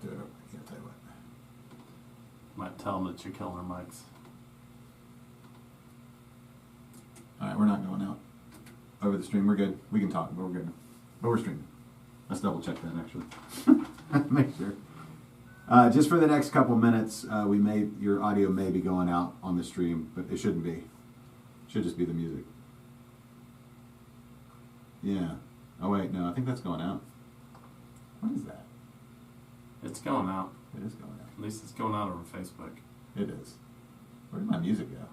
do it. I can't tell you what. Might tell them that you're killing our mics. All right, we're not going out over the stream. We're good. We can talk, but we're good. But we're streaming. Let's double check that actually. Make sure. Just for the next couple minutes, your audio may be going out on the stream, but it shouldn't be. It should just be the music. Yeah. Oh wait, no, I think that's going out. What is that? It's going out. It is going out. At least it's going out over Facebook. It is. Where did my music go?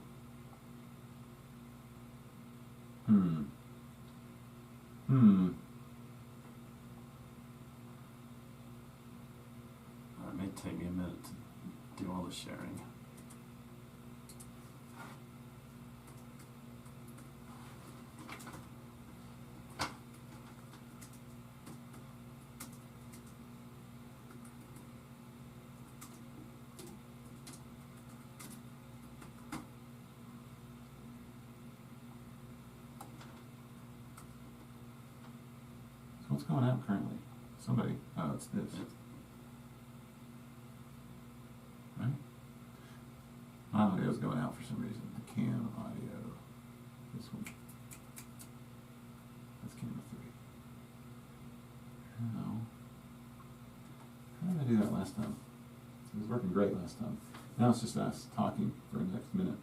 It may take me a minute to do all the sharing. What's going out currently? Somebody. Oh, it's this. Right? My audio's going out for some reason. The cam audio. This one. That's camera 3. How did I do that last time? It was working great last time. Now it's just us talking for the next minute.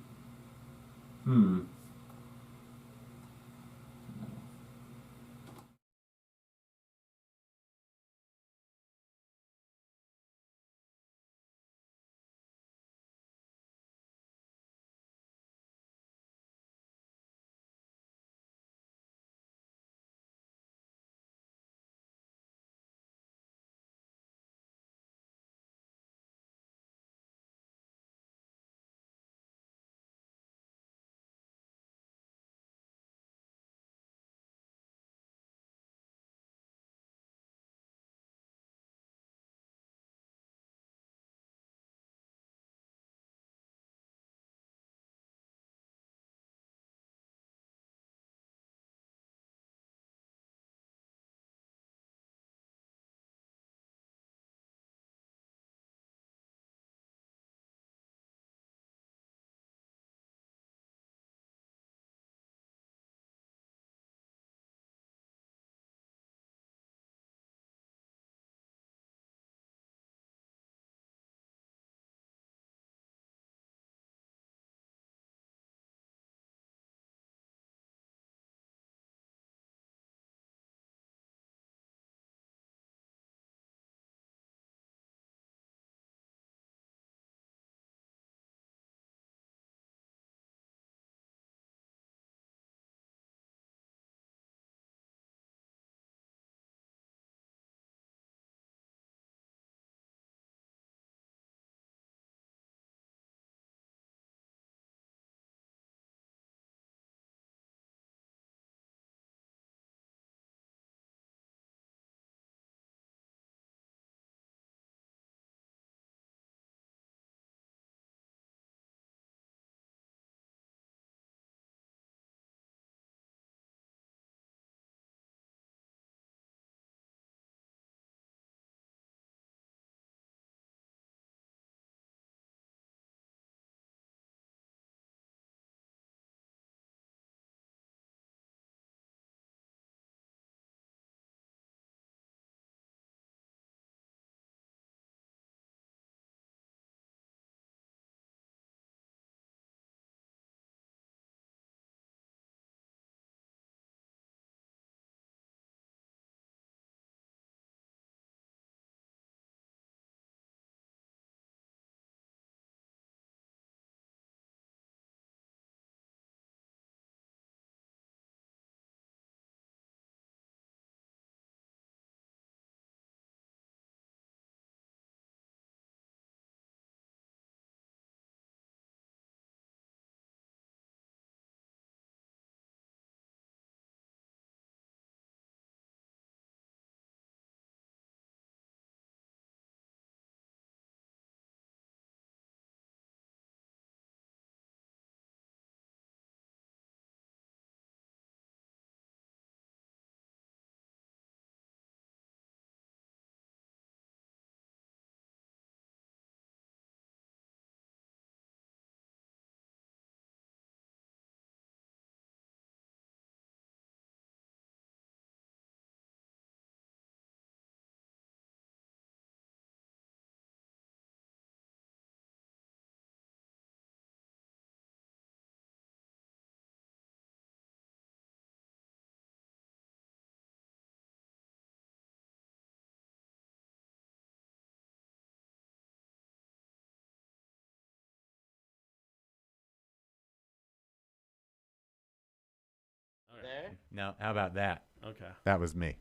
Okay. No, how about that? Okay. That was me.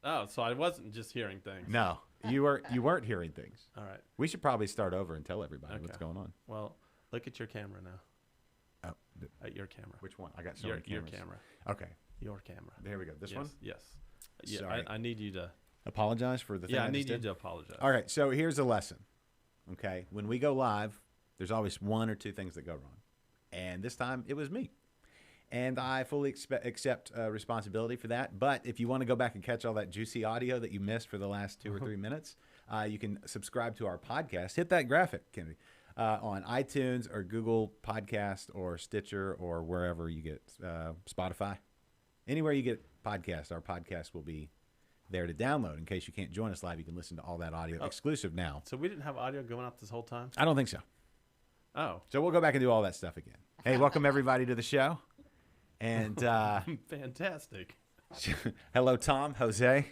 Oh, so I wasn't just hearing things. No, you weren't hearing things. All right. We should probably start over and tell everybody what's Okay. going on. Well, look at your camera now. Oh, At your camera. which one? I got so your, many your cameras. camera. Okay, Your camera. there we go. This yes, one. Yes. Yeah, Sorry. I need you to. Apologize for the thing. Yeah, I I need just you did. to apologize. All right, so here's a lesson. Okay, when we go live, there's always one or two things that go wrong, and this time it was me. And I fully accept responsibility for that. But if you want to go back and catch all that juicy audio that you missed for the last 2 or 3 minutes, you can subscribe to our podcast. Hit that graphic, Kennedy, on iTunes or Google Podcast or Stitcher or wherever you get Spotify. Anywhere you get podcasts, our podcast will be there to download. In case you can't join us live, you can listen to all that audio exclusive now. So we didn't have audio going up this whole time? I don't think so. Oh. So we'll go back and do all that stuff again. Hey, welcome everybody to the show. And Fantastic. hello, Tom, Jose.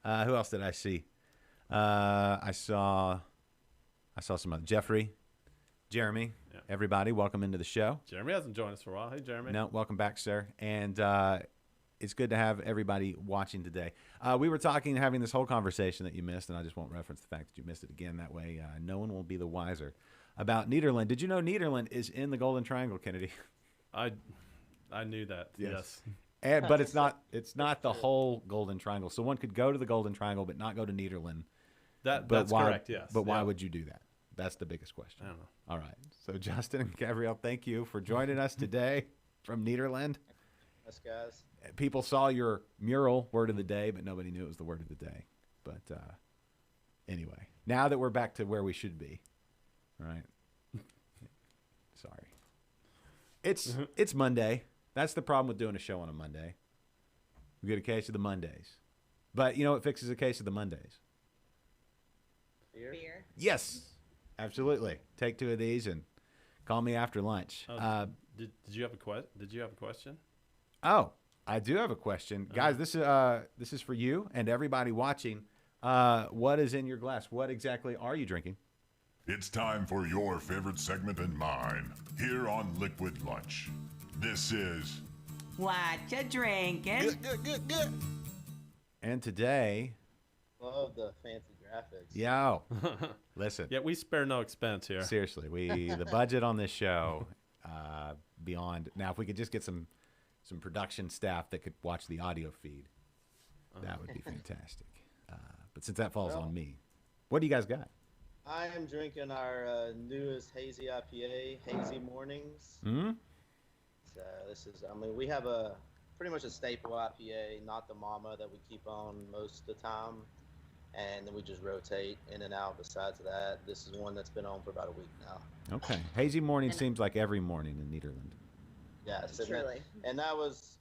Who else did I see? I saw some other Jeffrey, Jeremy. Yeah. Everybody, welcome into the show. Jeremy hasn't joined us for a while. Hey, Jeremy. No, welcome back, sir. And it's good to have everybody watching today. We were having this whole conversation that you missed, and I just won't reference the fact that you missed it again. That way, no one will be the wiser about Nederland. Did you know Nederland is in the Golden Triangle, Kennedy? I knew that. Yes. But it's not the whole Golden Triangle. So one could go to the Golden Triangle but not go to Nederland. That's correct, yes. But why would you do that? That's the biggest question. I don't know. All right. So Justin and Gabrielle, thank you for joining us today from Nederland. Yes, guys. People saw your mural, word of the day, but nobody knew it was the word of the day. But anyway, now that we're back to where we should be, all right? Sorry. It's Monday. That's the problem with doing a show on a Monday. We get a case of the Mondays. But you know what fixes a case of the Mondays? Beer. Yes, absolutely. Take 2 of these and call me after lunch. Did you have a question? Oh, I do have a question. Guys, this is for you and everybody watching. What is in your glass? What exactly are you drinking? It's time for your favorite segment and mine, here on Liquid Lunch. This is... What you drinking? And today... Love the fancy graphics. Yo, listen. Yeah, we spare no expense here. Seriously, the budget on this show, beyond... Now, if we could just get some production staff that could watch the audio feed, that would be fantastic. But since that falls on me, what do you guys got? I am drinking our newest hazy IPA, Hazy Mornings. Hmm? So this is, we have pretty much a staple IPA, not the mama that we keep on most of the time. And then we just rotate in and out. Besides that, this is one that's been on for about a week now. Okay. Hazy morning seems like every morning in Nederland. Yes, Truly. and that was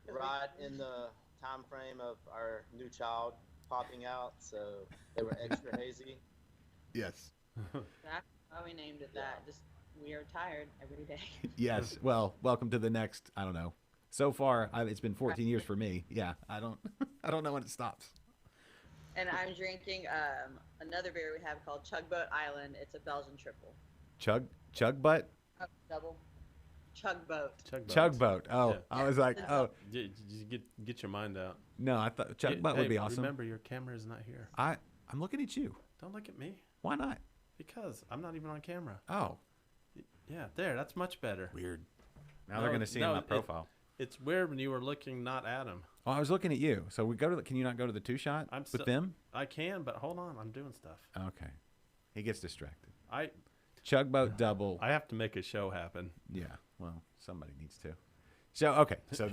right in the time frame of our new child popping out, so they were extra hazy. Yes. That's why we named it that. Just we are tired every day. Yes. Well, welcome to the next, I don't know. So far, it's been 14 years for me. Yeah, I don't know when it stops. And I'm drinking another beer we have called Chugboat Island. It's a Belgian triple. Chug butt? Oh, double. Chugboat. Chugboat. Oh, Yeah. I was like, oh. Did you get your mind out? No, I thought chugbutt would be awesome. Remember, your camera is not here. I'm looking at you. Don't look at me. Why not? Because I'm not even on camera. Oh. Yeah, there. That's much better. Weird. Now they're going to see my profile. It's weird when you were looking not at him. Oh, I was looking at you. So we go to can you not go to the 2-shot with them? I can, but hold on. I'm doing stuff. Okay. He gets distracted. I Chugboat double. have to make a show happen. Yeah. Well, somebody needs to. So, okay. So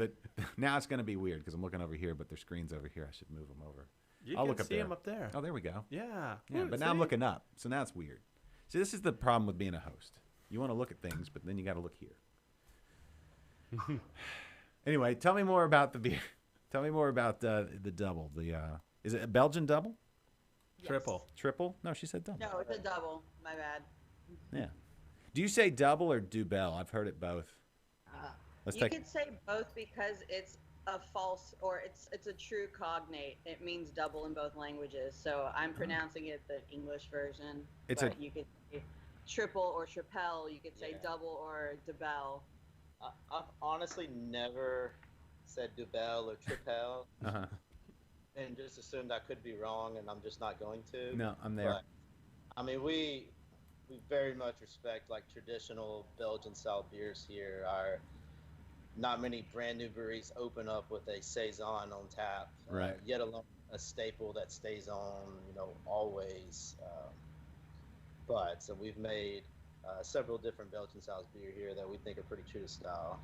now it's going to be weird because I'm looking over here, but their screen's over here. I should move them over. You I'll can look up see there. him up there. Oh, there we go. Yeah. Yeah, but now I'm looking up. So now it's weird. See, this is the problem with being a host. You want to look at things, but then you got to look here. Anyway, tell me more about the beer. Tell me more about the double. Is it a Belgian double? Yes. Triple? No, she said double. No, it's a double. My bad. Yeah. Do you say double or double? I've heard it both. You could say both because it's a false or it's a true cognate. It means double in both languages. So I'm pronouncing it the English version. You could say triple or tripel. You could say double or double. I've honestly never said Dubel or Tripel, Uh-huh. and just assumed I could be wrong, and I'm just not going to. No, I'm there. But, I mean, we very much respect like traditional Belgian style beers here. Not many brand new breweries open up with a saison on tap, Right. Yet alone a staple that stays on, always. But so we've made several different Belgian style beer here that we think are pretty true to style.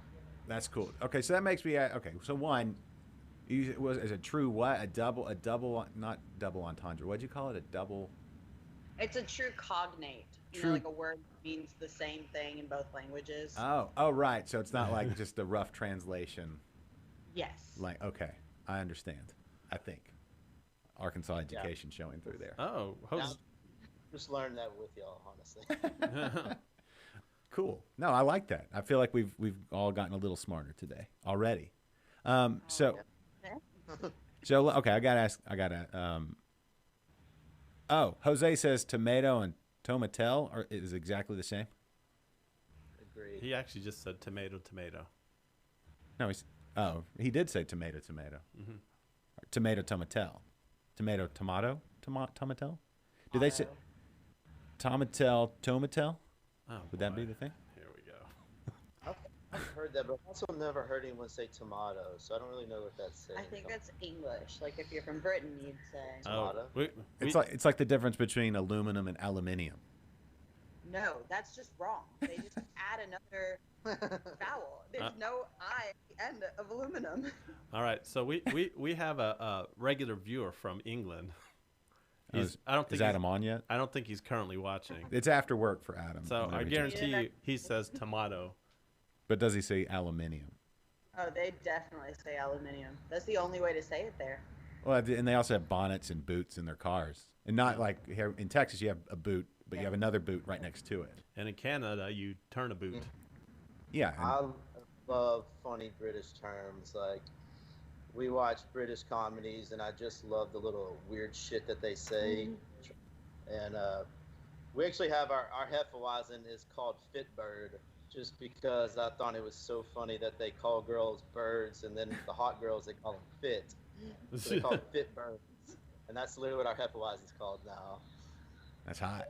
That's cool. Okay, so that makes me okay. So one, is a true what? A double, not double entendre. What'd you call it? A double. It's a true cognate. True. Like a word means the same thing in both languages. Oh, right. So it's not like just a rough translation. Yes. Like, okay, I understand. I think Arkansas education showing through there. Oh, just learned that with y'all, honestly. Cool. No, I like that. I feel like we've all gotten a little smarter today already. So okay, I gotta. Jose says tomato and tomatel is exactly the same. Agreed. He actually just said tomato. No, he did say tomato. Mm-hmm. Tomato tomatel. Tomatel. Do they say tomatel? Oh, would that be the thing? Here we go. I've heard that, but I've also never heard anyone say tomato, so I don't really know what that's saying. I think that's English. Like if you're from Britain, you'd say. Tomato. It's like the difference between aluminum and aluminium. No, that's just wrong. They just add another vowel. There's no I at the end of aluminum. All right, so we have a regular viewer from England. Is Adam on yet? I don't think he's currently watching. It's after work for Adam. So I guarantee you he says tomato. But does he say aluminium? Oh, they definitely say aluminium. That's the only way to say it there. Well, and they also have bonnets and boots in their cars. And not like here in Texas, you have a boot, but you have another boot right next to it. And in Canada, you turn a boot. Yeah. I love funny British terms. Like, we watch British comedies, and I just love the little weird shit that they say. And we actually have our Hefeweizen is called Fitbird, just because I thought it was so funny that they call girls birds, and then the hot girls, they call them fit. So they call them Fitbirds. And that's literally what our Hefeweizen is called now. That's hot.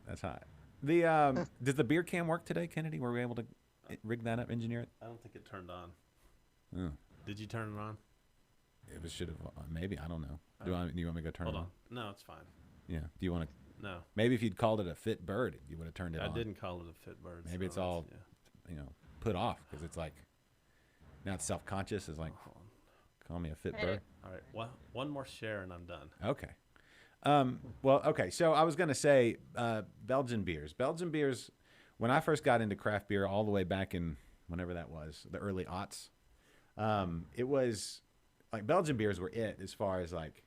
That's hot. The did the beer can work today, Kennedy? Were we able to rig that up, engineer it? I don't think it turned on. Oh. Did you turn it on? It should have. Maybe, I don't know. Do you want me to go turn it on? No, it's fine. Yeah. Do you want to? No. Maybe if you'd called it a fit bird, you would have turned it on. I didn't call it a fit bird. Maybe so it's all, put off because it's like now it's self-conscious. It's like, call me a fit bird. All right. Well, one more share and I'm done. Okay. Okay. So I was gonna say Belgian beers. Belgian beers. When I first got into craft beer, all the way back in whenever that was, the early aughts, it was like Belgian beers were it as far as like,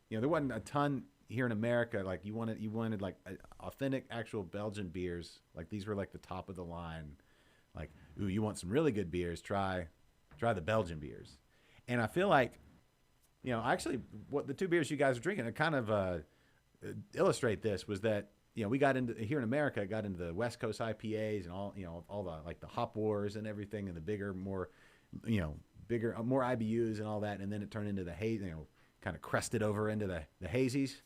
there wasn't a ton here in America. Like you wanted like authentic actual Belgian beers. Like these were like the top of the line. Like, ooh, you want some really good beers? Try the Belgian beers. And I feel like, actually, what the two beers you guys are drinking kind of illustrate this was that we got into here in America, got into the West Coast IPAs and all the like the hop wars and everything, and the bigger, more IBUs and all that, and then it turned into the haze, kind of crested over into the hazies.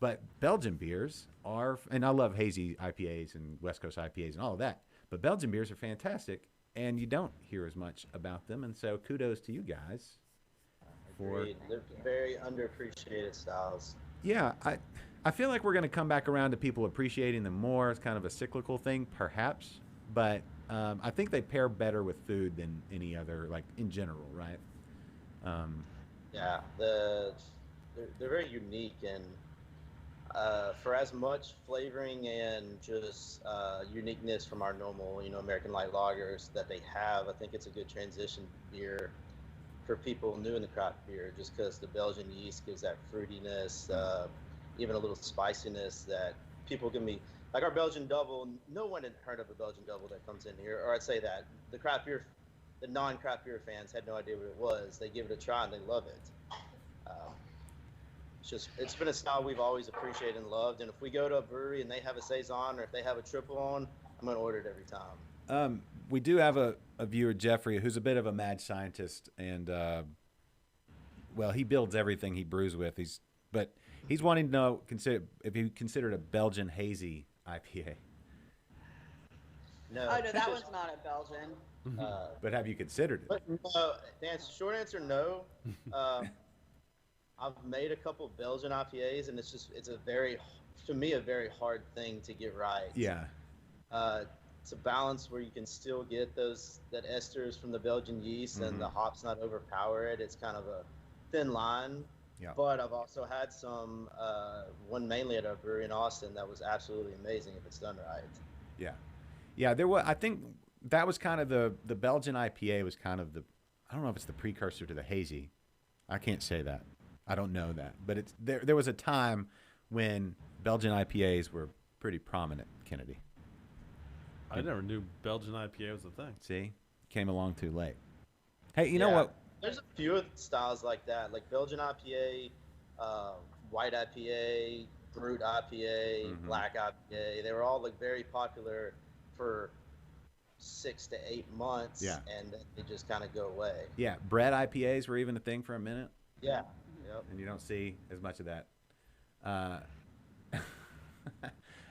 But Belgian beers are, and I love hazy IPAs and West Coast IPAs and all of that, but Belgian beers are fantastic, and you don't hear as much about them, and so kudos to you guys. Agreed. They're very underappreciated styles. Yeah, I feel like we're going to come back around to people appreciating them more. It's kind of a cyclical thing, perhaps, but I think they pair better with food than any other, like in general, right? Yeah, they're very unique, and for as much flavoring and just uniqueness from our normal, American light lagers that they have, I think it's a good transition beer for people new in the craft beer, just because the Belgian yeast gives that fruitiness, even a little spiciness that people can be like our Belgian double. No one had heard of a Belgian double that comes in here, or I'd say that the non-craft beer fans had no idea what it was. They give it a try and they love it. It's been a style we've always appreciated and loved. And if we go to a brewery and they have a saison, or if they have a triple on, I'm gonna order it every time. we do have a viewer, Jeffrey, who's a bit of a mad scientist, and well, he builds everything he brews with. But he's wanting to know if he considered a Belgian hazy IPA. No. Oh no, that one's not a Belgian. But have you considered it? But no, short answer, no. I've made a couple of Belgian IPAs, and it's a very hard thing to get right. Yeah. It's a balance where you can still get that esters from the Belgian yeast and the hops not overpower it. It's kind of a thin line. Yeah. But I've also had some one mainly at a brewery in Austin that was absolutely amazing if it's done right. Yeah. Yeah, there was. I think that was kind of the Belgian IPA was kind of I don't know if it's the precursor to the hazy. I can't say that. I don't know that, but it's there was a time when Belgian IPAs were pretty prominent, Kennedy. I never knew Belgian IPA was a thing. See? Came along too late. Hey, you know what? There's a few styles like that, like Belgian IPA, white IPA, brute IPA, black IPA. They were all like very popular for 6 to 8 months, and then they just kind of go away. Yeah, bread IPAs were even a thing for a minute. Yeah. Yep. And you don't see as much of that.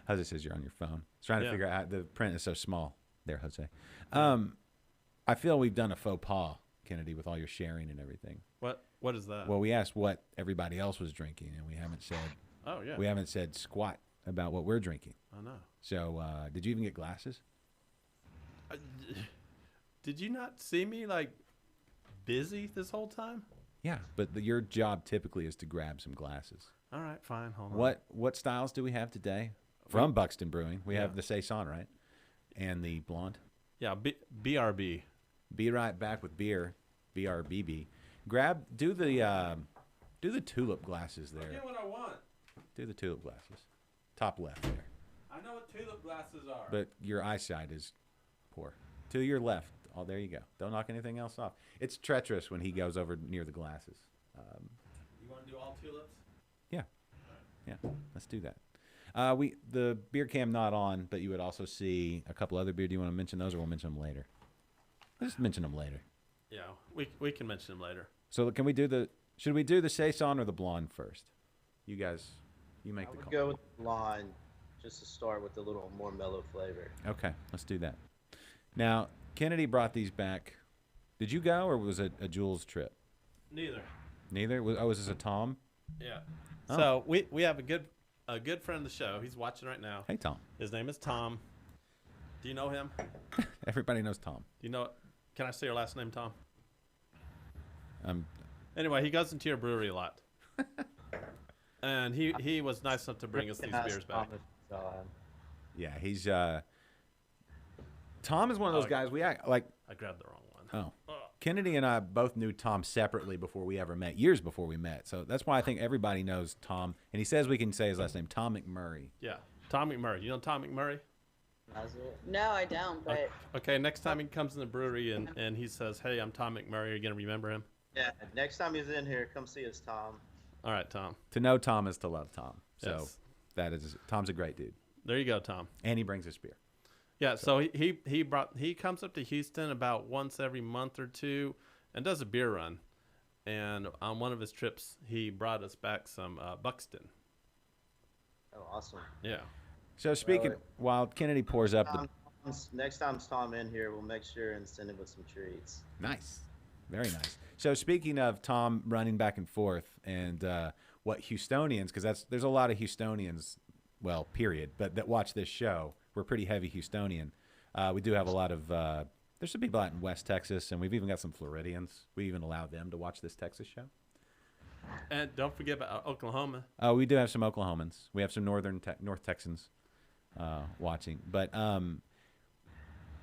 Jose says you're on your phone. He's trying to figure out how the print is so small. There, Jose. I feel we've done a faux pas, Kennedy, with all your sharing and everything. What is that? Well, we asked what everybody else was drinking, and we haven't said. Oh yeah. We haven't said squat about what we're drinking. I know. So, did you even get glasses? Did you not see me like busy this whole time? Yeah, but your job typically is to grab some glasses. All right, fine. Hold on. What styles do we have today? From Buckstin Brewing, we have the Saison, right? And the blonde. Yeah, BRB. Be right back with beer, BRBB. Do the tulip glasses there. I get what I want. Do the tulip glasses. Top left there. I know what tulip glasses are. But your eyesight is poor. To your left. Oh, there you go. Don't knock anything else off. It's treacherous when he goes over near the glasses. You want to do all tulips? Yeah. Yeah, let's do that. The beer cam not on, but you would also see a couple other beer. Do you want to mention those, or we'll mention them later? Let's mention them later. Yeah, we can mention them later. So should we do the Saison or the blonde first? You guys, you make the call. I would go with the blonde just to start with a little more mellow flavor. Okay, let's do that. Now, Kennedy brought these back. Did you go, or was it a Jules trip? Neither. Neither? Was this a Tom? Yeah. Oh. So we have a good friend of the show. He's watching right now. Hey, Tom. His name is Tom. Do you know him? Everybody knows Tom. Do you know? Can I say your last name, Tom? Anyway, he goes into your brewery a lot. And he was nice enough to bring us these beers back. Yeah, he's Tom is one of those guys we act like. I grabbed the wrong one. Oh. Kennedy and I both knew Tom separately before we ever met, years before we met. So that's why I think everybody knows Tom. And he says we can say his last name, Tom McMurray. Yeah, Tom McMurray. You know Tom McMurray? No, I don't. But okay, next time he comes in the brewery and he says, "Hey, I'm Tom McMurray," are you gonna remember him? Yeah. Next time he's in here, come see us, Tom. All right, Tom. To know Tom is to love Tom. So Yes. Tom's a great dude. There you go, Tom. And he brings us beer. Yeah, so he comes up to Houston about once every month or two and does a beer run. And on one of his trips, he brought us back some Buckstin. Oh, awesome. Yeah. So while Kennedy pours up next time Tom in here, we'll make sure and send him with some treats. Nice. Very nice. So speaking of Tom running back and forth and what Houstonians, because there's a lot of Houstonians, well, period, but that watch this show. We're pretty heavy Houstonian. We do have a lot of there's some people out in West Texas, and we've even got some Floridians. We even allow them to watch this Texas show. And don't forget about Oklahoma. Oh, we do have some Oklahomans. We have some North Texans watching. But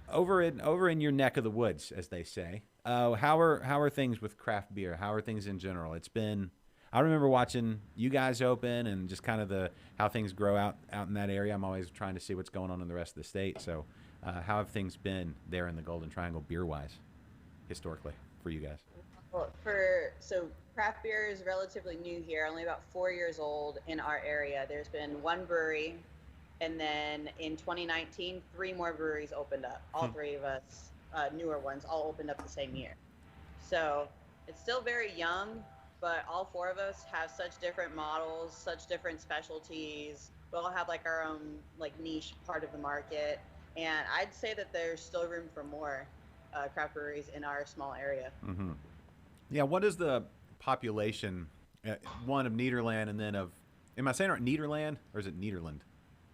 over in your neck of the woods, as they say, how are things with craft beer? How are things in general? I remember watching you guys open and just kind of how things grow out in that area. I'm always trying to see what's going on in the rest of the state. So how have things been there in the Golden Triangle beer-wise, historically, for you guys? Well, so craft beer is relatively new here, only about 4 years old in our area. There's been one brewery And then in 2019, 3 more breweries opened up. All 3 of us, newer ones, all opened up the same year. So it's still very young, but all 4 of us have such different models, such different specialties. We all have like our own like niche part of the market. And I'd say that there's still room for more craft breweries in our small area. Mm-hmm. Yeah, what is the population, one of Nederland and then of, am I saying it right, Nederland, or is it Nederland?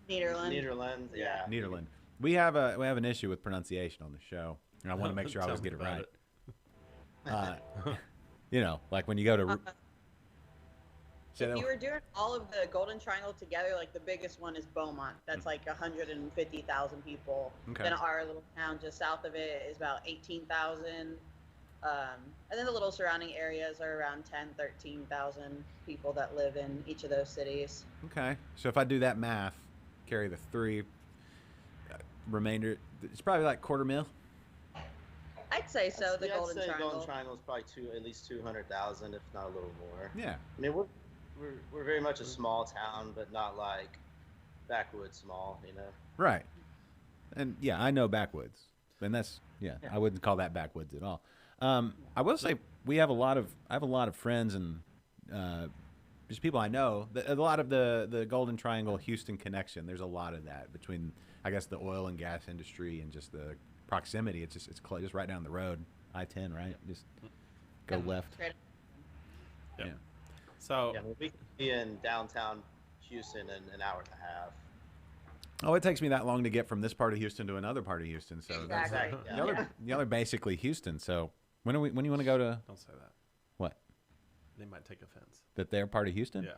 Nederland, yeah. Nederland. We have an issue with pronunciation on the show, and I want to make sure I always get it right. You know, like when you go to... if you were doing all of the Golden Triangle together, like the biggest one is Beaumont. That's like 150,000 people. Okay. Then our little town just south of it is about 18,000. And then the little surrounding areas are around 10, 13,000 people that live in each of those cities. Okay. So if I do that math, carry the 3 remainder, it's probably like 250,000. I'd say so. The Golden Triangle is probably at least 200,000, if not a little more. Yeah. I mean, we're very much a small town, but not like backwoods small, you know. Right. And yeah, I know backwoods, and that's I wouldn't call that backwoods at all. I will say I have a lot of friends and just people I know. A lot of the Golden Triangle Houston connection. There's a lot of that between, I guess, the oil and gas industry and just the proximity. It's just right down the road, I-10, right? Just go left. Yeah. So we can be in downtown Houston in an hour and a half. Oh, it takes me that long to get from this part of Houston to another part of Houston. So exactly. Y'all are basically Houston. So when you want to go to? Don't say that. What? They might take offense. That they're part of Houston? Yeah.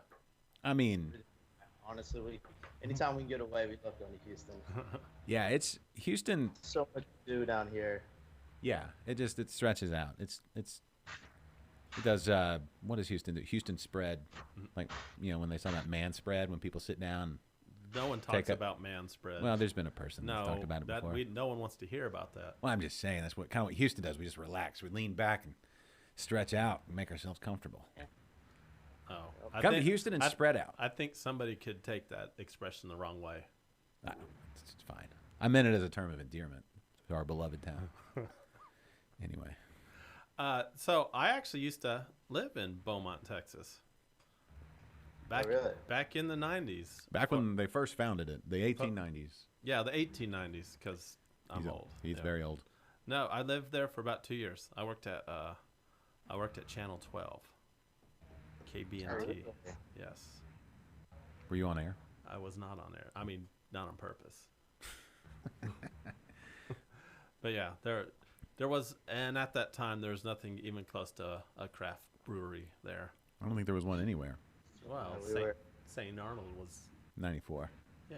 I mean, honestly, anytime we can get away, we love going to Houston. Yeah, it's Houston. So much to do down here. Yeah, it stretches out. It does. What does Houston do? Houston spread, like when they saw that man spread when people sit down. No one talks about man spread. Well, there's been a person that's talked about it before. No one wants to hear about that. Well, I'm just saying that's what Houston does. We just relax. We lean back and stretch out and make ourselves comfortable. Oh, come to Houston and spread out. I think somebody could take that expression the wrong way. It's fine. I meant it as a term of endearment to our beloved town. Anyway. So I actually used to live in Beaumont, Texas. Back in the 90s. Back when they first founded it, the 1890s. Yeah, the 1890s, because I'm old. He's very old. No, I lived there for about 2 years. I worked at Channel 12, KBNT. Yes. Were you on air? I was not on air. I mean, not on purpose. But yeah, there was, and at that time there was nothing even close to a craft brewery there. I don't think there was one anywhere. Wow, St. Arnold was 94. Yeah,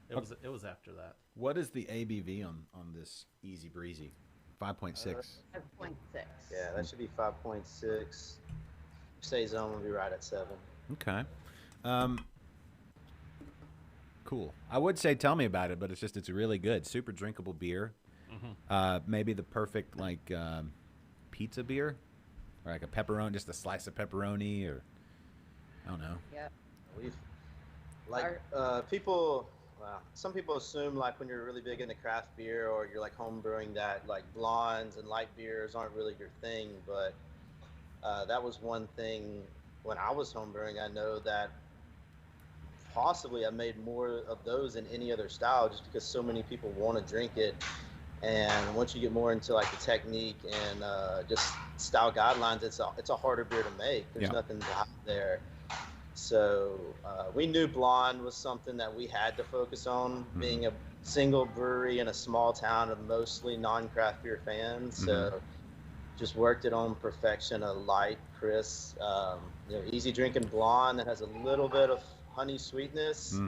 it was after that. What is the ABV on this Easy Breezy? 5.6. 5.6. Yeah, that should be 5.6. Saison will be right at 7. Okay. Cool. I would say tell me about it, but it's really good. Super drinkable beer. Mm-hmm. Maybe the perfect pizza beer, or like a pepperoni, just a slice of pepperoni, or I don't know. Yeah. People. Some people assume like when you're really big into craft beer or you're like home brewing that like blondes and light beers aren't really your thing, but that was one thing when I was home brewing. I know that possibly I made more of those than any other style just because so many people want to drink it. And once you get more into like the technique and just style guidelines, it's a harder beer to make. There's nothing to hide there. So we knew blonde was something that we had to focus on, being a single brewery in a small town of mostly non-craft beer fans. So just worked it on perfection, a light, crisp, easy drinking blonde that has a little bit of honey sweetness.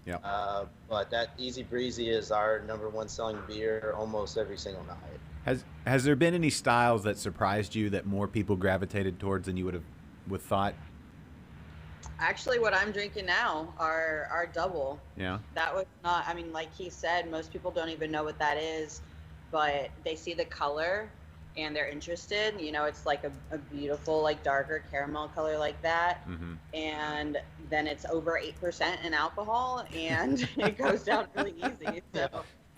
But that Easy Breezy is our #1 selling beer almost every single night. Has there been any styles that surprised you that more people gravitated towards than you would have thought? Actually, what I'm drinking now are double. Yeah. That was not, I mean, like he said, most people don't even know what that is, but they see the color and they're interested. It's like a beautiful, like darker caramel color like that. Mm-hmm. And then it's over 8% in alcohol, and it goes down really easy. So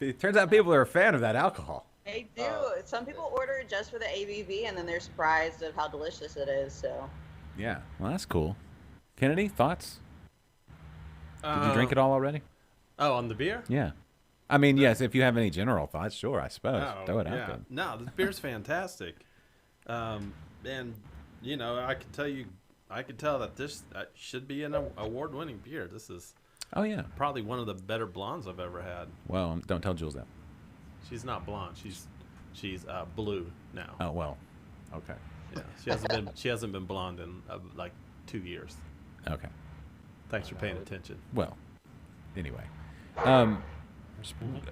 It turns out people are a fan of that alcohol. they do. Some people order it just for the ABV, and then they're surprised of how delicious it is. So Yeah, well, that's cool. Kennedy, thoughts? Did you drink it all already? Oh, on the beer? Yeah. I mean, yes, if you have any general thoughts, sure, I suppose. Oh, Throw it yeah. out there. No, the beer's fantastic. And, you know, I could tell that this should be an award-winning beer. This is Oh, yeah. probably one of the better blondes I've ever had. Well, don't tell Jules that. She's not blonde. She's blue now. Oh, well. Okay. Yeah, she hasn't been blonde in like 2 years. Okay. Thanks for paying attention. Well, anyway.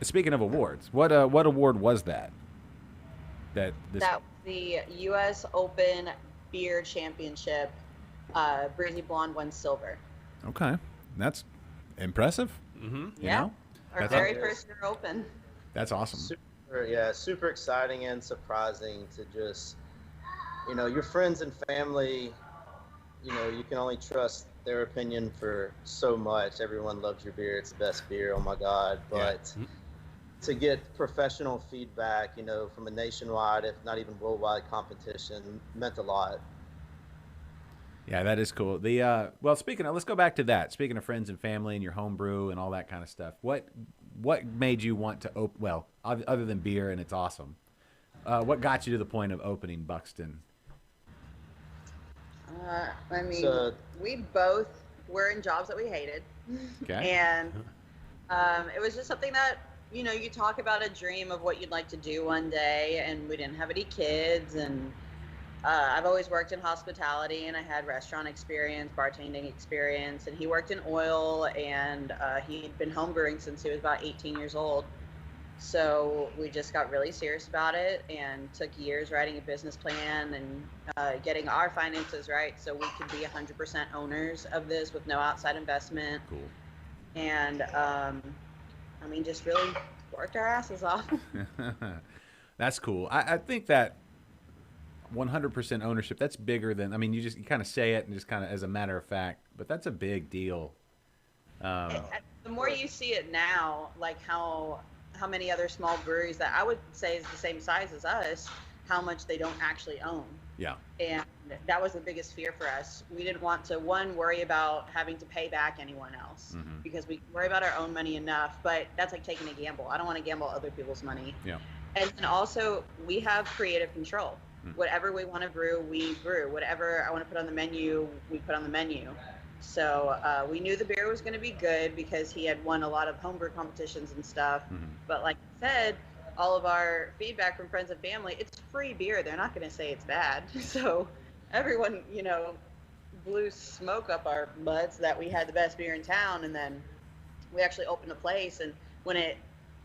Speaking of awards, what award was that? That was the U.S. Open Beer Championship. Breezy Blonde won silver. Okay, that's impressive. Mm-hmm. Yeah, our very first year open. That's awesome. Super exciting and surprising to just, your friends and family, you can only trust their opinion for so much. Everyone loves your beer. It's the best beer. Oh my God. But to get professional feedback, from a nationwide, if not even worldwide competition meant a lot. Yeah, that is cool. Well, let's go back to that. Speaking of friends and family and your home brew and all that kind of stuff, what made you want to open? Well, other than beer and it's awesome, what got you to the point of opening Buckstin? We both were in jobs that we hated, and it was just something that you talk about a dream of what you'd like to do one day, and we didn't have any kids, and I've always worked in hospitality, and I had restaurant experience, bartending experience, and he worked in oil, and he'd been homebrewing since he was about 18 years old. So we just got really serious about it and took years writing a business plan and getting our finances right so we could be 100% owners of this with no outside investment. Cool. And just really worked our asses off. That's cool. I think that 100% ownership, that's bigger than, you kind of say it and just kind of as a matter of fact, but that's a big deal. The more you see it now, like how many other small breweries that I would say is the same size as us, how much they don't actually own. Yeah. And that was the biggest fear for us. We didn't want to, worry about having to pay back anyone else because we worry about our own money enough, but that's like taking a gamble. I don't want to gamble other people's money. Yeah. And then also we have creative control. Whatever we want to brew, we brew. Whatever I want to put on the menu, we put on the menu. So we knew the beer was going to be good because he had won a lot of homebrew competitions and stuff. But like I said, all of our feedback from friends and family, it's free beer. They're not going to say it's bad. So everyone, blew smoke up our butts that we had the best beer in town. And then we actually opened a place. And when it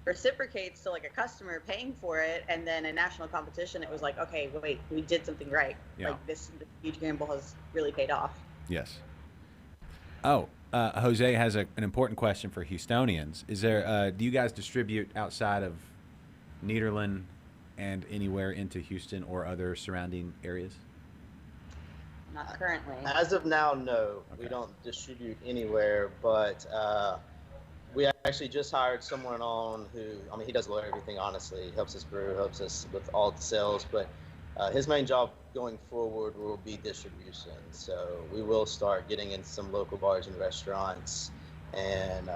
reciprocates to like a customer paying for it and then a national competition, it was like, okay, wait, we did something right. Yeah. Like this huge gamble has really paid off. Yes. Oh, Jose has an important question for Houstonians. Is there? Do you guys distribute outside of Nederland and anywhere into Houston or other surrounding areas? Not currently. As of now, no. Okay. We don't distribute anywhere, but we actually just hired someone on who, he does everything, honestly. He helps us brew, helps us with all the sales, but his main job going forward will be distribution. So we will start getting into some local bars and restaurants, and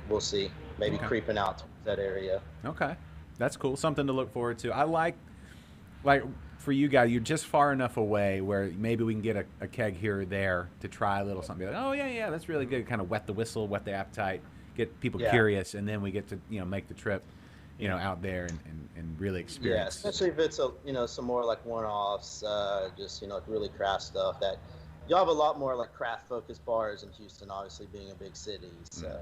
we'll see. Maybe creeping out to that area. Okay, that's cool. Something to look forward to. I like for you guys, you're just far enough away where maybe we can get a keg here or there to try a little something. Be like, oh yeah, that's really good. Kind of wet the whistle, wet the appetite, get people curious, and then we get to make the trip, out there and really experience. Yeah, especially if it's some more like one-offs, just like really craft stuff that you'll have a lot more like craft focused bars in Houston, obviously being a big city. So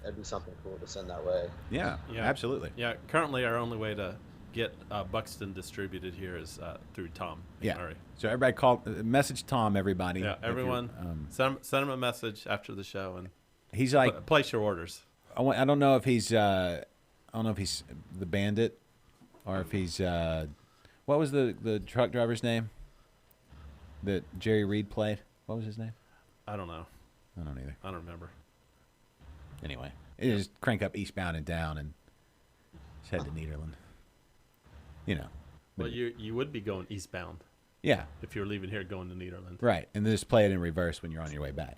that'd be something cool to send that way. Yeah, absolutely. Yeah, currently our only way to get Buckstin distributed here is through Tom. Yeah. Sorry. So everybody message Tom, everybody. Yeah, everyone send him a message after the show and he's like place your orders. I don't know if he's I don't know if he's the Bandit or if he's what was the truck driver's name that Jerry Reed played? What was his name? I don't know. I don't either. I don't remember. Anyway, it just crank up eastbound and down and just head to Nederland. You know. Well, you would be going eastbound. Yeah. If you're leaving here going to Nederland. Right, and then just play it in reverse when you're on your way back.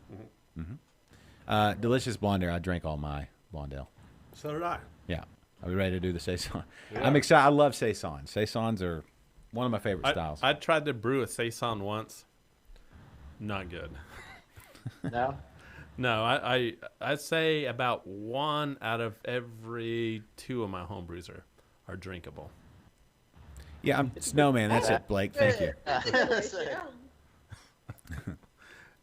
Delicious blonde ale. I drank all my blonde ale. So did I. Yeah. Are we ready to do the saison? Yeah. I'm excited. I love saisons. Saisons are one of my favorite styles. I tried to brew a saison once. Not good. No. No, I'd say about 1 out of every 2 of my homebrews are drinkable. Yeah, I'm Snowman. That's it, Blake. Thank you.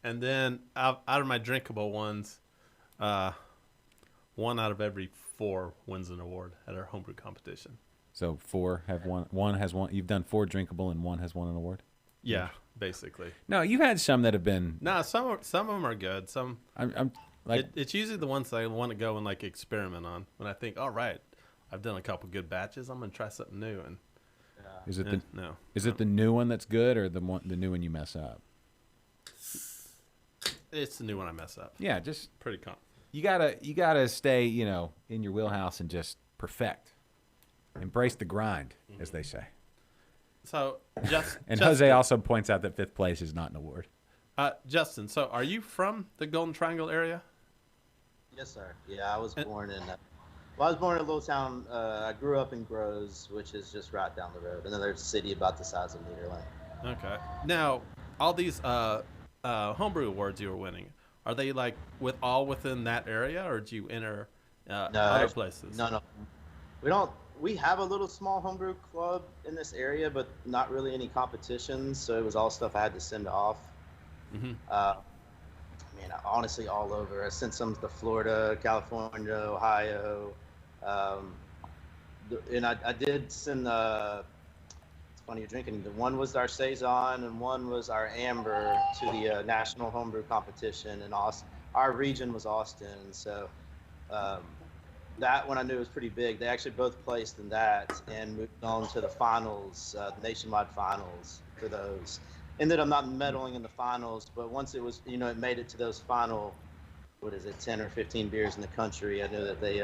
And then out of my drinkable ones, 1 out of every 4 wins an award at our homebrew competition. So 4 have one. One has one. You've done 4 drinkable, and 1 has won an award. Yeah, basically. No, you've had some that have been. No, some of them are good. Some I'm like it's usually the ones that I want to go and like experiment on. When I think, all right, I've done a couple good batches, I'm gonna try something new. And is it no, the new one that's good, or the new one you mess up? It's the new one I mess up. Yeah, just Pretty calm. you gotta stay in your wheelhouse and just perfect, embrace the grind, as they say. So And Justin, Jose also points out that 5th place is not an award. Justin, so are you from the Golden Triangle area? Yes, sir. Yeah, I was born in. Well, I was born in a little town. I grew up in Groves, which is just right down the road. Another city about the size of Nederland. Okay. Now, all these homebrew awards you were winning, are they like all within that area, or do you enter other places? No. We don't. We have a little small homebrew club in this area, but not really any competitions. So it was all stuff I had to send off. Mm-hmm. Honestly, all over. I sent some to Florida, California, Ohio, and I did send. It's funny you're drinking. One was our saison, and one was our amber to the national homebrew competition in Austin. Our region was Austin, so. That one I knew was pretty big. They actually both placed in that and moved on to the finals, nationwide finals for those. Ended up not medaling in the finals, but once it was, it made it to those final, 10 or 15 beers in the country, I knew that they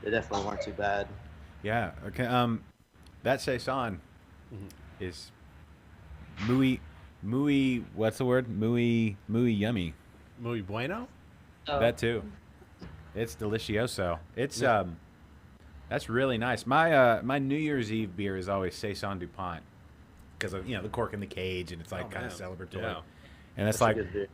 definitely weren't too bad. Yeah. Okay. That saison is muy. What's the word? Muy yummy. Muy bueno. Oh. That too. It's delicioso. It's that's really nice. My New Year's Eve beer is always Saison DuPont because of the cork in the cage, and it's like kind of celebratory. Yeah. And it's That's a like good beer.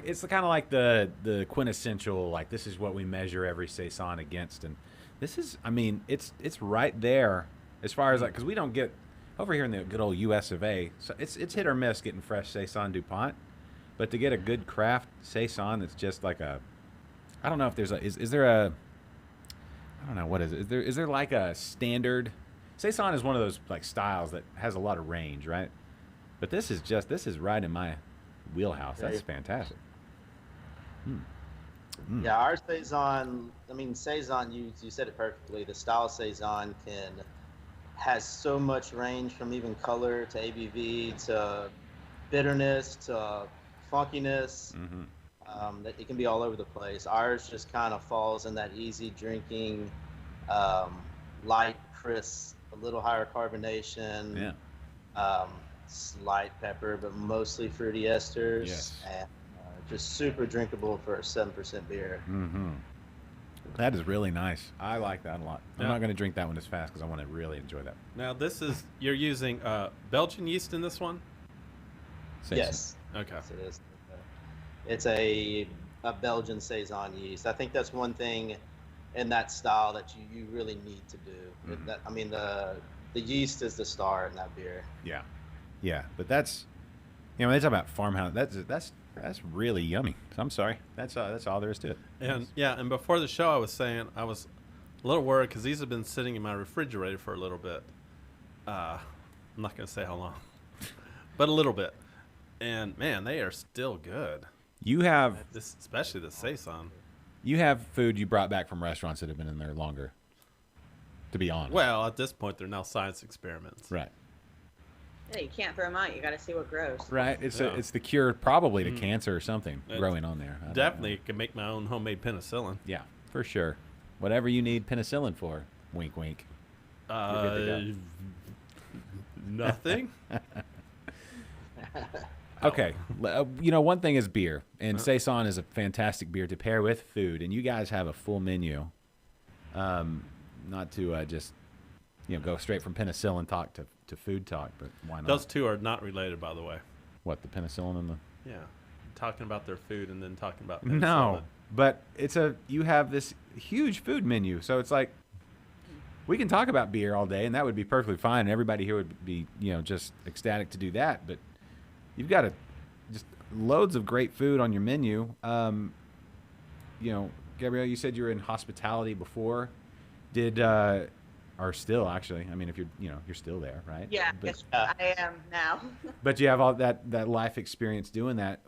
it's kind of like the quintessential, like, this is what we measure every saison against, and this is, it's right there as far as, like, because we don't get over here in the good old U.S. of A. So it's hit or miss getting fresh Saison DuPont, but to get a good craft saison that's just like a, I don't know if there's is there a, I don't know, what is it? Is there like a standard? Saison is one of those like styles that has a lot of range, right? But this is right in my wheelhouse. That's fantastic. Yeah, our saison. Saison. You said it perfectly. The style saison has so much range from even color to ABV to bitterness to funkiness. That it can be all over the place. Ours just kind of falls in that easy drinking, light, crisp, a little higher carbonation. Yeah. Slight pepper, but mostly fruity esters. Yes. And just super drinkable for a 7% beer. That is really nice. I like that a lot. I'm Yeah. not going to drink that one as fast because I want to really enjoy that. Now you're using Belgian yeast in this one? Yes. Okay. Yes, it is. It's a Belgian saison yeast. I think that's one thing in that style that you really need to do. The yeast is the star in that beer. Yeah, but that's, they talk about farmhouse. That's really yummy. I'm sorry. That's all there is to it. And before the show, I was saying I was a little worried because these have been sitting in my refrigerator for a little bit. I'm not going to say how long, but a little bit. And man, they are still good. You have especially the saison. You have food you brought back from restaurants that have been in there longer. To be honest. Well, at this point, they're now science experiments. Right. Yeah, you can't throw them out. You got to see what grows. Right. It's the cure probably to cancer or something growing on there. Definitely can make my own homemade penicillin. Yeah, for sure. Whatever you need penicillin for. Wink, wink. You're good to go. Nothing. Okay. One thing is beer, and Saison is a fantastic beer to pair with food, and you guys have a full menu. Not to just go straight from penicillin talk to food talk, but why not? Those two are not related, by the way. What, the penicillin and the? Yeah, talking about their food and then talking about penicillin. No, but you have this huge food menu, so it's like we can talk about beer all day, and that would be perfectly fine. And everybody here would be just ecstatic to do that, but you've got just loads of great food on your menu. Gabrielle, you said you were in hospitality before. Or still, actually. I mean, if you're still there, right? Yeah, I am now. But you have all that life experience doing that.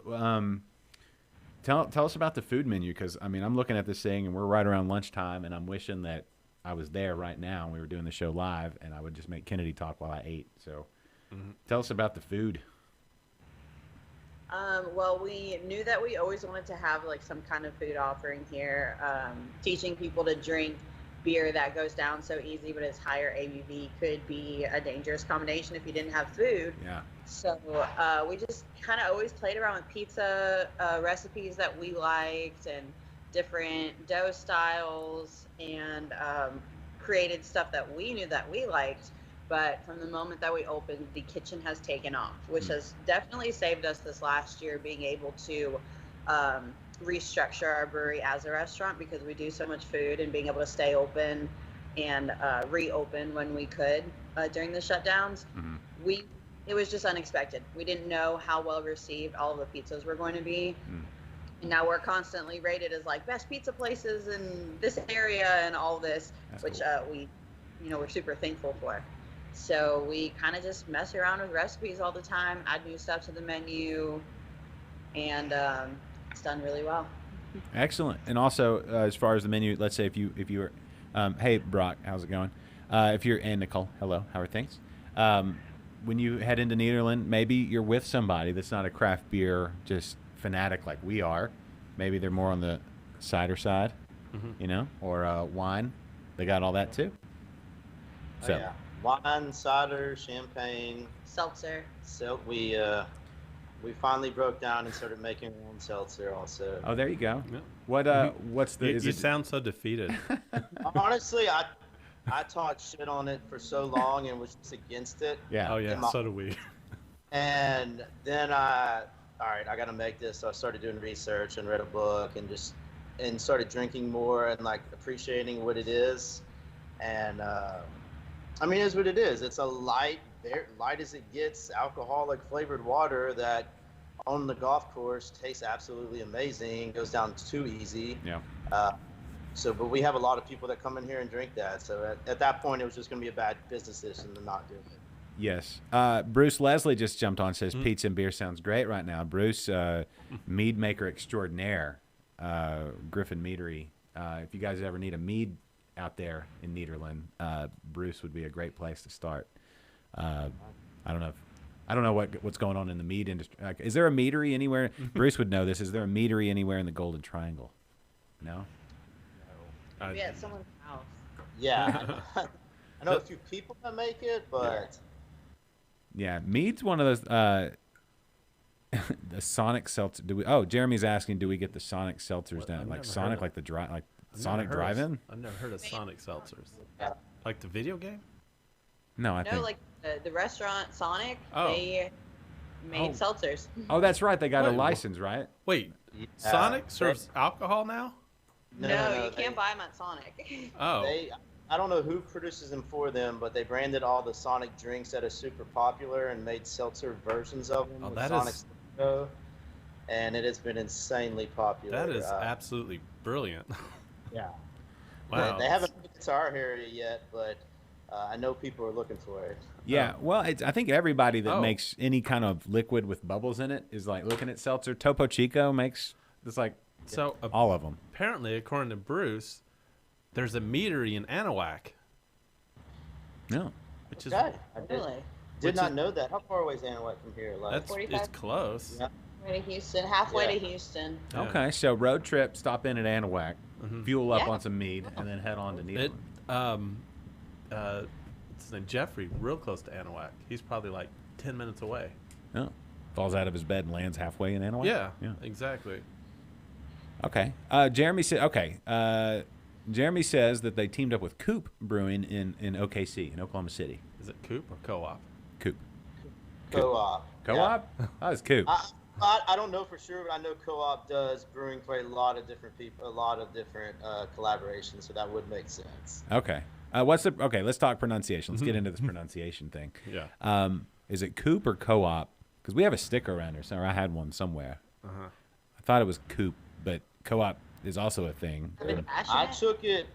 Tell us about the food menu, because I'm looking at this thing and we're right around lunchtime, and I'm wishing that I was there right now and we were doing the show live, and I would just make Kennedy talk while I ate. So, tell us about the food. Well, we knew that we always wanted to have like some kind of food offering here. Teaching people to drink beer that goes down so easy but is higher ABV could be a dangerous combination if you didn't have food. Yeah. So we just kind of always played around with pizza recipes that we liked and different dough styles, and created stuff that we knew that we liked. But from the moment that we opened, the kitchen has taken off, which has definitely saved us this last year, being able to restructure our brewery as a restaurant, because we do so much food, and being able to stay open and reopen when we could during the shutdowns. It was just unexpected. We didn't know how well received all of the pizzas were going to be. And now we're constantly rated as like best pizza places in this area and all this. That's which cool. We're super thankful for. So we kind of just mess around with recipes all the time, add new stuff to the menu, and it's done really well. Excellent. And also, as far as the menu, let's say if you were, hey Brock, how's it going? And Nicole, hello, how are things? When you head into Nederland, maybe you're with somebody that's not a craft beer just fanatic like we are. Maybe they're more on the cider side, or wine. They got all that too. So. Yeah. Wine, cider, champagne, seltzer. We finally broke down and started making our own seltzer also. Oh, there you go. Yeah. What's the? You sound so defeated. Honestly, I talked shit on it for so long and was just against it. Yeah. Oh yeah. So do we. And then I got to make this. So I started doing research and read a book and started drinking more and like appreciating what it is. And it's what it is. It's a light as it gets, alcoholic flavored water that on the golf course tastes absolutely amazing, goes down too easy. Yeah. But we have a lot of people that come in here and drink that. So at that point, it was just going to be a bad business decision to not do it. Yes. Bruce Leslie just jumped on, says pizza and beer sounds great right now. Bruce, mead maker extraordinaire, Griffin Meadery. If you guys ever need a mead out there in Nederland, Bruce would be a great place to start. I don't know what's going on in the mead industry. Like, is there a meadery anywhere? Bruce would know this. Is there a meadery anywhere in the Golden Triangle? No. Maybe at someone's house. Yeah. I know a few people that make it, but yeah, mead's one of those. The Sonic seltzer. Jeremy's asking, do we get the Sonic seltzers down? Like Sonic, like the Sonic Drive-In? I've never heard of Sonic seltzers. Like the video game? No, I think. Like the restaurant Sonic, they made seltzers. Oh, that's right. They got a license, right? Wait, Sonic serves alcohol now? No, you can't buy them at Sonic. Oh. I don't know who produces them for them, but they branded all the Sonic drinks that are super popular and made seltzer versions of them with Sonic logo, and it has been insanely popular. That is absolutely brilliant. Yeah. Wow. They haven't made it to our area yet, but I know people are looking for it. Yeah, well, I think everybody that makes any kind of liquid with bubbles in it is like looking at seltzer. Topo Chico makes it's like all of them. Apparently, according to Bruce, there's a meadery in Anahuac. No. Which is really? Did not know that. How far away is Anahuac from here? Like, That's 45. it's close. Yeah. Way to Houston, halfway Yeah. to Houston. Yeah. Okay, so road trip, stop in at Anahuac, fuel up Yeah. on some mead, and then head on to It Nederland. what's his name? Jeffrey, real close to Anahuac. He's probably like 10 minutes away. Oh, falls out of his bed and lands halfway in Anahuac. Yeah, yeah. exactly. Okay. Jeremy said. Okay. Jeremy says that they teamed up with Coop Brewing in OKC in Oklahoma City. Is it Coop or Co-op? Coop. Co-op. Co-op? Oh, it's Coop. I don't know for sure, but I know Co-op does brewing for a lot of different people, a lot of different collaborations, so that would make sense. Okay. Okay, let's talk pronunciation. Let's get into this pronunciation thing. Yeah. Is it Coop or Co-op? Because we have a sticker around here somewhere. I had one somewhere. Uh-huh. I thought it was Coop, but Co-op is also a thing. I took it.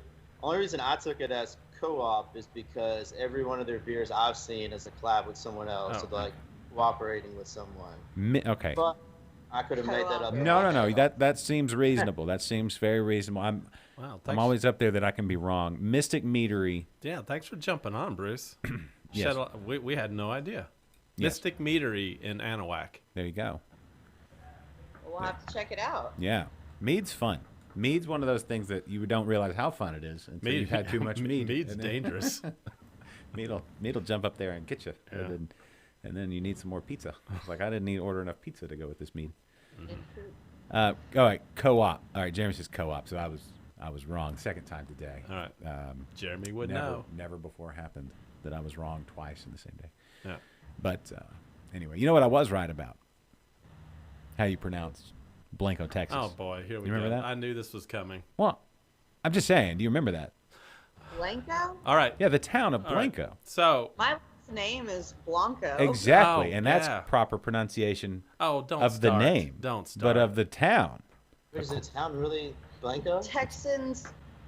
Only reason I took it as Co-op is because every one of their beers I've seen is a collab with someone else, so like cooperating with someone. Okay. But I could have made that up. No. That seems reasonable. That seems very reasonable. Wow. I'm always up there that I can be wrong. Mystic Meadery. Yeah. Thanks for jumping on, Bruce. Yes. We had no idea. Yes. Mystic Meadery in Anahuac. There you go. We'll have to check it out. Yeah. Mead's fun. Mead's one of those things that you don't realize how fun it is until you've had too much mead. Mead's dangerous. Mead'll jump up there and get you. Yeah. And then you need some more pizza. It's like I didn't need to order enough pizza to go with this mead. All right, Co-op. All right, Jeremy says Co-op, so I was wrong second time today. All right. Jeremy would never, know. Never before happened that I was wrong twice in the same day. Yeah. But anyway, you know what I was right about? How you pronounce Blanco, Texas. Oh boy, here we You remember go. that? I knew this was coming. Well, I'm just saying. Do you remember that? Blanco? All right. Yeah, the town of All right. Blanco. So. My last name is Blanco. Exactly, Oh, and that's yeah. proper pronunciation Don't of start. the name. Don't start. But of the town. Is the town really Blanco? Texans.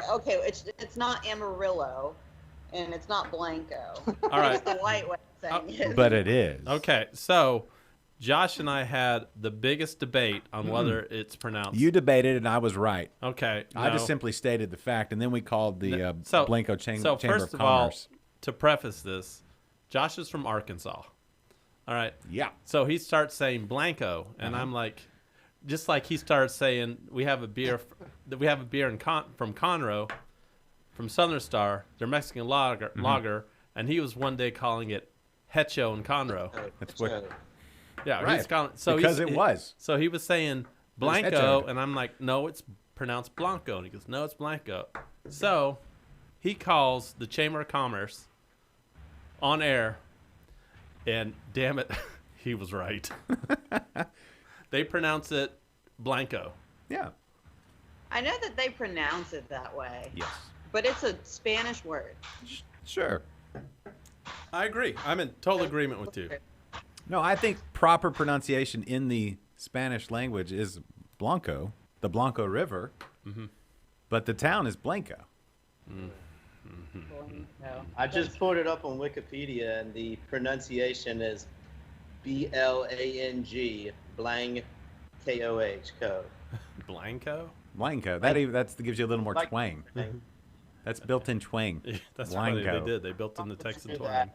Okay, it's not Amarillo, and it's not Blanco. All right. It's the white way of saying it. But it is. Okay, so Josh and I had the biggest debate on whether it's pronounced. You debated, and I was right. Okay. I no. just simply stated the fact, and then we called the So- Blanco So Chamber first of of all, Commerce. to preface this, Josh is from Arkansas. All right. Yeah. So he starts saying Blanco, and I'm like, just like he starts saying, we have a beer from Conroe, from Southern Star, their Mexican lager, and he was one day calling it Hecho and Conroe. That's what. Yeah, Right. he's calling so Because he's, it was. So he was saying was Blanco, Hecho. and I'm like, no, it's pronounced Blanco, and he goes, no, it's Blanco. So he calls the Chamber of Commerce on air, and damn it, he was right. They pronounce it Blanco. Yeah. I know that they pronounce it that way, Yes. but it's a Spanish word. Sure. I agree. I'm in total agreement with you. No, I think proper pronunciation in the Spanish language is Blanco, the Blanco River, but the town is Blanco. Blanco. I just pulled it up on Wikipedia, and the pronunciation is B-L-A-N-G, Blang, K-O-H, Co. Blanco? Blanco. That gives you a little more Like- twang. That's built-in twang. That's funny. Blanco. They did. They built in the Texan twang.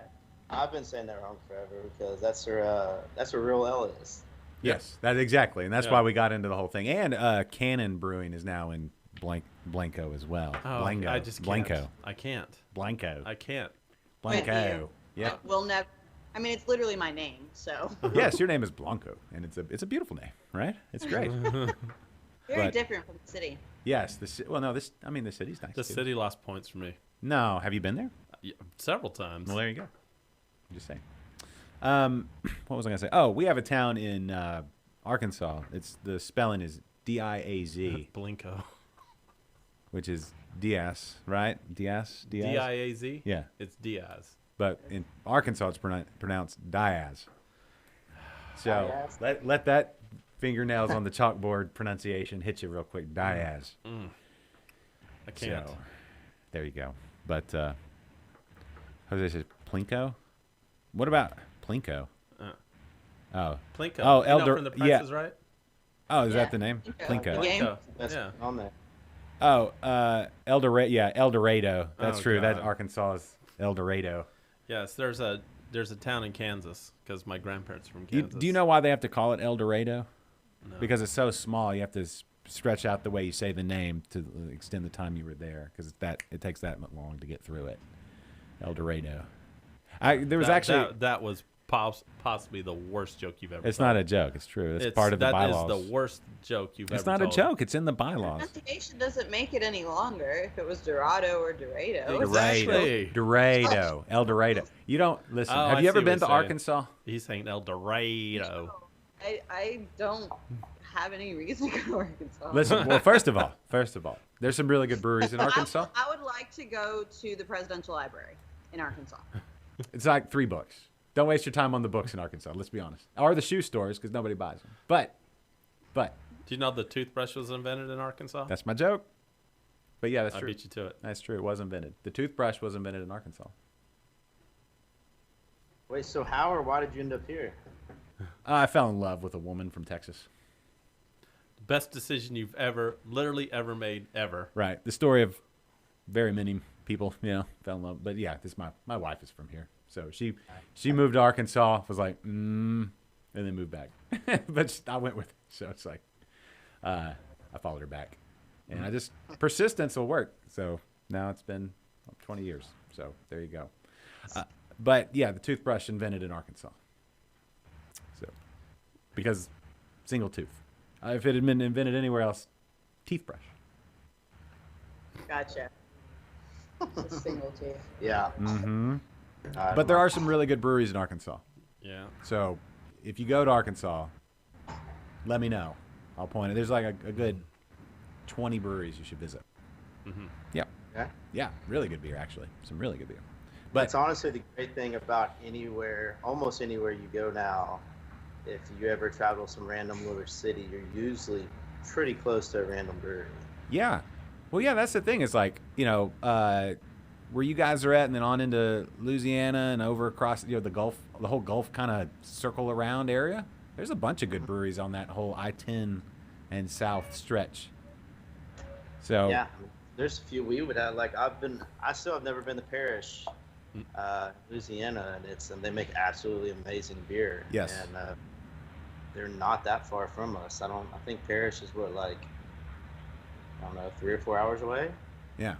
I've been saying that wrong forever because that's where real L is. Yes, that exactly, and that's Yeah. why we got into the whole thing. And Cannon Brewing is now in Blanco as well. Oh, Blanco. I just can't. Blanco. I can't. Blanco. I can't. Blanco. Yep. We'll never. I mean, it's literally my name, so Yes, your name is Blanco, and it's a beautiful name, right? It's great. very But- different from the city. Yes. The city's nice. The too. city lost points for me No, have you been there? Yeah, several times. Well, there you go. I'm just saying. What was I gonna say? Oh, we have a town in Arkansas. The spelling is Diaz, Blanco. which is Diaz, right? Diaz. D-I-A-Z? Yeah, It's Diaz. but in Arkansas it's pronounced Diaz. So Diaz. let that fingernails on the chalkboard pronunciation hit you real quick. Diaz. I can't. So, there you go. But Jose says Plinko. What about Plinko? Oh, Plinko. Oh, You know Elder- from the Price yeah. is Right? oh, is Yeah. that the name? Plinko. Plinko. Game. Plinko. That's Yeah. on there. Oh, El Dorado. Yeah, El Dorado. That's Oh, true. That God. Arkansas is El Dorado. Yes, there's there's a town in Kansas because my grandparents are from Kansas. Do you know why they have to call it El Dorado? No. Because it's so small, you have to stretch out the way you say the name to extend the time you were there, because it takes that long to get through it. El Dorado. That was possibly the worst joke you've ever. It's told. not a joke. It's true. It's part of the bylaws. That is the worst joke you've ever. It's not told. a joke. It's in the bylaws. The pronunciation doesn't make it any longer. If it was Dorado or Dorado. Exactly. Dorado. El Dorado. You don't listen. Oh, have you ever been to Arkansas? He's saying El Dorado. I don't have any reason to go to Arkansas. Listen. Well, first of all, there's some really good breweries in Arkansas. I would like to go to the Presidential Library in Arkansas. It's like 3 books. Don't waste your time on the books in Arkansas. Let's be honest. Or the shoe stores, because nobody buys them. But. Do you know the toothbrush was invented in Arkansas? That's my joke. But yeah, that's I true. I beat you to it. That's true. It was invented. The toothbrush was invented in Arkansas. Wait, so how or why did you end up here? I fell in love with a woman from Texas. Best decision you've literally ever made, ever. Right. The story of very many people, fell in love. But yeah, my wife is from here. So she moved to Arkansas, was like, and then moved back. But I went with her. So it's like, I followed her back. And persistence will work. So now it's been 20 years. So there you go. But yeah, the toothbrush invented in Arkansas. So, because single tooth. If it had been invented anywhere else, teeth brush. Gotcha. It's a single tooth. Yeah. Mm-hmm. But there are some really good breweries in Arkansas. Yeah. So if you go to Arkansas, let me know. I'll point it. There's like a good 20 breweries you should visit. Mm-hmm. Yeah. Yeah. Yeah. Really good beer, actually. Some really good beer. But it's honestly the great thing about almost anywhere you go now. If you ever travel some random little city, you're usually pretty close to a random brewery. Yeah. Well, yeah, that's the thing. It's like, where you guys are at and then on into Louisiana and over across, the Gulf, the whole Gulf kind of circle around area. There's a bunch of good breweries on that whole I-10 and south stretch. So yeah, there's a few we would have. Like I still have never been to Parrish, Louisiana, and they make absolutely amazing beer. Yes. And they're not that far from us. I think Parrish is I don't know, 3 or 4 hours away. Yeah.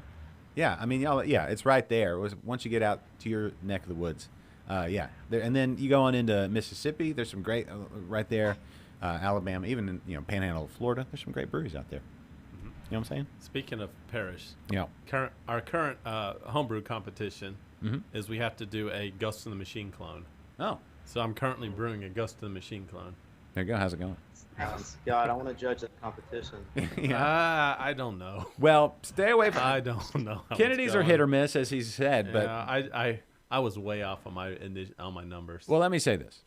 Yeah. I mean, it's right there. Once you get out to your neck of the woods. Yeah. And then you go on into Mississippi. There's some great, right there. Alabama, even in, Panhandle of Florida. There's some great breweries out there. Mm-hmm. You know what I'm saying? Speaking of Parrish. Yeah. Our current homebrew competition is we have to do a Ghost in the Machine clone. Oh. So I'm currently brewing a Ghost in the Machine clone. There you go. How's it going? God, I want to judge that competition. I don't know. Well, stay away from. I don't know. Kennedy's are hit or miss, as he said. But I was way off on my numbers. Well, let me say this.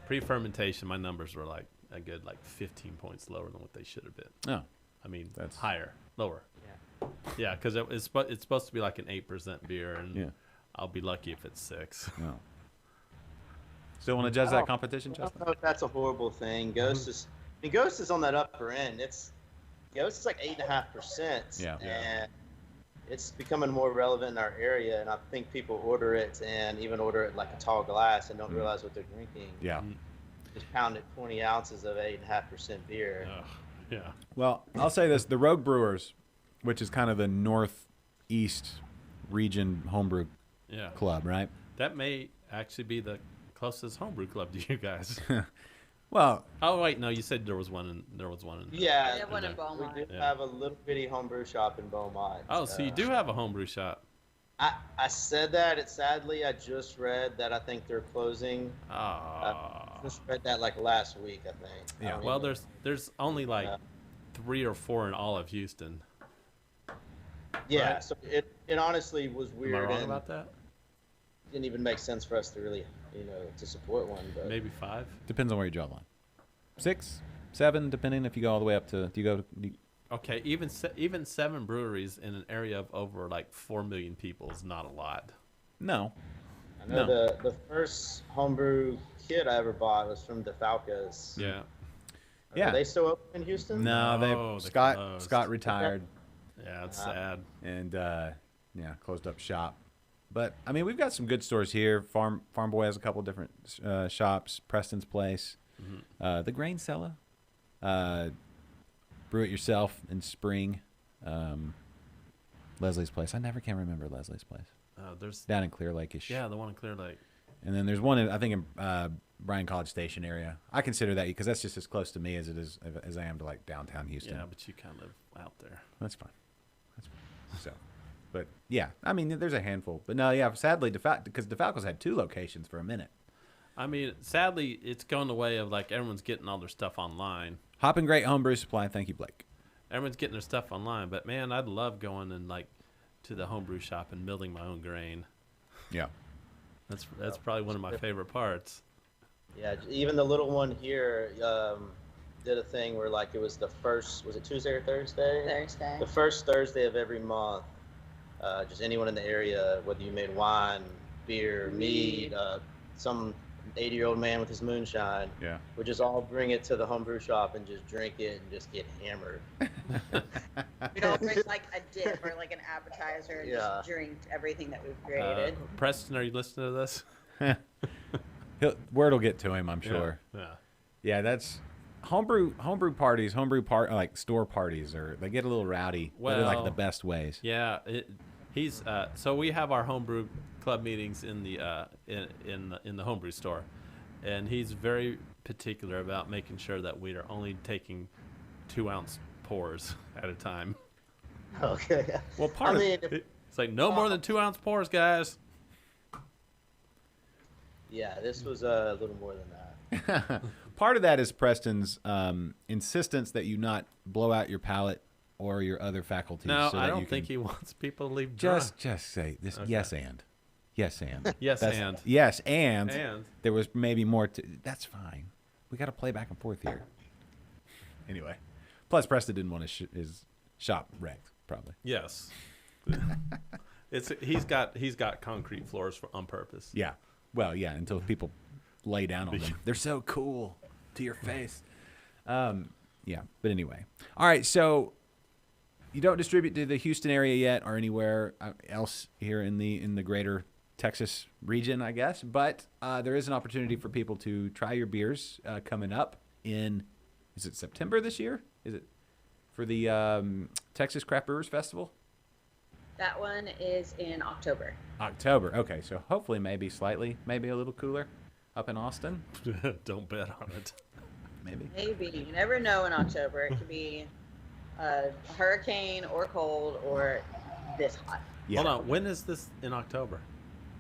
Pre-fermentation, my numbers were like a good 15 points lower than what they should have been. Oh, I mean, that's lower. Yeah, because it's supposed to be like an 8% beer, and I'll be lucky if it's 6. No. Still want to judge that competition, Justin? I don't know if that's a horrible thing. Ghost is on that upper end. Ghost is like 8.5%. Yeah. And it's becoming more relevant in our area, and I think people order it and even order it like a tall glass and don't realize what they're drinking. Yeah. Just pounded 20 ounces of 8.5% beer. Yeah. Well, I'll say this: the Rogue Brewers, which is kind of the northeast region homebrew club, right? That may actually be the closest homebrew club to you guys. Well, wait, no, you said there was one in Yeah, one in Beaumont. We do have a little bitty homebrew shop in Beaumont. Oh, so you do have a homebrew shop. I said that. Sadly, I just read that I think they're closing. Just read that last week, I think. Yeah. Well, there's only 3 or 4 in all of Houston. Yeah. Right? So it honestly was weird. Am I wrong about that? Didn't even make sense for us to really, to support one. But maybe 5. Depends on where you draw the line. 6, 7, depending if you go all the way up to. Do you go to? Okay, even 7 breweries in an area of over 4 million people is not a lot. No. I know the first homebrew kit I ever bought was from DeFalco's. Yeah. Are they still open in Houston? No, Scott retired. Yeah, it's sad. And closed up shop. But I mean, we've got some good stores here. Farm Boy has a couple different shops. Preston's Place, the Grain Cellar, Brew It Yourself in Spring, Leslie's Place. I never can remember Leslie's Place. There's down in Clear Lake-ish. Yeah, the one in Clear Lake. And then there's one I think in Bryan College Station area. I consider that because that's just as close to me as I am to like downtown Houston. Yeah, but you kind of live out there. That's fine. So, but yeah, I mean, there's a handful. But no, yeah, sadly, because DeFalco's had 2 locations for a minute. I mean, sadly, it's going the way of like everyone's getting all their stuff online. Hoppin' Great Homebrew Supply. Thank you, Blake. Everyone's getting their stuff online, but man, I'd love going and like to the homebrew shop and milling my own grain. Yeah, that's probably one of my favorite parts. Yeah, even the little one here did a thing where like it was the first, was it Tuesday or Thursday? Thursday. The first Thursday of every month. Just anyone in the area, whether you made wine, beer, mead, some 80-year-old man with his moonshine, would just all bring it to the homebrew shop and just drink it and just get hammered. We'd all bring like a dip or like an appetizer and just drink everything that we've created. Preston, are you listening to this? Word will get to him, I'm sure. Yeah, that's homebrew parties, like store parties, or they get a little rowdy, but in like the best ways. Yeah, he's so we have our homebrew club meetings in the homebrew store, and he's very particular about making sure that we are only taking 2-ounce pours at a time. Okay. Well, it's like no more than 2-ounce pours, guys. Yeah, this was a little more than that. Part of that is Preston's insistence that you not blow out your palate or your other faculties. No, so I don't think he wants people to leave dry. dry. Just say this. Okay. Yes, and. Yes, and there was maybe more to. That's fine. We got to play back and forth here. Anyway, plus Preston didn't want his shop wrecked, probably. Yes. He's got concrete floors on purpose. Yeah. Well, yeah, until people lay down on them. They're so cool to your face. Yeah, but anyway. All right, so you don't distribute to the Houston area yet or anywhere else here in the greater Texas region, I guess. But there is an opportunity for people to try your beers coming up in, is it September this year? Is it for the Texas Craft Brewers Festival? That one is in October. October. Okay, so hopefully maybe a little cooler up in Austin. Don't bet on it. Maybe. You never know in October. It could be a hurricane or cold or this hot. Yeah. Hold on. When is this in October?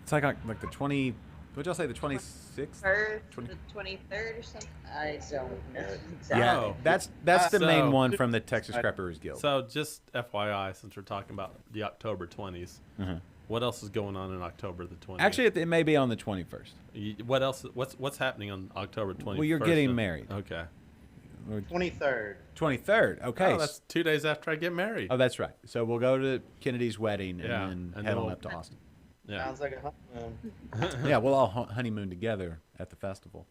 It's like the 20. What'd y'all say? The 26th? The 23rd or something? I don't know exactly. Yeah, that's the main one from the Texas Craft Brewers Guild. So just FYI, since we're talking about the October 20s, what else is going on in October the 20th? Actually, it may be on the 21st. What else? What's happening on October 21st? Well, you're getting married. Okay. 23rd. 23rd. Okay. Oh, that's 2 days after I get married. Oh, that's right. So we'll go to Kennedy's wedding and then head on up to Austin. Yeah. Sounds like a honeymoon. Yeah, we'll all honeymoon together at the festival.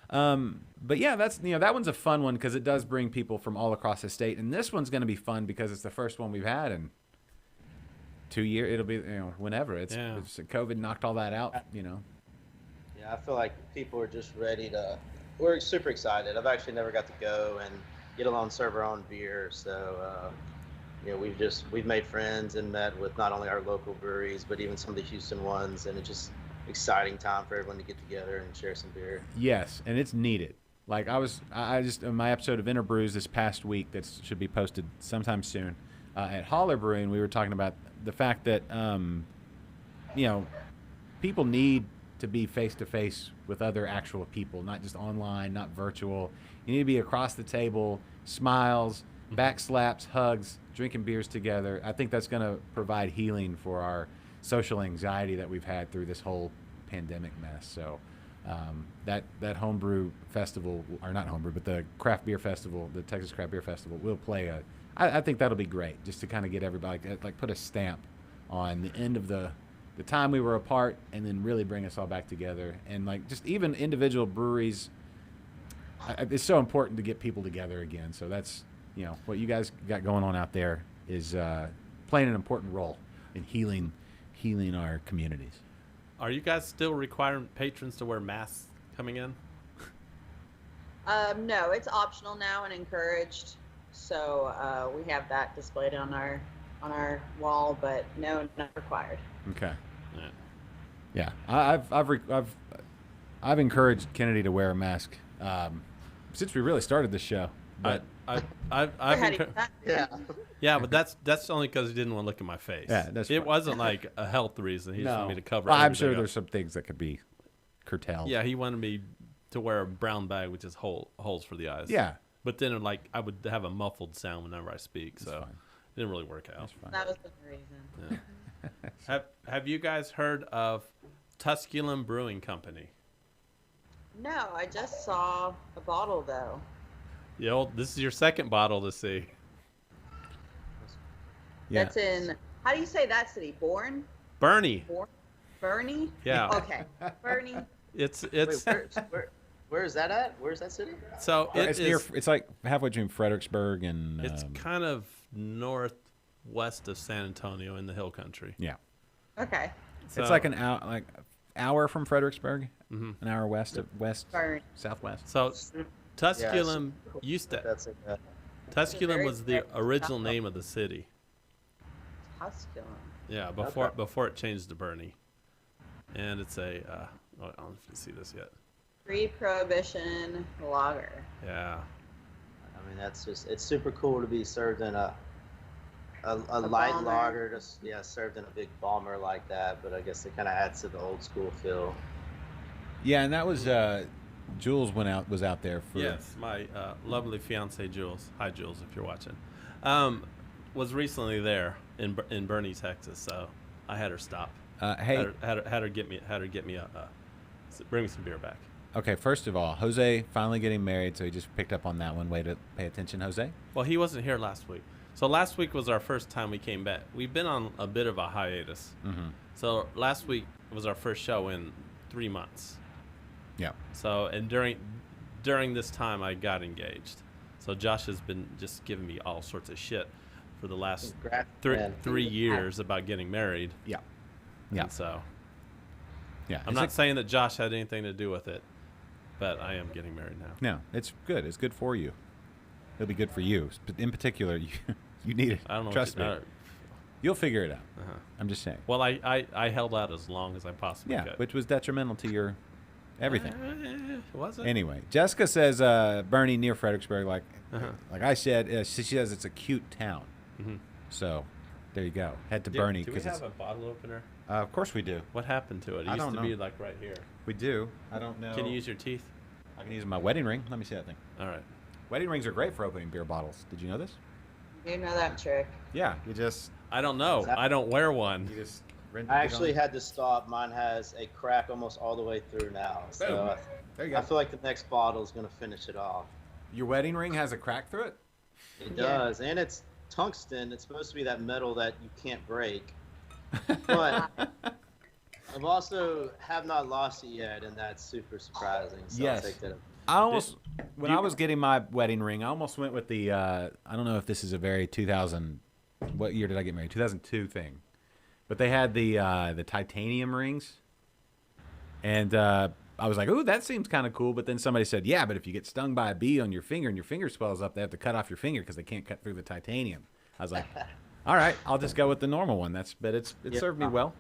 But yeah, that's that one's a fun one because it does bring people from all across the state, and this one's going to be fun because it's the first one we've had in 2 years. It'll be whenever it's COVID knocked all that out. Yeah, I feel like people are just ready to. We're super excited. I've actually never got to go and get along, serve our own beer, so. We've made friends and met with not only our local breweries, but even some of the Houston ones, and it's just exciting time for everyone to get together and share some beer. Yes, and it's needed. Like I just in my episode of Interbrews this past week that should be posted sometime soon at Holler Brewing, we were talking about the fact that people need to be face to face with other actual people, not just online, not virtual. You need to be across the table, smiles, back slaps, hugs, drinking beers together. I think that's going to provide healing for our social anxiety that we've had through this whole pandemic mess. So that homebrew festival, or not homebrew, but the craft beer festival, the Texas Craft Beer Festival, will play I think that'll be great, just to kind of get everybody, like put a stamp on the end of the time we were apart, and then really bring us all back together. And like just even individual breweries, it's so important to get people together again. So that's what you guys got going on out there is playing an important role in healing healing our communities. Are you guys still requiring patrons to wear masks coming in? No, it's optional now and encouraged. So we have that displayed on our wall, but no, not required. Okay. Yeah. Yeah. I've encouraged Kennedy to wear a mask since we really started this show. But Yeah, but that's only because he didn't want to look at my face. Yeah, that's it fine. wasn't like a health reason. He just wanted me to cover. Well, I'm sure everything there's up. some things that could be curtailed. Yeah, he wanted me to wear a brown bag with just holes for the eyes. Yeah. But then I would have a muffled sound whenever I speak, so fine. it didn't really work out. That's fine. That was the reason. Yeah. Have you guys heard of Tusculum Brewing Company? No, I just saw a bottle though. This is your second bottle to see. Yeah. That's in. How do you say that city? Bernie. Bernie. Yeah. Okay, Bernie. It's Wait, where is that at? Where's that city? so It's near. It's like halfway between Fredericksburg and. It's kind of northwest of San Antonio in the hill country. Yeah. Okay. So, It's like an hour from Fredericksburg, Mhm. an hour west Bernie. southwest. So Tusculum used to. That's it. Tusculum very was the correct. original name of the city. Tusculum. Yeah, before it changed to Bernie, and it's a. I don't know if you see this yet. Pre-prohibition lager. Yeah. I mean, it's super cool to be served in a light bomber. lager, just served in a big bomber like that. But I guess it kind of adds to the old school feel. Yeah, and that was Jules was out there for. Yes, my lovely fiance Jules. Hi Jules, if you're watching. Was recently there in Bernie, Texas. So I had her stop. Hey, had her get me bring me some beer back. okay. First of all, Jose finally getting married, so he just picked up on that one. Way to pay attention, Jose. Well, he wasn't here last week. So last week was our first time we came back. We've been on a bit of a hiatus. Mm-hmm. So last week was our first show in 3 months. Yeah. So and during this time I got engaged. So Josh has been just giving me all sorts of shit for the last Congrats, 3 years about getting married. Yeah. Yeah. And so Yeah. I'm not saying that Josh had anything to do with it, but I am getting married now. No, it's good. It's good for you. It'll be good for you. But in particular, you need it. I don't know. Trust me. You'll figure it out. Uh-huh. I'm just saying. Well, I held out as long as I possibly could. Which was detrimental to your everything. Was it? Anyway, Jessica says Bernie near Fredericksburg. Like Uh-huh. I said, she says it's a cute town. Mm-hmm. So there you go. Head to Bernie Do we because have a bottle opener? of course we do. What happened to it? It I used don't to know. be like right here. We do. I don't know. Can you use your teeth? I can use my wedding ring. Let me see that thing. All right. Wedding rings are great for opening beer bottles. Did you know this? You know that trick. Yeah. You just I don't know. I don't wear one. I actually had to stop. Mine has a crack almost all the way through now. So there you I go. feel like the next bottle is going to finish it off. Your wedding ring has a crack through it? It does, and it's tungsten. It's supposed to be that metal that you can't break. But I've also have not lost it yet, and that's super surprising. So Yes. I'll take that. I almost when I was getting my wedding ring, I almost went with the I don't know if this is a very 2000 what year did I get married? 2002 thing. But they had the titanium rings. And I was like, "Ooh, that seems kind of cool." But then somebody said, "Yeah, but if you get stung by a bee on your finger and your finger swells up, they have to cut off your finger because they can't cut through the titanium." I was like, "All right, I'll just go with the normal one." But it served me well.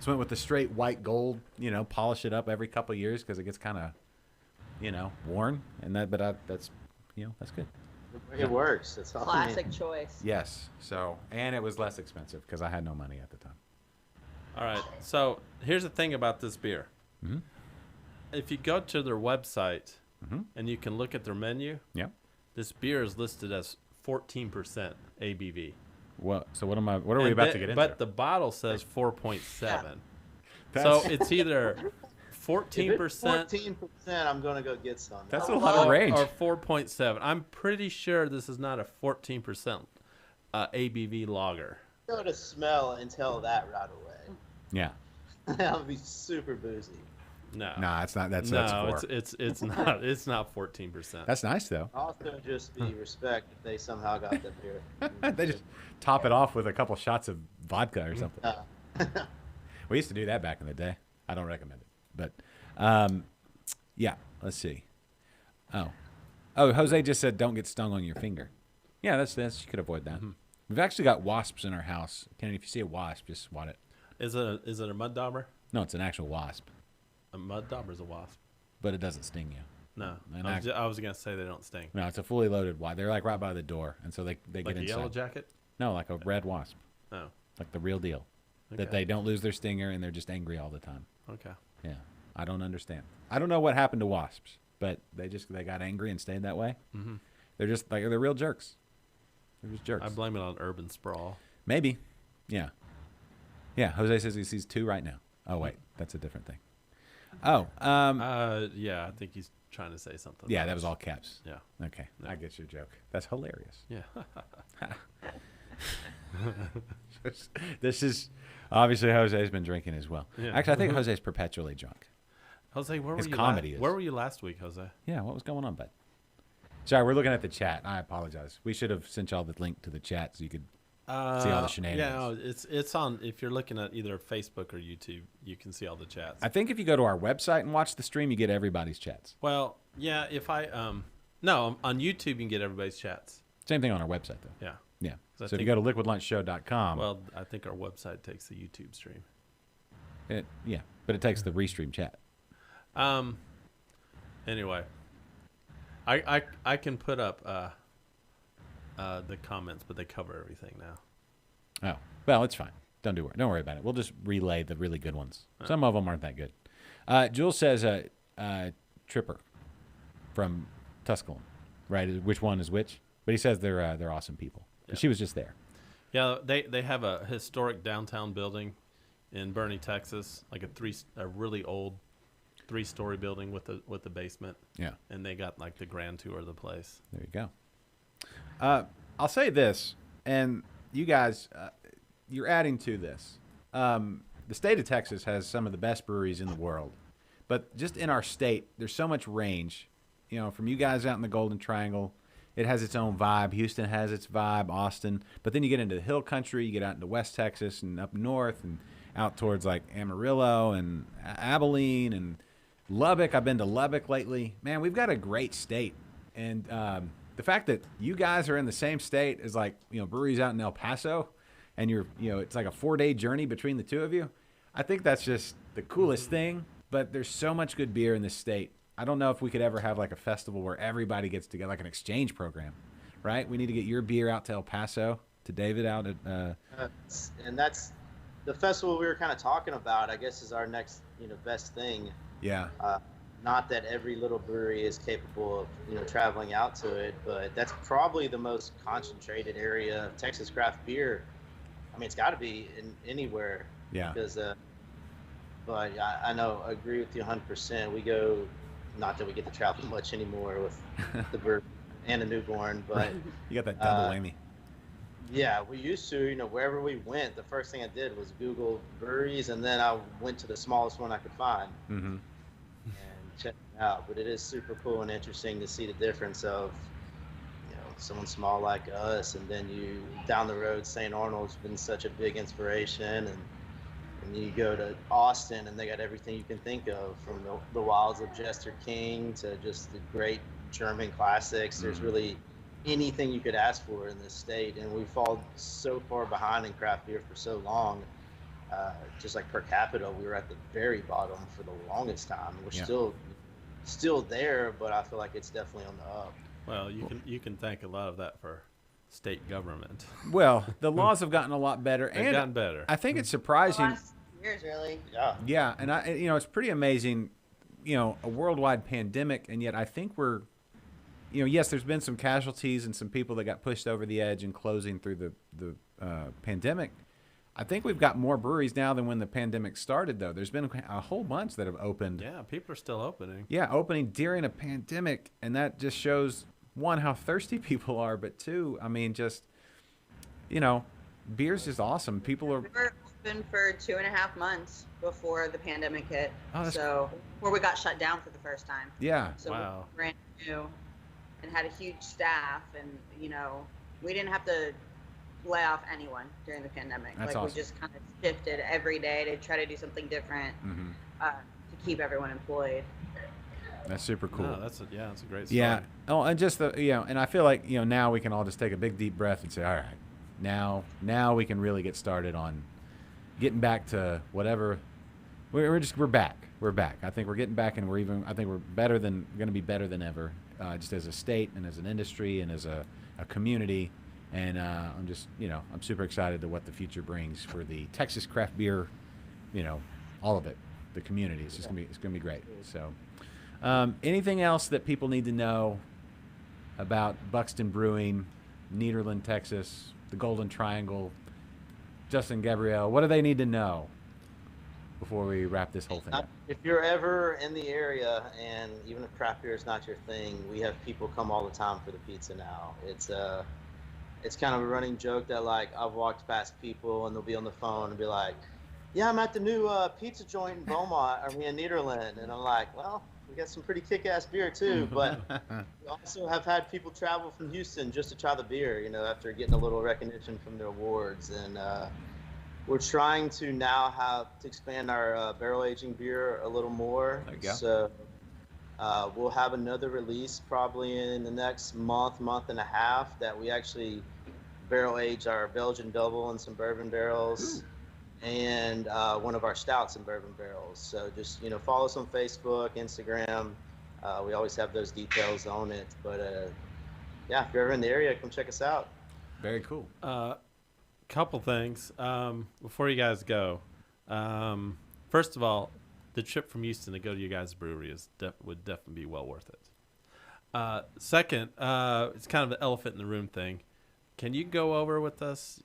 So went with the straight white gold, polish it up every couple of years because it gets kind of, worn. And that's that's good. It works. It's all Classic choice. Yes. So, and it was less expensive because I had no money at the time. All right. So here's the thing about this beer. Mm-hmm. If you go to their website Mm-hmm. and you can look at their menu, Yep. this beer is listed as 14% ABV. Well, so what are we about to get into? But the bottle says 4.7. Yeah. So it's either 14%, 14%. I'm going to go get some. That's a lot of range. or 4.7. I'm pretty sure this is not a 14% ABV lager. Go to smell and tell that right away. Yeah. That would be super boozy. No, it's not. That's no, that's 4. it's not. It's not 14%. That's nice though. Also, just be respect if they somehow got that beer. They just top it off with a couple shots of vodka or something. We used to do that back in the day. I don't recommend it, but yeah. Let's see. Oh, Jose just said don't get stung on your finger. Yeah, that's you could avoid that. We've actually got wasps in our house. Kenny, if you see a wasp, just swat it. Is it a mud dauber? No, it's an actual wasp. A mud dauber is a wasp. But it doesn't sting you. No, I was gonna say they don't sting. No, it's a fully loaded wasp. They're like right by the door, and so they Like get a inside. yellow jacket? No, like a red wasp, Oh, like the real deal. okay. That they don't lose their stinger and they're just angry all the time. Okay. Yeah, I don't understand. I don't know what happened to wasps, but they got angry and stayed that way. Mm-hmm. They're just like they're real jerks. They're just jerks. I blame it on urban sprawl. Maybe. Yeah. Yeah. Jose says he sees 2 right now. Oh wait, that's a different thing. Oh. Yeah, I think he's trying to say something. Yeah, that was all caps. Yeah. Okay, I get your joke. That's hilarious. Yeah. This is obviously Jose's been drinking as well. Yeah. Actually, I think Jose's perpetually drunk. Jose, where His were you? comedy is. Where were you last week, Jose? Yeah, what was going on, bud? Sorry, we're looking at the chat. I apologize. We should have sent y'all the link to the chat so you could see all the shenanigans. Yeah, no, it's on. If you're looking at either Facebook or YouTube, you can see all the chats. I think if you go to our website and watch the stream, you get everybody's chats. Well, yeah. If I no, on YouTube you can get everybody's chats. Same thing on our website, though. Yeah. Yeah. I So if you think- go to liquidlunchshow.com. Well, I think our website takes the YouTube stream. Yeah, but it takes the restream chat. Anyway, I can put up the comments, but they cover everything now. Oh, well, it's fine. Don't worry about it. We'll just relay the really good ones. Some of them aren't that good. Jules says Tripper from Tusculum, right? Which one is which? But he says they're awesome people. Yeah. She was just there. Yeah, they have a historic downtown building in Bernie, Texas, like a really old 3-story building with the basement. Yeah. And they got like the grand tour of the place. There you go. I'll say this, and you guys, you're adding to this. The state of Texas has some of the best breweries in the world, but just in our state, there's so much range. You know, from you guys out in the Golden Triangle, it has its own vibe. Houston has its vibe, Austin. But then you get into the hill country, you get out into West Texas and up north and out towards like Amarillo and Abilene and Lubbock. I've been to Lubbock lately. Man, we've got a great state. And the fact that you guys are in the same state as like, breweries out in El Paso and it's like a 4-day journey between the two of you. I think that's just the coolest thing. But there's so much good beer in this state. I don't know if we could ever have like a festival where everybody gets together, like an exchange program, right? We need to get your beer out to El Paso, to David out at. And that's the festival we were kind of talking about. I guess is our next, best thing. Yeah. Not that every little brewery is capable of, traveling out to it, but that's probably the most concentrated area of Texas craft beer. I mean, it's got to be in anywhere. Yeah. Because, but I know, I agree with you 100%. We go. Not that we get to travel much anymore with the bird and a newborn, but you got that double whammy. Yeah, we used to. Wherever we went, the first thing I did was Google breweries, and then I went to the smallest one I could find and check it out. But it is super cool and interesting to see the difference of someone small like us, and then you down the road. St. Arnold's been such a big inspiration, and you go to Austin, and they got everything you can think of, from the wilds of Jester King to just the great German classics. There's really anything you could ask for in this state, and we fall so far behind in craft beer for so long. Just like per capita, we were at the very bottom for the longest time. We're still there, but I feel like it's definitely on the up. Well, you can thank a lot of that for state government. Well, the laws have gotten a lot better. They've gotten better. I think it's surprising. Years, really. Yeah, and it's pretty amazing, a worldwide pandemic, and yet I think we're, yes, there's been some casualties and some people that got pushed over the edge and closing through the pandemic. I think we've got more breweries now than when the pandemic started, though. There's been a whole bunch that have opened. Yeah, people are still opening. Yeah, opening during a pandemic, and that just shows, one, how thirsty people are, but two, I mean, just, beer's just awesome. People are... open for 2.5 months before the pandemic hit. Oh, so where we got shut down for the first time. Yeah. So wow. we brand new and had a huge staff, and we didn't have to lay off anyone during the pandemic. That's awesome. We just kind of shifted every day to try to do something different to keep everyone employed. That's super cool. No, that's a great story. Yeah. Oh, and just and I feel like now we can all just take a big deep breath and say, all right, now we can really get started on getting back to whatever. We're back. We're back. I think we're getting back, and I think we're going to be better than ever, just as a state and as an industry and as a community. And I'm just, I'm super excited to what the future brings for the Texas craft beer, all of it, the community. It's just it's gonna be great. So, anything else that people need to know about Buckstin Brewing, Nederland, Texas, the Golden Triangle, Justin, Gabrielle? What do they need to know before we wrap this whole thing up? If you're ever in the area, and even if craft beer is not your thing, we have people come all the time for the pizza now. It's kind of a running joke that, like, I've walked past people and they'll be on the phone and be like, yeah, I'm at the new pizza joint in Beaumont, in Nederland. And I'm like, well, we got some pretty kick-ass beer too. But we also have had people travel from Houston just to try the beer, after getting a little recognition from their awards. And we're trying to now to expand our barrel aging beer a little more. There you go. So we'll have another release probably in the next month and a half that we actually barrel age our Belgian double in some bourbon barrels and one of our stouts in bourbon barrels. So just, follow us on Facebook, Instagram. We always have those details on it. But if you're ever in the area, come check us out. Very cool. Couple things before you guys go. First of all, the trip from Houston to go to your guys' brewery would definitely be well worth it. Second, it's kind of the elephant in the room thing. Can you go over with us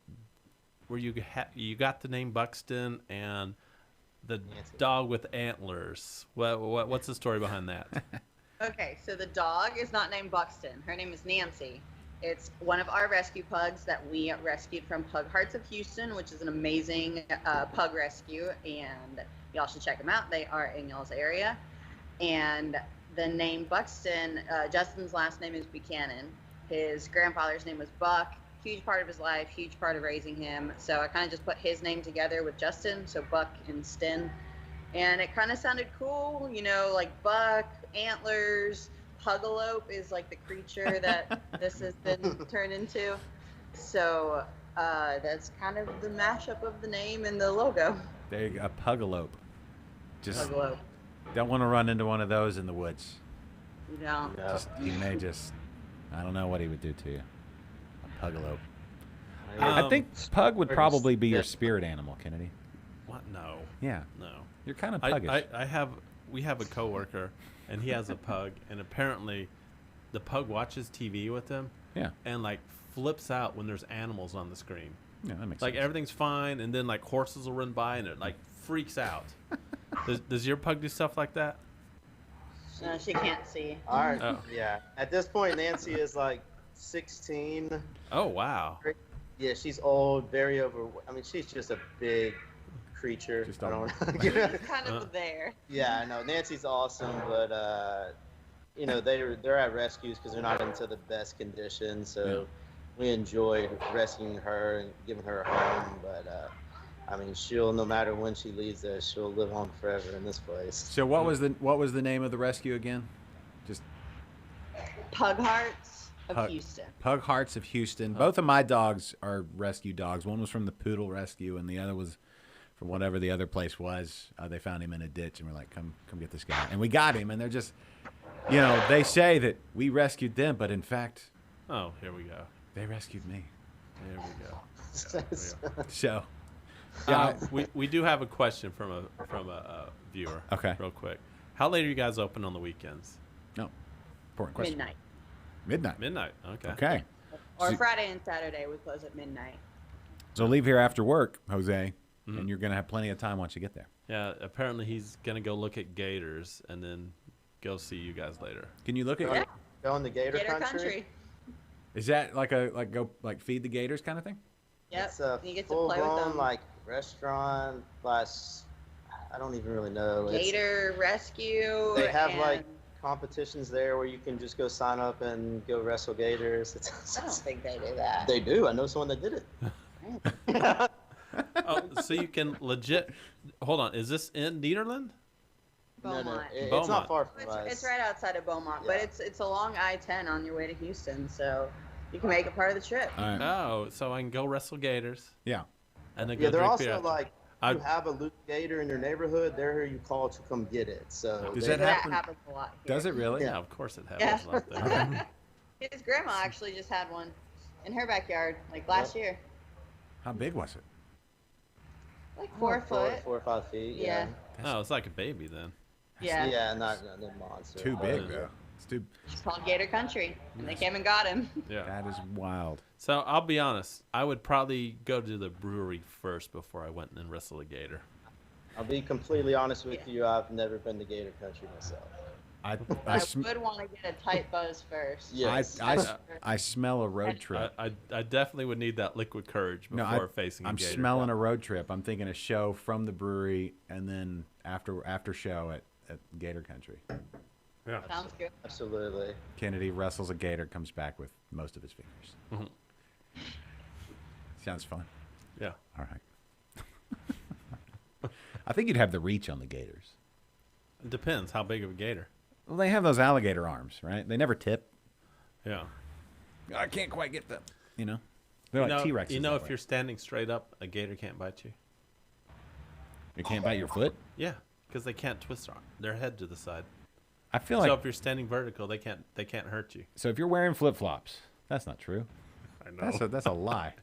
where you got the name Buckstin and the dog with antlers? What's the story behind that? Okay, so the dog is not named Buckstin. Her name is Nancy. It's one of our rescue pugs that we rescued from Pug Hearts of Houston, which is an amazing pug rescue, and y'all should check them out. They are in y'all's area. And the name Buckstin, Justin's last name is Buchanan. His grandfather's name was Buck. Huge part of his life, huge part of raising him. So I kind of just put his name together with Justin, so Buck and Stin. And it kind of sounded cool, like Buck, antlers. Pugalope is like the creature that this has been turned into. So that's kind of the mashup of the name and the logo. There you go, a Pugalope. Pugalope. Don't want to run into one of those in the woods. You don't. He may I don't know what he would do to you. A Pugalope. Um, I think Pug would probably be your spirit animal, Kennedy. What? No. Yeah. No. You're kind of puggish. We have a coworker, and he has a pug, and apparently, the pug watches TV with him. Yeah. And flips out when there's animals on the screen. Yeah, that makes sense. Everything's fine, and then horses will run by, and it freaks out. Does your pug do stuff like that? No, she can't see. All right. Oh. Yeah. At this point, Nancy is 16. Oh wow. Yeah, she's old, very over. She's just a big creature. Just I don't know. She's kind of there. Yeah, I know. Nancy's awesome, but they're at rescues because they're not into the best condition. So we enjoy rescuing her and giving her a home. But she'll, no matter when she leaves us, she'll live on forever in this place. So what was the name of the rescue again? Just Pug Hearts of Houston. Pug Hearts of Houston. Both of my dogs are rescue dogs. One was from the Poodle Rescue, and the other was from whatever the other place was. They found him in a ditch, and we're like, come get this guy. And we got him, and they're just, they say that we rescued them, but in fact, oh, here we go. They rescued me. There we go. Yeah, there we go. So, we do have a question from a viewer. Okay. Real quick. How late are you guys open on the weekends? No. Important question. Midnight. Midnight. Okay. Okay. Or Friday and Saturday, we close at midnight. So leave here after work, Jose, and you're going to have plenty of time once you get there. Yeah, apparently he's going to go look at gators and then go see you guys later. Can you look at Go in the Gator Gator country? Is that go feed the gators kind of thing? Yep. It's a you get to play with full-blown them. like restaurant / I don't even really know. Gator rescue. They have and... like competitions there where you can just go sign up and go wrestle gators. I don't think they do that. They do. I know someone that did it. Oh, so you can legit. Hold on. Is this in Nederland? Beaumont. No, it's Beaumont. not far from us. It's right outside of Beaumont, Yeah. but it's along I-10 on your way to Houston, so you can make it part of the trip. All right. Oh, so I can go wrestle gators. Yeah. And then Yeah, go they're drink also beer. like, you have a loose gator in your neighborhood, they're who you call to come get it. So Does they- that happen? happens a lot here. Does it really? Yeah, of course it happens. Yeah. Like that. His grandma actually just had one in her backyard, like last year. How big was it? Like 4 foot. 4 or 5 feet. Yeah. Oh, it's like a baby then. Yeah. Yeah, not no monster. Too big Yeah. though. It's too. It's called Gator Country, and they came and got him. Yeah. That is wild. So I'll be honest. I would probably go to the brewery first before I went and wrestle a gator. I'll be completely honest with you. I've never been to Gator Country myself. I would want to get a tight buzz first. Yes. I smell a road trip. I definitely would need that liquid courage before facing a I'm gator. smelling a road trip. I'm thinking a show from the brewery and then after show at Gator Country. Yeah. Sounds good. Absolutely. Kennedy wrestles a gator, comes back with most of his fingers. Mhm. Sounds fun. Yeah. All right. I think you'd have the reach on the gators. It depends how big of a gator. Well, they have those alligator arms, right? They never tip. Yeah. I can't quite get them. You know, they're like T-Rexes. You know, that if way. you're standing straight up, a gator can't bite you. You can't bite your foot. Yeah, because they can't twist their head to the side. I feel So like if you're standing vertical, they can't hurt you. so. If you're wearing flip flops, that's not true. I know. That's a lie.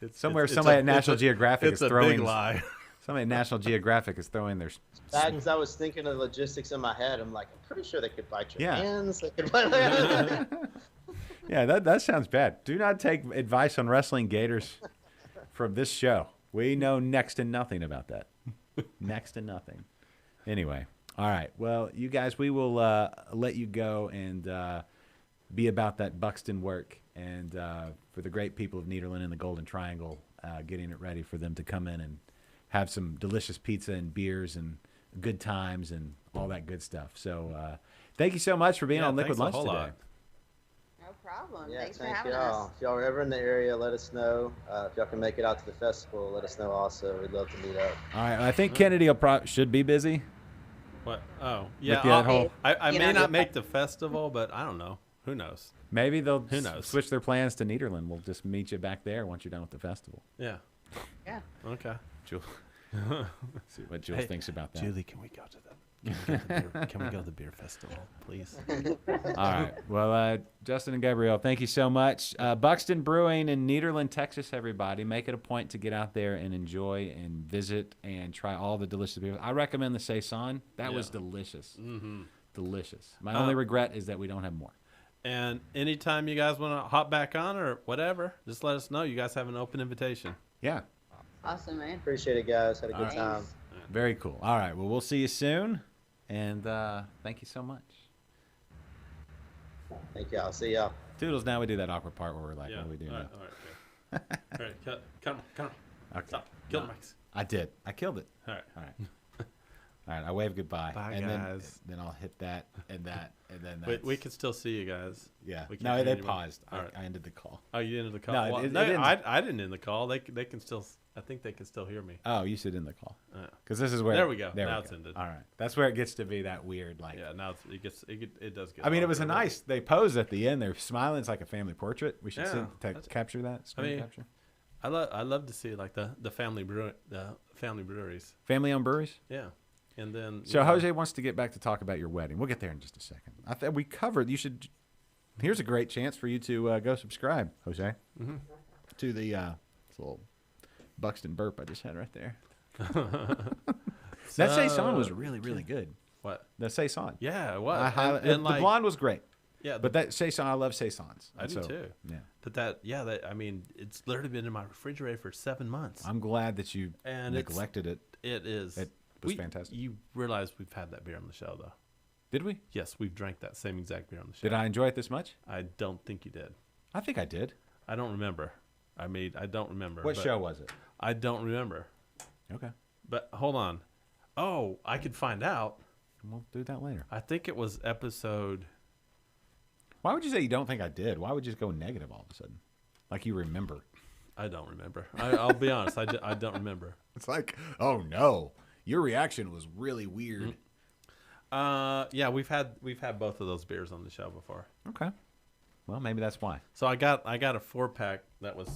It's Somewhere it's somebody a- at National it's a- Geographic it's is a throwing. big lie. Somebody at National Geographic is throwing their. As I was thinking of logistics in my head, I'm like, I'm pretty sure they could bite your Yeah. hands. They could bite. Yeah, that sounds bad. Do not take advice on wrestling gators from this show. We know next to nothing about that. Next to nothing. Anyway, all right. Well, you guys, we will let you go and be about that Buckstin work, and for the great people of Nederland and the Golden Triangle, getting it ready for them to come in and have some delicious pizza and beers and good times and all that good stuff. So thank you so much for being on Liquid thanks a Lunch whole today. lot. No problem. Yeah, Thanks for thank having y'all. us. If y'all are ever in the area, let us know. If y'all can make it out to the festival, let us know also. We'd love to meet up. All right, I think Kennedy should be busy. What? Oh, yeah. that whole- I You may know, not make the festival, but I don't know. Who knows? Maybe they'll Who knows? switch their plans to Nederland. We'll just meet you back there once you're done with the festival. Yeah. Yeah. Okay. Jules, see what Jules Hey, thinks about that. Julie, can we go to the? Can we go to the beer festival, please? All right. Well, Justin and Gabrielle, thank you so much. Buckstin Brewing in Nederland, Texas, everybody. Make it a point to get out there and enjoy and visit and try all the delicious beers. I recommend the Saison. That was Yeah. delicious. Mm-hmm. Delicious. My only regret is that we don't have more. And anytime you guys want to hop back on or whatever, just let us know. You guys have an open invitation. Yeah. Awesome, man. Appreciate it, guys. Had a good Thanks. time. Very cool. All right. Well, we'll see you soon. And thank you so much. Thank y'all. See y'all. Toodles, now we do that awkward part where we're like, Yeah. what do we do all now? right. All right. Come on. Okay. Stop. Kill No. the mics. I did. I killed it. All right. All right. All right. I wave goodbye. Bye, and guys. Then I'll hit that and that and then We that's, can still see you guys. Yeah. we can't No, hear they anymore. paused. All right. I ended the call. Oh, you ended the call? No, Well, it no, didn't. I didn't end the call. They can still. I think they can still hear me. Oh, you should end the call. Yeah. Because this is where. There we go. There Now we it's go. ended. All right. That's where it gets to be that weird, like. Yeah. Now it does get. I mean, it was a awkward. nice. They posed at the end. They're smiling. It's like a family portrait. We should Yeah, capture that. Screen capture. I love to see like the family breweries. Family-owned breweries. Yeah, and then So Jose wants to get back to talk about your wedding. We'll get there in just a second. I thought we covered. You should. Here's a great chance for you to go subscribe, Jose, to the this little Buckstin burp I just had right there. That Saison was really, really good. What? The Saison. Yeah, it was. I highly, and the blonde was great. Yeah, But that Saison, I love Saisons. I do So, too. Yeah. But I mean, it's literally been in my refrigerator for 7 months. I'm glad that you And neglected it. It is. It was fantastic. You realize we've had that beer on the show, though. Did we? Yes, we've drank that same exact beer on the show. Did I enjoy it this much? I don't think you did. I think I did. I don't remember. I mean, I don't remember. What show was it? I don't remember. Okay. But hold on. Oh, I could find out. We'll do that later. I think it was episode. Why would you say you don't think I did? Why would you just go negative all of a sudden? Like you remember. I don't remember. I'll be honest. I don't remember. It's like, oh no, your reaction was really weird. Yeah, we've had both of those beers on the show before. Okay. Well, maybe that's why. So I got a 4-pack that was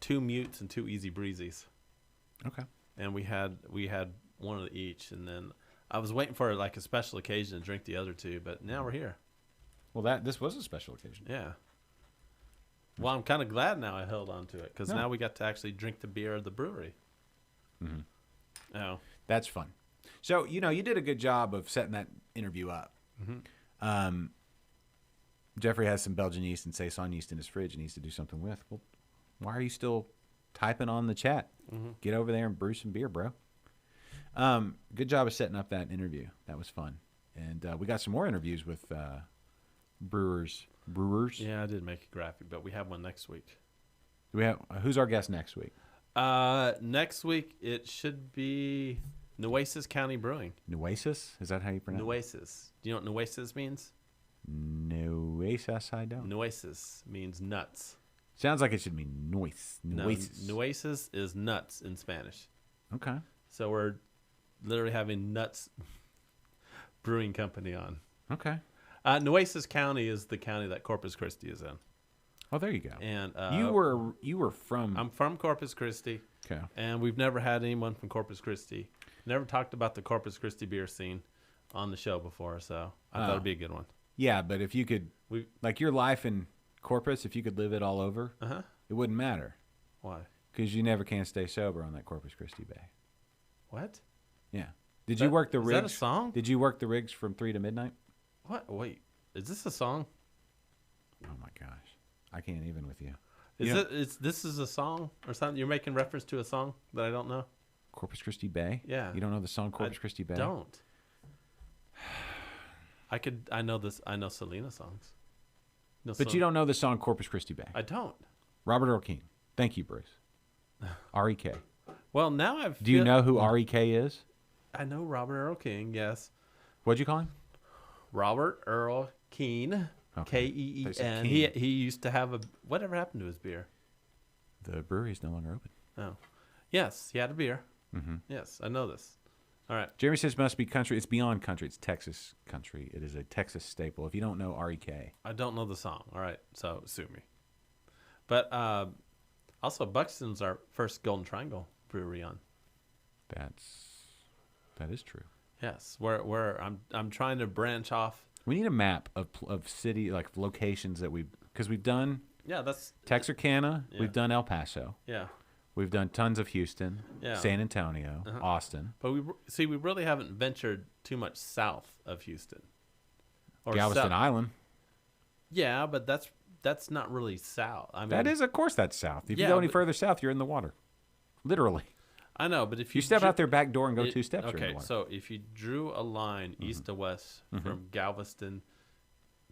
2 Mutes and 2 Easy Breezies. Okay. And we had one of each, and then I was waiting for like a special occasion to drink the other 2, but now we're here. Well, this was a special occasion. Yeah. Well, I'm kind of glad now I held on to it because now we got to actually drink the beer of the brewery. Mm-hmm. Oh, that's fun. So you did a good job of setting that interview up. Mm-hmm. Jeffrey has some Belgian yeast and Saison yeast in his fridge and needs to do something with. Well, why are you still typing on the chat? Mm-hmm. Get over there and brew some beer, bro. Good job of setting up that interview. That was fun. And we got some more interviews with brewers. Yeah, I did make a graphic, but we have one next week. Do we have who's our guest next week? Next week it should be Nueces County Brewing. Nueces? Is that how you pronounce it? Nueces. Do you know what Nueces means? Nueces, I don't. Nueces means nuts. Sounds like it should mean nueces. No, nueces is nuts in Spanish. Okay. So we're literally having Nuts Brewing Company on. Okay. Nueces County is the county that Corpus Christi is in. Oh, there you go. And you were from. I'm from Corpus Christi. Okay. And we've never had anyone from Corpus Christi. Never talked about the Corpus Christi beer scene on the show before, so I thought it'd be a good one. Yeah, but if you could, like your life in Corpus, if you could live it all over, it wouldn't matter. Why? Because you never can stay sober on that Corpus Christi Bay. What? Yeah. Did you work the rigs? Is that a song? Did you work the rigs from 3 to midnight? What? Wait, is this a song? Oh my gosh, I can't even with you. This is a song or something? You're making reference to a song that I don't know. Corpus Christi Bay. Yeah. You don't know the song Corpus Christi Bay? Don't. I know this. I know Selena songs. But you don't know the song Corpus Christi Bay. I don't. Robert Earl Keen. Thank you, Bruce. R.E.K. Well, now Do you know who R.E.K. is? I know Robert Earl King. Yes. What'd you call him? Robert Earl Keen. Okay. Keen. He used to have whatever happened to his beer? The brewery is no longer open. Oh. Yes, he had a beer. Mm-hmm. Yes, I know this. All right. Jeremy says must be country. It's beyond country. It's Texas country. It is a Texas staple. If you don't know R.E.K. I don't know the song. All right, so sue me. But also, Buckstin's our first Golden Triangle brewery on. That is true. Yes, where I'm trying to branch off. We need a map of city locations that because we've done. Yeah, that's Texarkana. Yeah. We've done El Paso. Yeah. We've done tons of Houston, yeah. San Antonio, Austin. But we really haven't ventured too much south of Houston. Or Galveston Island. Yeah, but that's not really south. I mean, that is, of course, that's south. If you go any further south, you're in the water. Literally. I know, but if you step out their back door and go 2 steps, you're in the water. So if you drew a line east to west from Galveston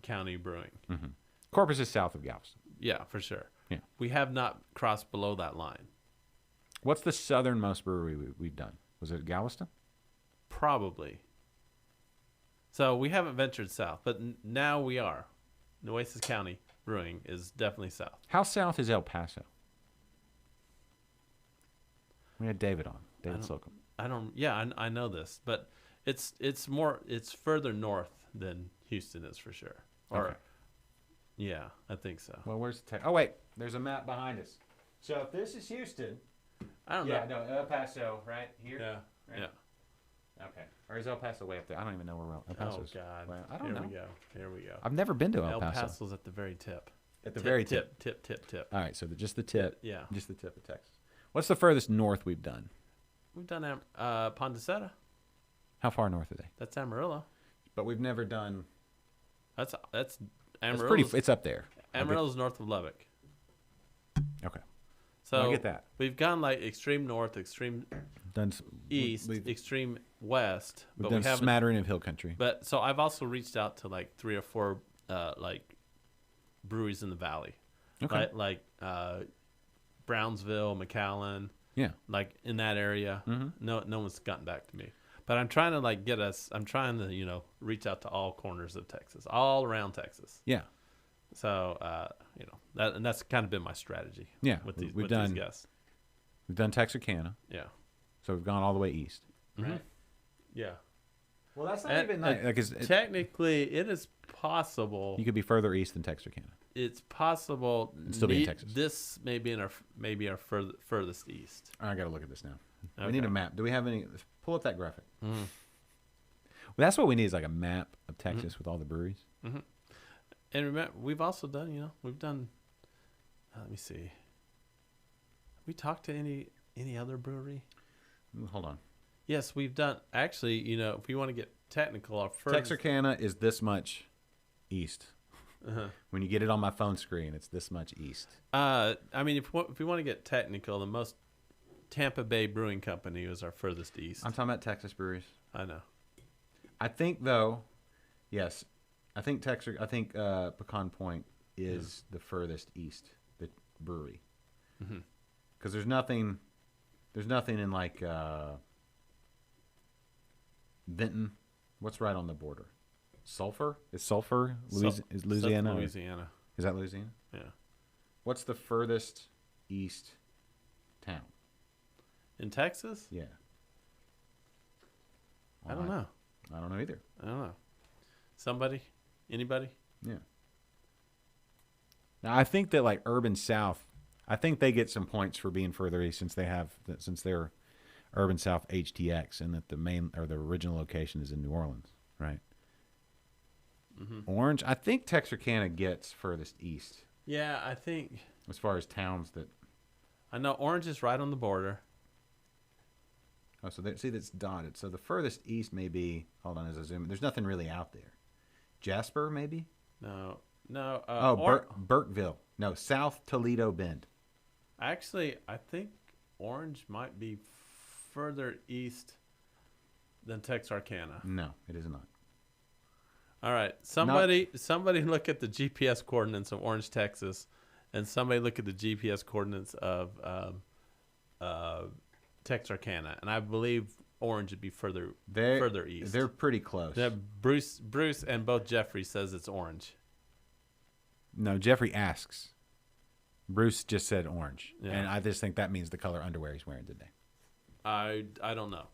County Brewing. Mm-hmm. Corpus is south of Galveston. Yeah, for sure. Yeah. We have not crossed below that line. What's the southernmost brewery we've done? Was it Galveston? Probably. So we haven't ventured south, but now we are. Nueces County Brewing is definitely south. How south is El Paso? We had David on. David Slocum. I know this, but it's further north than Houston is for sure. Or, yeah, I think so. Well, where's the oh wait, there's a map behind us. So if this is Houston, I don't know. Yeah, no, El Paso, right here. Yeah, right? yeah. Okay. Or is El Paso way up there? I don't even know where El Paso is. Oh God, well, I don't know. Here we go. I've never been to El Paso. El Paso's at the very tip. At the very tip. Tip. All right, so just the tip. Yeah. Just the tip of Texas. What's the furthest north we've done? We've done Pondicetta. How far north are they? That's Amarillo. But we've never done. That's Amarillo. It's pretty. It's up there. Amarillo's north of Lubbock. Okay. So I get that. We've gone like extreme north, extreme east, extreme west. We've done a smattering of hill country. But so I've also reached out to like 3 or 4 like breweries in the valley. Okay. Like Brownsville, McAllen. Yeah. Like in that area. Mm-hmm. No one's gotten back to me. But I'm trying to I'm trying to, reach out to all corners of Texas, all around Texas. Yeah. So, that's kind of been my strategy. Yeah. With these guests. We've done Texarkana. Yeah. So we've gone all the way east. Mm-hmm. Right. Yeah. Well, that's not even nice. Technically, it is possible. You could be further east than Texarkana. It's possible. And still be in Texas. This may be our furthest east. I got to look at this now. Okay. We need a map. Do we have any? Pull up that graphic. Mm-hmm. Well, that's what we need is like a map of Texas with all the breweries. Mm-hmm. And remember, we've also done, let me see. We talked to any other brewery? Hold on. Yes, we've done. Actually, if we want to get technical, our first Texarkana is this much east. Uh-huh. When you get it on my phone screen, it's this much east. If we want to get technical, the most Tampa Bay Brewing Company is our furthest east. I'm talking about Texas breweries. I know. I think though, yes, I think Pecan Point is the furthest east, the brewery. Mm-hmm. Because there's nothing in like Benton. What's right on the border? Sulphur? Is Sulphur is Louisiana? Louisiana. Is that Louisiana? Yeah. What's the furthest east town? In Texas? Yeah. I don't know. I don't know either. I don't know. Somebody? Anybody? Yeah. Now I think that like Urban South, I think they get some points for being further east since they're Urban South HTX, and that the main or the original location is in New Orleans, right? Mm-hmm. Orange, I think Texarkana gets furthest east. Yeah, I think. As far as towns that. I know Orange is right on the border. Oh, so see that's dotted. So the furthest east may be. Hold on, as I zoom in. There's nothing really out there. Jasper, maybe. No. Burkeville. No, South Toledo Bend. Actually, I think Orange might be further east than Texarkana. No, it is not. All right, somebody look at the GPS coordinates of Orange, Texas, and somebody look at the GPS coordinates of Texarkana, and I believe Orange would be further east. They're pretty close. Yeah, Bruce and both Jeffrey says it's Orange. No, Jeffrey asks. Bruce just said orange, yeah. And I just think that means the color underwear he's wearing today. I don't know.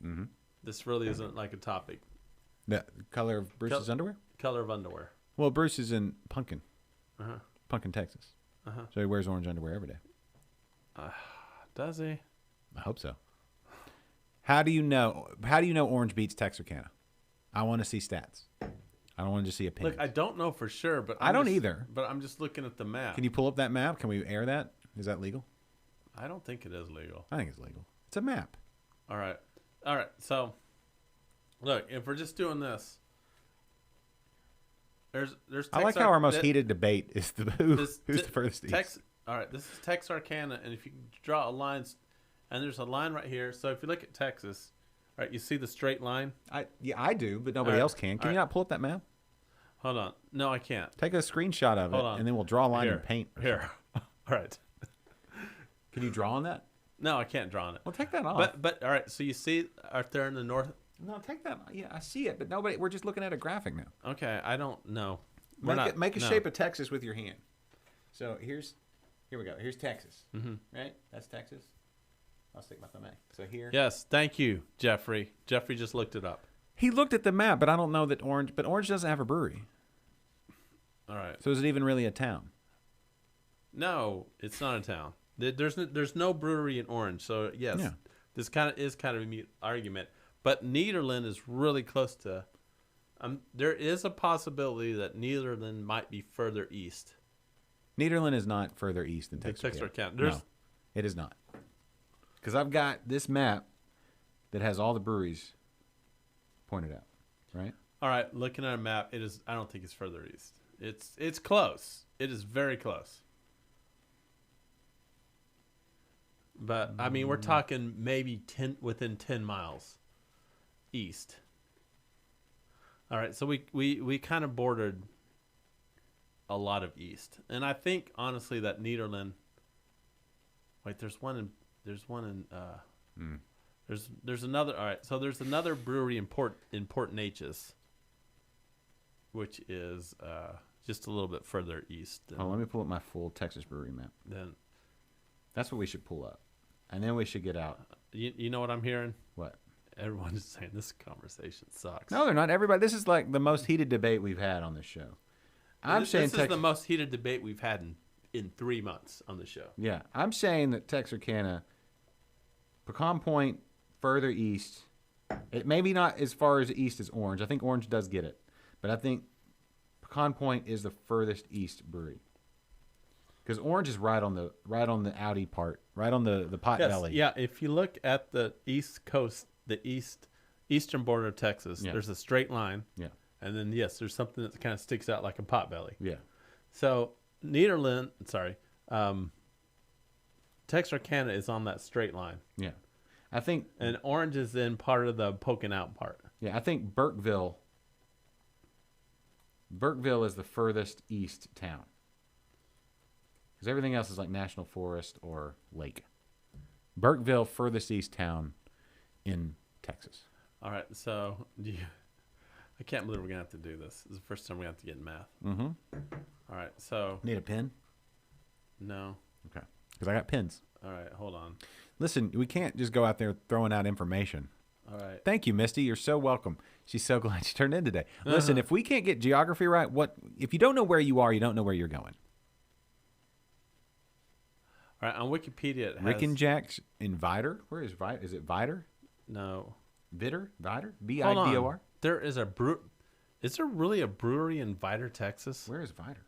Mm-hmm. This really isn't like a topic. The color of Bruce's underwear? Color of underwear. Well, Bruce is in Pumpkin, Texas. Uh-huh. So he wears orange underwear every day. Does he? I hope so. How do you know orange beats Texarkana? I want to see stats. I don't want to just see opinions. Look, I don't know for sure, but I don't either. But I'm just looking at the map. Can you pull up that map? Can we air that? Is that legal? I don't think it is legal. I think it's legal. It's a map. All right. So, look, if we're just doing this, there's. I like how our most heated debate is who's the furthest east. All right, this is Texarkana, and if you draw a line, and there's a line right here. So if you look at Texas, right, you see the straight line. I do, but nobody else can. Can you not pull up that map? Hold on. No, I can't. Take a screenshot of it, and then we'll draw a line and paint. Here. All right. Can you draw on that? No, I can't draw on it. Well, take that off. But all right. So you see out there in the north. No, take that. Yeah, I see it, but nobody. We're just looking at a graphic now. Okay, I don't know. Make a shape of Texas with your hand. So here we go. Here's Texas. Mm-hmm. Right? That's Texas. I'll stick my thumb in. So here. Yes, thank you, Jeffrey. Jeffrey just looked it up. He looked at the map, but I don't know that Orange doesn't have a brewery. All right. So is it even really a town? No, it's not a town. There's no brewery in Orange. So yes, this is kind of a mute argument. But Nederland is really close to. There is a possibility that Nederland might be further east. Nederland is not further east than Texarkana. No, it is not. Because I've got this map that has all the breweries pointed out, right? All right, looking at a map, it is. I don't think it's further east. It's close. It is very close. But I mean, we're talking maybe within 10 miles east. All right, so we kind of bordered a lot of east, and I think honestly that Nederland Wait, there's one in there's another. All right, so there's another brewery in Port Neches, which is just a little bit further east. Let me pull up my full Texas brewery map. Then that's what we should pull up, and then we should get out. You know what I'm hearing? What? Everyone's saying this conversation sucks. No, they're not. Everybody, this is like the most heated debate we've had on this show. This is the most heated debate we've had in 3 months on the show. Yeah, I'm saying that Texarkana, Pecan Point, further east, it maybe not as far as east as Orange. I think Orange does get it, but I think Pecan Point is the furthest east brewery. Because Orange is right on the outy part, right on the pot belly. Yeah, if you look at the east coast, the eastern border of Texas, there's a straight line. Yeah. And then there's something that kind of sticks out like a pot belly. Yeah. So Texarkana is on that straight line. Yeah. I think and Orange is in part of the poking out part. Yeah, I think Burkeville is the furthest east town. Because everything else is like national forest or lake. Burkeville, furthest east town in Texas. All right, so I can't believe we're going to have to do this. This is the first time we have to get in math. Mm-hmm. All right, so... Need a pen? No. Okay. Because I got pens. All right, hold on. Listen, we can't just go out there throwing out information. All right. Thank you, Misty. You're so welcome. She's so glad she turned in today. Listen, if we can't get geography right, if you don't know where you are, you don't know where you're going. All right, on Wikipedia it has... Rick and Jack's in Vidor? Where is Vidor? Is it Vidor? No. Vidor? Vidor? There is a Is there really a brewery in Vidor, Texas? Where is Vidor?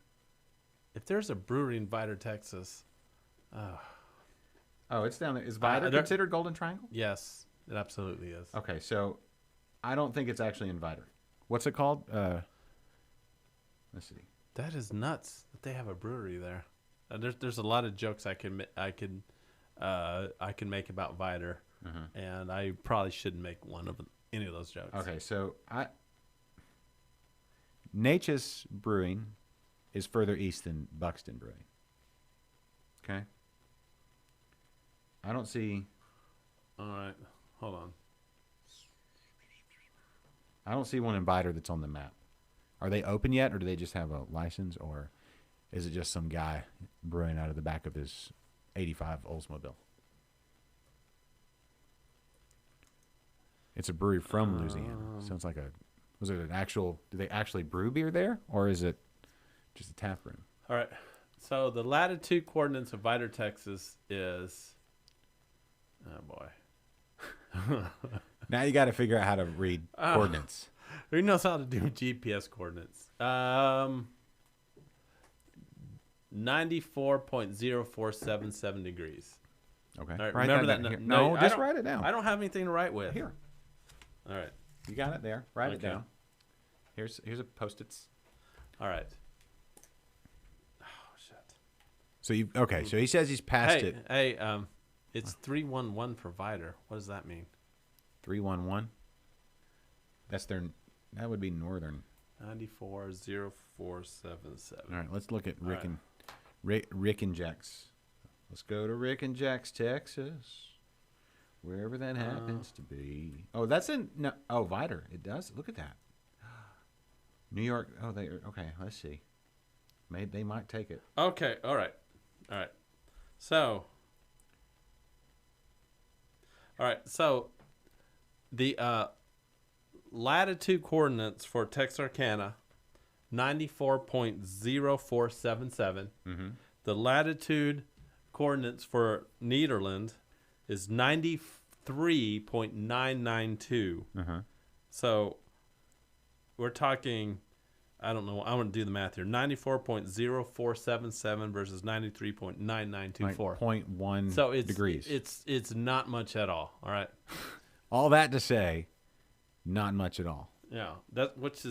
If there's a brewery in Vidor, Texas... Oh, it's down there. Is Vidor considered Golden Triangle? Yes, it absolutely is. Okay, so I don't think it's actually in Vidor. What's it called? Let's see. That is nuts that they have a brewery there. There's a lot of jokes I can make about Vidor, and I probably shouldn't make any of those jokes. Okay, so Natchez Brewing is further east than Buckstin Brewing. Okay. I don't see. All right, hold on. I don't see one in Vidor that's on the map. Are they open yet, or do they just have a license, or is it just some guy brewing out of the back of his '85 Oldsmobile? It's a brewery from Louisiana. Sounds like was it an actual? Do they actually brew beer there, or is it just a tap room? All right. So the latitude coordinates of Vidor, Texas is. Oh boy. Now you got to figure out how to read coordinates. Who knows how to do GPS coordinates? 94.0477 degrees. Okay. All right, write remember that. No, just write it down. I don't have anything to write with. Here. All right. You got it there. Write it Okay. down. Here's a Post-its. All right. So so he says he's passed it. Hey, it's 311 for Vidor. What does that mean? 311. That would be northern. 940477. All right, let's look at Rick and Jack's. Let's go to Rick and Jack's, Texas, wherever that happens to be. Oh, that's Vidor. It does. Look at that. New York. Oh, okay. Let's see. They might take it. Okay. All right. So the latitude coordinates for Texarkana, 94.0477. Mm-hmm. The latitude coordinates for Nederland is 93.992. Uh-huh. So we're talking, I don't know, I want to do the math here. 94.0477 versus 93.9924. Like 0.1 so it's, degrees. It's not much at all. All right. All that to say, not much at all. Yeah. What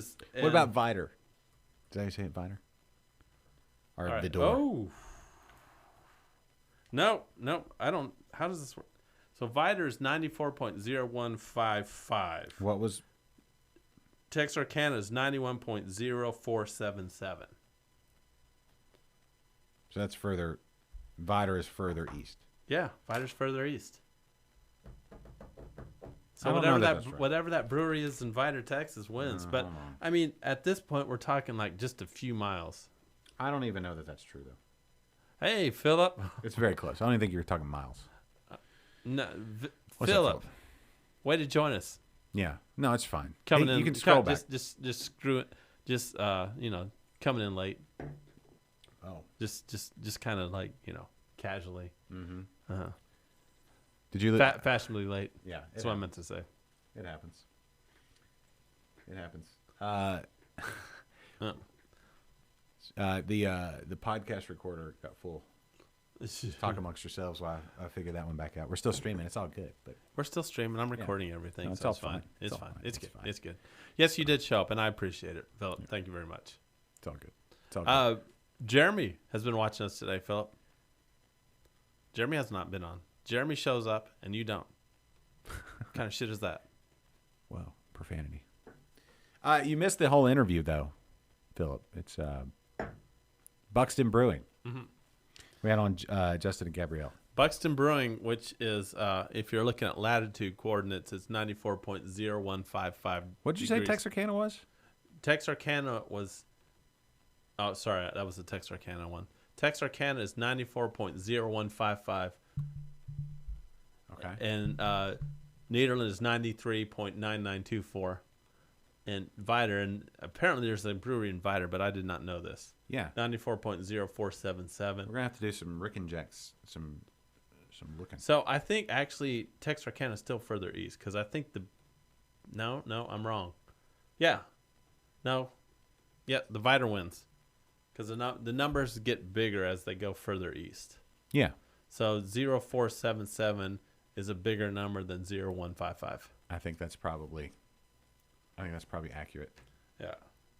about Vidor? Did I say it Vidor? Or right. Vidor? Oh. No, I don't. How does this work? So Vidor is 94.0155. What was? Texarkana is 91.0477. So that's further. Vidor is further east. Yeah, Viter's further east. So I don't know that's right. whatever that brewery is in Viter, Texas wins. But I mean, at this point, we're talking like just a few miles. I don't even know that that's true though. Hey, Philip. It's very close. I don't even think you were talking miles. No, What's up, Philip. Way to join us. Yeah. No, it's fine. Coming in. You can scroll back. Just screw it. Just coming in late. Oh. Just kind of like casually. Mm-hmm. Uh-huh. Did you fashionably late? Yeah, that's what I meant to say. It happens. The podcast recorder got full. Talk amongst yourselves while I figure that one back out. We're still streaming. It's all good, but we're still streaming. I'm recording everything. No, so it's fine. It's fine. It's good. It's good. Yes, you did show up, and I appreciate it, Philip. Yeah. Thank you very much. It's all good. It's all good. Jeremy has been watching us today, Philip. Jeremy has not been on. Jeremy shows up, and you don't. What kind of shit is that? Well, profanity. You missed the whole interview, though, Philip. It's Buckstin Brewing. Mm-hmm. We had on Justin and Gabrielle. Buckstin Brewing, which is, if you're looking at latitude coordinates, it's 94.0155. What did you say Texarkana was? Texarkana was, oh, sorry, that was the Texarkana one. Texarkana is 94.0155. Okay. And Nederland is 93.9924. And Viter, and apparently there's a brewery in Viter, but I did not know this. Yeah. 94.0477. We're going to have to do some Rick and Jacks, some looking. So I think actually Texarkana is still further east because I think no, I'm wrong. Yeah. No. Yeah, the Viter wins because the numbers get bigger as they go further east. Yeah. So 0477 is a bigger number than 0155. I think that's probably accurate. Yeah.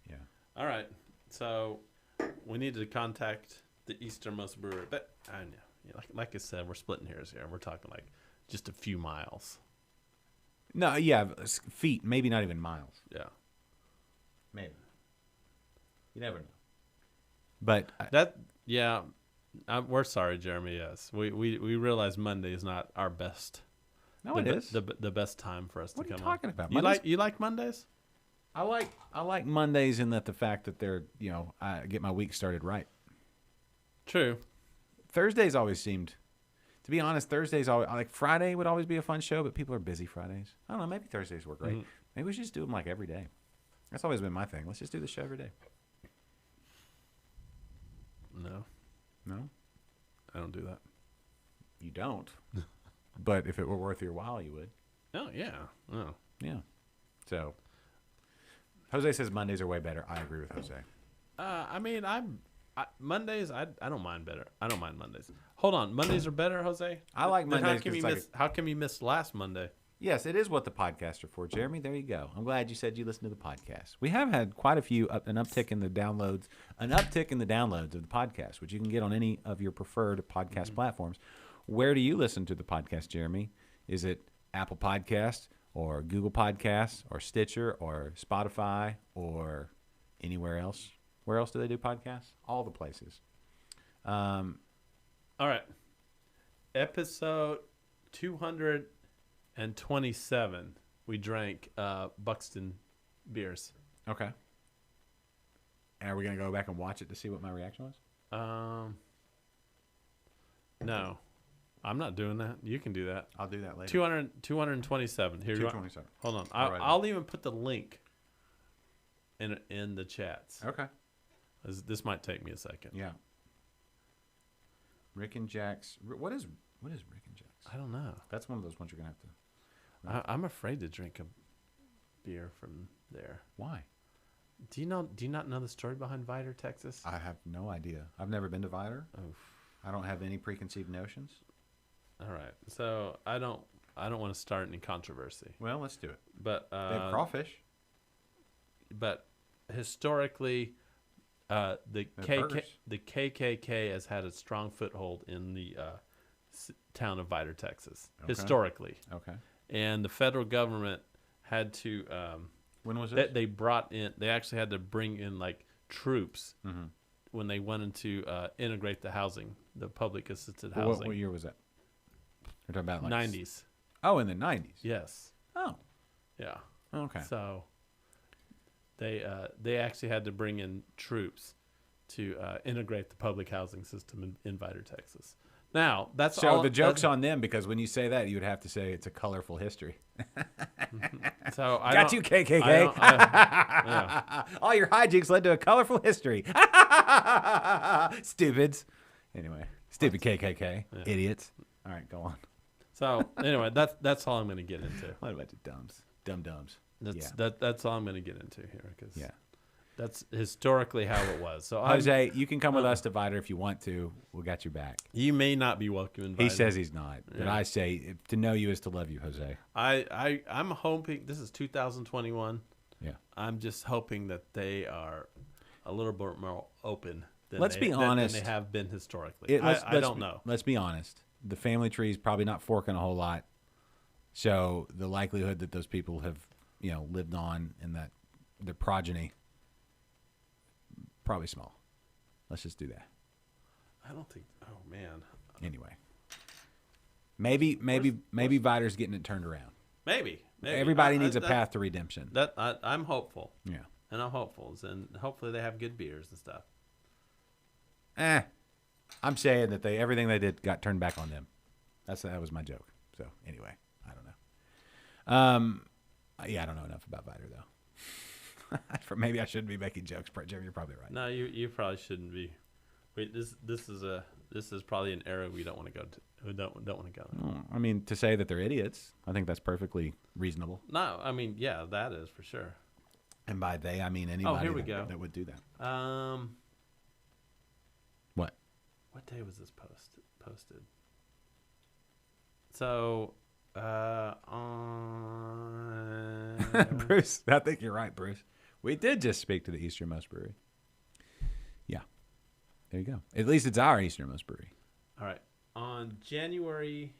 Yeah. All right. So we need to contact the easternmost brewery, but I know, like I said, we're splitting hairs here. We're talking like just a few miles. No, yeah, feet, maybe not even miles. Yeah. Maybe. You never know. But we're sorry, Jeremy. Yes, we realize Monday is not our best. No, it is the best time for us to come on. What are you talking about? You like Mondays? I like Mondays in that the fact that they're I get my week started right. True. Thursdays always seemed, to be honest, Thursdays always like Friday would always be a fun show, but people are busy Fridays. I don't know. Maybe Thursdays work great. Mm-hmm. Maybe we should just do them like every day. That's always been my thing. Let's just do the show every day. No, I don't do that. You don't. But if it were worth your while, you would. Oh yeah. Oh yeah. So Jose says Mondays are way better. I agree with Jose. I mean, Mondays. I don't mind better. I don't mind Mondays. Hold on, Mondays are better, Jose. I like Mondays. How come you missed last Monday? Yes, it is what the podcasts are for, Jeremy. There you go. I'm glad you said you listened to the podcast. We have had quite a few an uptick in the downloads of the podcast, which you can get on any of your preferred podcast platforms. Where do you listen to the podcast, Jeremy? Is it Apple Podcasts or Google Podcasts or Stitcher or Spotify or anywhere else? Where else do they do podcasts? All the places. All right. Episode 227. We drank Buckstin beers. Okay. And are we going to go back and watch it to see what my reaction was? No. I'm not doing that. You can do that. I'll do that later. 227. Here, 227. Hold on. I'll even put the link in the chats. Okay. This might take me a second. Yeah. Rick and Jack's. What is Rick and Jack's? I don't know. That's one of those ones you're gonna have to. I'm afraid to drink a beer from there. Why? Do you not know the story behind Viter, Texas? I have no idea. I've never been to Viter. Oof. I don't have any preconceived notions. All right, so I don't want to start any controversy. Well, let's do it. But they have crawfish. But historically, the KKK has had a strong foothold in the town of Viter, Texas. Okay. Historically. Okay. And the federal government had to. When was it? They actually had to bring in like troops when they wanted to integrate the housing, the public assisted housing. What year was that? We're talking about like 90s. Oh, in the 90s. Yes. Oh. Yeah. Okay. So they actually had to bring in troops to integrate the public housing system in Vidor, Texas. Now, that's so all. The joke's on them, because when you say that, you would have to say it's a colorful history. So I Got don't- you, KKK. yeah. All your hijinks led to a colorful history. Stupids. Anyway, stupid KKK. Yeah. Idiots. All right, go on. So anyway, that's all I'm going to get into. What about the dums? That's all I'm going to get into here, because Yeah. that's historically how it was. So Jose, you can come with us to Vidor if you want to. We got your back. You may not be welcome in Vidor. He says he's not, but Yeah. I say to know you is to love you, Jose. I'm hoping this is 2021. Yeah. I'm just hoping that they are a little bit more open than Let's be honest. than they have been historically. I don't know. Let's be honest. The family tree is probably not forking a whole lot, so the likelihood that those people have, lived on and that their progeny, probably small. Let's just do that. I don't think. Oh man. Anyway, maybe Vidor's getting it turned around. Maybe. Everybody needs a path to redemption. I'm hopeful. Yeah. And I'm hopeful, and hopefully they have good beers and stuff. I'm saying that everything they did got turned back on them. That was my joke. So anyway, I don't know. Yeah, I don't know enough about Vidor though. Maybe I shouldn't be making jokes, Jim. You're probably right. No, you probably shouldn't be. Wait, this is probably an era we don't want to go to. We don't want to go there. I mean, to say that they're idiots, I think that's perfectly reasonable. No, I mean, yeah, that is for sure. And by they, I mean anybody here we go. that would do that. What day was this posted? So, on Bruce, I think you're right, Bruce. We did just speak to the Easternmost Brewery. Yeah. There you go. At least it's our Easternmost Brewery. All right. On January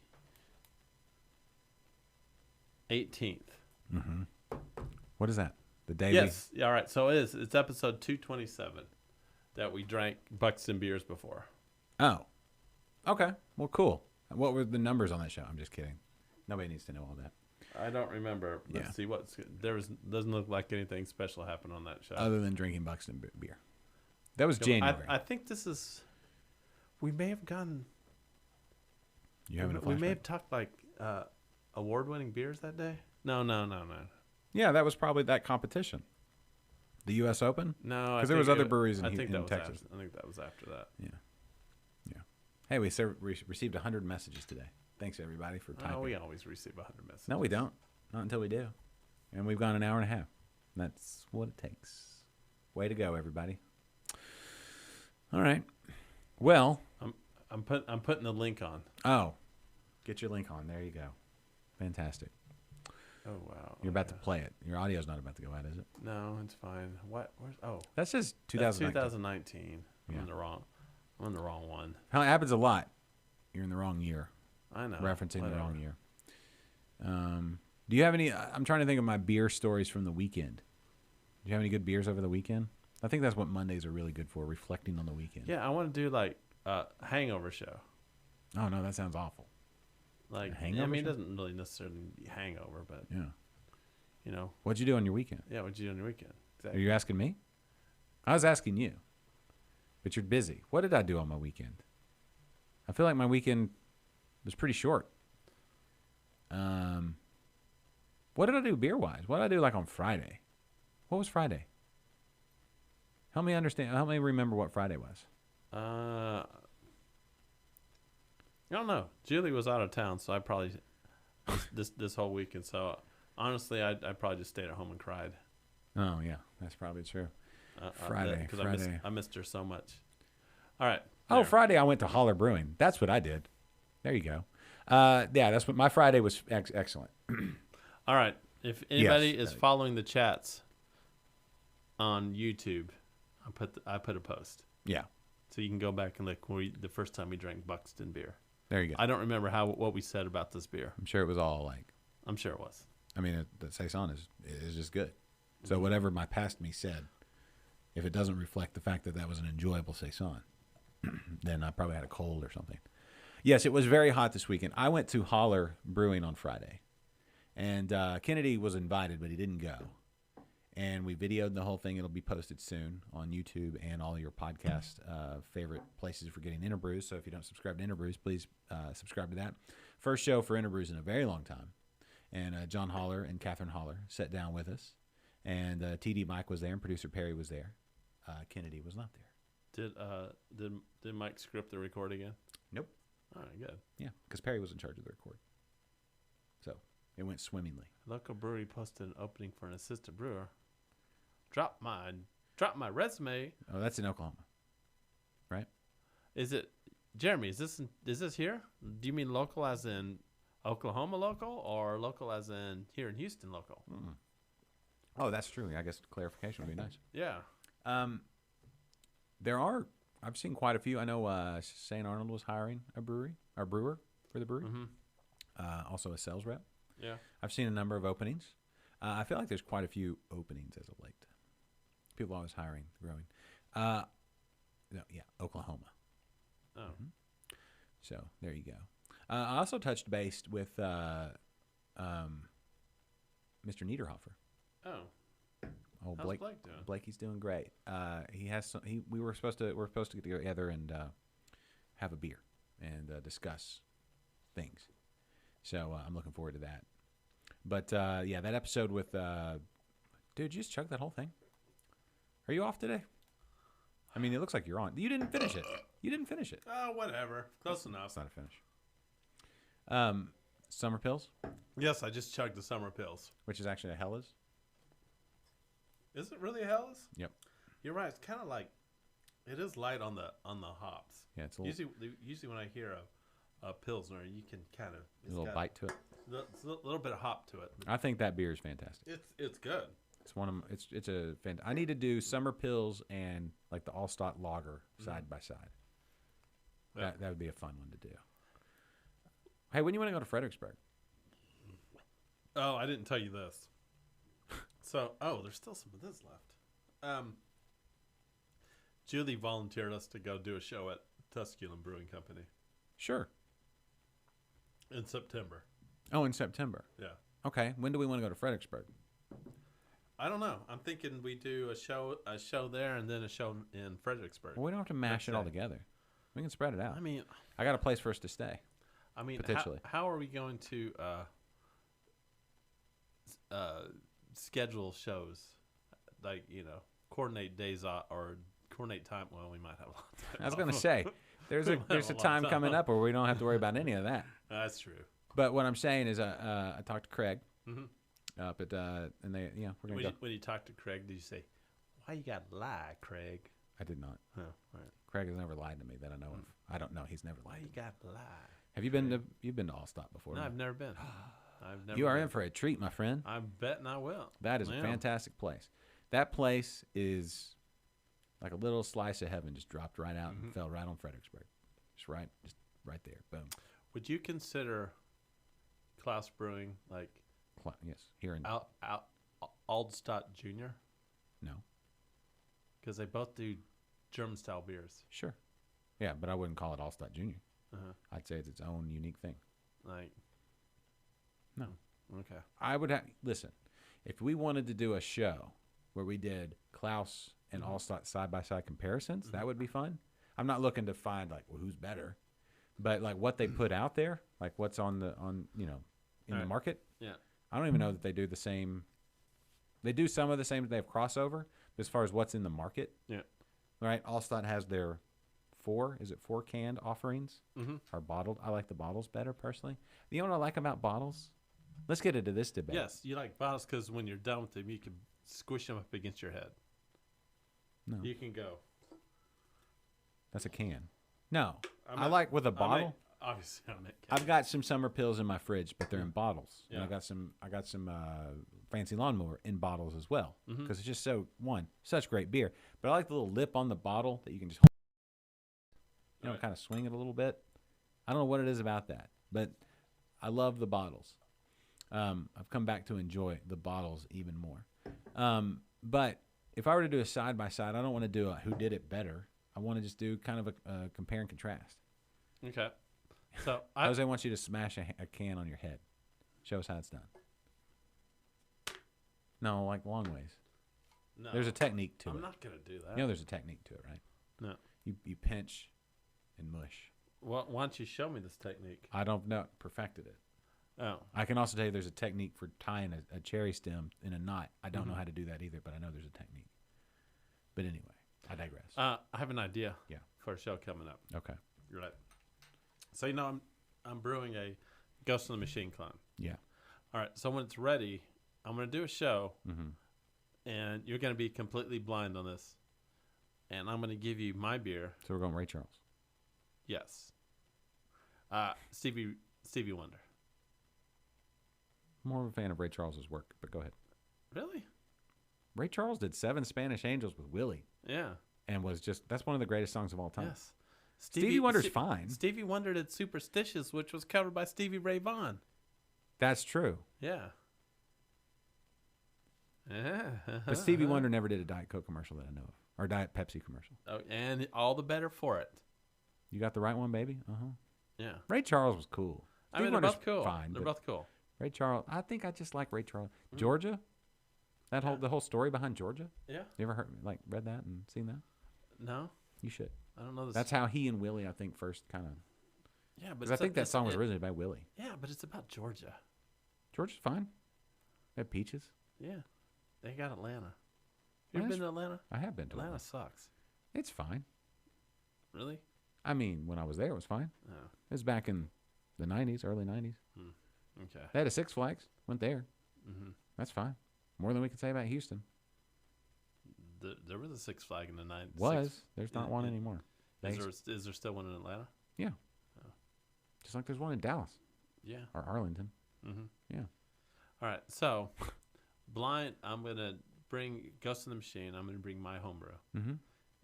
18th. Mm-hmm. What is that? The day Yes. All right. So it is. It's episode 227 that we drank Buckstin beers before. Oh. Okay. Well, cool. What were the numbers on that show? I'm just kidding. Nobody needs to know all that. I don't remember. Let's see doesn't look like anything special happened on that show. Other than drinking Buckstin beer. That was January. I think this is. We may have gone. You having a flashback? We may have talked like award-winning beers that day. No. Yeah, that was probably that competition. The U.S. Open? No, because there was other breweries in Texas. After, I think that was after that. Yeah. Hey, we received 100 messages today. Thanks everybody for typing. Oh, we always receive 100 messages. No, we don't. Not until we do. And we've gone an hour and a half. That's what it takes. Way to go, everybody. All right. Well, I'm putting the link on. Oh, get your link on. There you go. Fantastic. Oh wow. You're about to play it. Your audio's not about to go out, is it? No, it's fine. What? That says 2019. 2019. I'm in the wrong. I'm on the wrong one. It happens a lot. You're in the wrong year. I know. Referencing the wrong year. Do you have any? I'm trying to think of my beer stories from the weekend. Do you have any good beers over the weekend? I think that's what Mondays are really good for, reflecting on the weekend. Yeah, I want to do like a hangover show. Oh no, that sounds awful. Like, a hangover it show? doesn't really necessarily be hangover, but yeah, what'd you do on your weekend? Yeah, what'd you do on your weekend? Exactly. Are you asking me? I was asking you, but you're busy. What did I do on my weekend? I feel like my weekend was pretty short. What did I do beer wise? What did I do like on Friday? What was Friday? Help me understand. Help me remember what Friday was. I don't know. Julie was out of town, so I probably this whole weekend. So honestly, I probably just stayed at home and cried. Oh yeah, that's probably true. Friday, because I missed her so much. All right. Oh, Friday I went to Holler Brewing. That's what I did. There you go. Yeah, that's what my Friday was. Excellent. All right. If anybody is following the chats on YouTube, I put a post. Yeah. So you can go back and look the first time we drank Buckstin beer. There you go. I don't remember what we said about this beer. I'm sure it was all like. I'm sure it was. I mean, the saison is just good. So whatever my past me said, if it doesn't reflect the fact that was an enjoyable saison, then I probably had a cold or something. Yes, it was very hot this weekend. I went to Holler Brewing on Friday, and Kennedy was invited, but he didn't go. And we videoed the whole thing. It'll be posted soon on YouTube and all your podcast favorite places for getting Interbrews. So if you don't subscribe to Interbrews, please subscribe to that. First show for Interbrews in a very long time. And John Holler and Catherine Holler sat down with us. And TD Mike was there and producer Perry was there. Kennedy was not there. Did Mike script the record again? Nope. All right, good. Yeah, because Perry was in charge of the record. So it went swimmingly. Local brewery posted an opening for an assistant brewer. Drop my resume. Oh, that's in Oklahoma, right? Is it, Jeremy? Is this here? Do you mean local as in Oklahoma local, or local as in here in Houston local? Mm. Oh, that's true. I guess clarification would be nice. Yeah. I've seen quite a few. I know St. Arnold was hiring a brewer for the brewery. Mm-hmm. Also a sales rep. Yeah. I've seen a number of openings. I feel like there's quite a few openings as of late. People always hiring, growing. Oklahoma. Oh. Mm-hmm. So there you go. I also touched base with Mr. Niederhofer. Oh. Oh, How's Blake doing? Blakey's doing great. He has some. We're supposed to get together and have a beer and discuss things. So I'm looking forward to that. But that episode with dude, you just chugged that whole thing. Are you off today? I mean, it looks like you're on. You didn't finish it. Oh, whatever. Close enough. It's not a finish. Summer Pills, Yes, I just chugged the summer pills. which is actually a Hellas. Is it really Hellas? Yep. You're right. It's kind of like, it is light on the hops. Yeah, it's a little, Usually when I hear a pilsner, you can kind of a little bite to it. It's a little bit of hop to it. I think that beer is fantastic. It's good. It's one of it's a I need to do Summer Pills and like the Allstott Lager side by side. Yeah. That would be a fun one to do. Hey, when you want to go to Fredericksburg? Oh, I didn't tell you this. So, there's still some of this left. Julie volunteered us to go do a show at Tusculum Brewing Company. Sure. In September. Oh, in September. Yeah. Okay. When do we want to go to Fredericksburg? I don't know. I'm thinking we do a show there and then a show in Fredericksburg. Well, we don't have to mash it all together. We can spread it out. I mean, I got a place for us to stay. I mean, potentially. How are we going to schedule shows? Like, coordinate days off or coordinate time. Well, we might have a lot of time. I was going to say, there's a time coming up where we don't have to worry about any of that. That's true. But what I'm saying is, I talked to Craig Mm-hmm. up at, and they, we're going to go. When you talked to Craig, did you say, "Why you got to lie, Craig"? I did not. Oh, right. Craig has never lied to me that I know of. I don't know. He's never lied. Why you got to lie? Have you been to? You've been to Allstott before? No, right? I've never been. You are in for a treat, my friend. I'm betting I will. That is a fantastic place. That place is like a little slice of heaven, just dropped right out and fell right on Fredericksburg. Just right there. Boom. Would you consider Klaus Brewing like? Yes, here in Aldstadt Jr.? No. Because they both do German style beers. Sure. Yeah, but I wouldn't call it Allstott Jr. Uh-huh. I'd say it's its own unique thing. Like. No. Okay. I would listen. If we wanted to do a show where we did Klaus and Allstott side by side comparisons, that would be fun. I'm not looking to find like who's better, but like what they put out there, like what's in the market. Yeah. I don't even know that they do the same. They do some of the same. They have crossover, but as far as what's in the market. Yeah. Right. Allstott has their 4 canned offerings are bottled. I like the bottles better personally. You know what I like about bottles? Let's get into this debate. Yes, you like bottles because when you're done with them, you can squish them up against your head. No. You can go. That's a can. No. I like with a bottle. Obviously, I meant can. I've got some summer pills in my fridge, but they're in bottles. Yeah. And I got some fancy lawnmower in bottles as well because it's just such great beer. But I like the little lip on the bottle that you can just kind of swing it a little bit. I don't know what it is about that, but I love the bottles. I've come back to enjoy the bottles even more. But if I were to do a side by side, I don't want to do a who did it better. I want to just do kind of a compare and contrast. Okay. So Jose wants you to smash a can on your head. Show us how it's done. No, like long ways. No, there's a technique to it. I'm not gonna do that. You know, there's a technique to it, right? No. You pinch and mush. Well, why don't you show me this technique? I don't know. Perfected it. Oh. I can also tell you there's a technique for tying a cherry stem in a knot. I don't know how to do that either, but I know there's a technique. But anyway, I digress. I have an idea. Yeah. For a show coming up. Okay. You're right. So I'm brewing a Ghost in the Machine clone. Yeah. All right. So when it's ready, I'm gonna do a show, Mm-hmm. and you're gonna be completely blind on this, and I'm gonna give you my beer. So we're going Ray Charles. Yes. Stevie Wonder. More of a fan of Ray Charles's work, but go ahead. Really? Ray Charles did 7 Spanish Angels with Willie. Yeah. And that's one of the greatest songs of all time. Yes. Stevie Wonder's fine. Stevie Wonder did Superstitious, which was covered by Stevie Ray Vaughan. That's true. Yeah. But Stevie Wonder never did a Diet Coke commercial that I know of. Or Diet Pepsi commercial. Oh, and all the better for it. You got the right one, baby? Uh-huh. Yeah. Ray Charles was cool. I mean, they're both cool. Fine, they're both cool. Ray Charles, I think I just like Ray Charles. Georgia? The whole story behind Georgia? Yeah. You ever read that and seen that? No. You should. I don't know this. That's how he and Willie, I think, first kind of. Yeah, but I think that song was originally by Willie. Yeah, but it's about Georgia. Georgia's fine. They have peaches. Yeah. They got Atlanta. You ever been to Atlanta? I have been to Atlanta. sucks. It's fine. Really? I mean, when I was there, it was fine. Oh. It was back in the 90s, early 90s. Okay. They had a Six Flags. Went there. Mm-hmm. That's fine. More than we can say about Houston. There was a Six Flag in the 90s. There's not one anymore. Is there still one in Atlanta? Yeah. Oh. Just like there's one in Dallas. Yeah. Or Arlington. Mm-hmm. Yeah. All right. So, blind, I'm going to bring Ghost in the Machine. I'm going to bring my homebrew. Mm-hmm.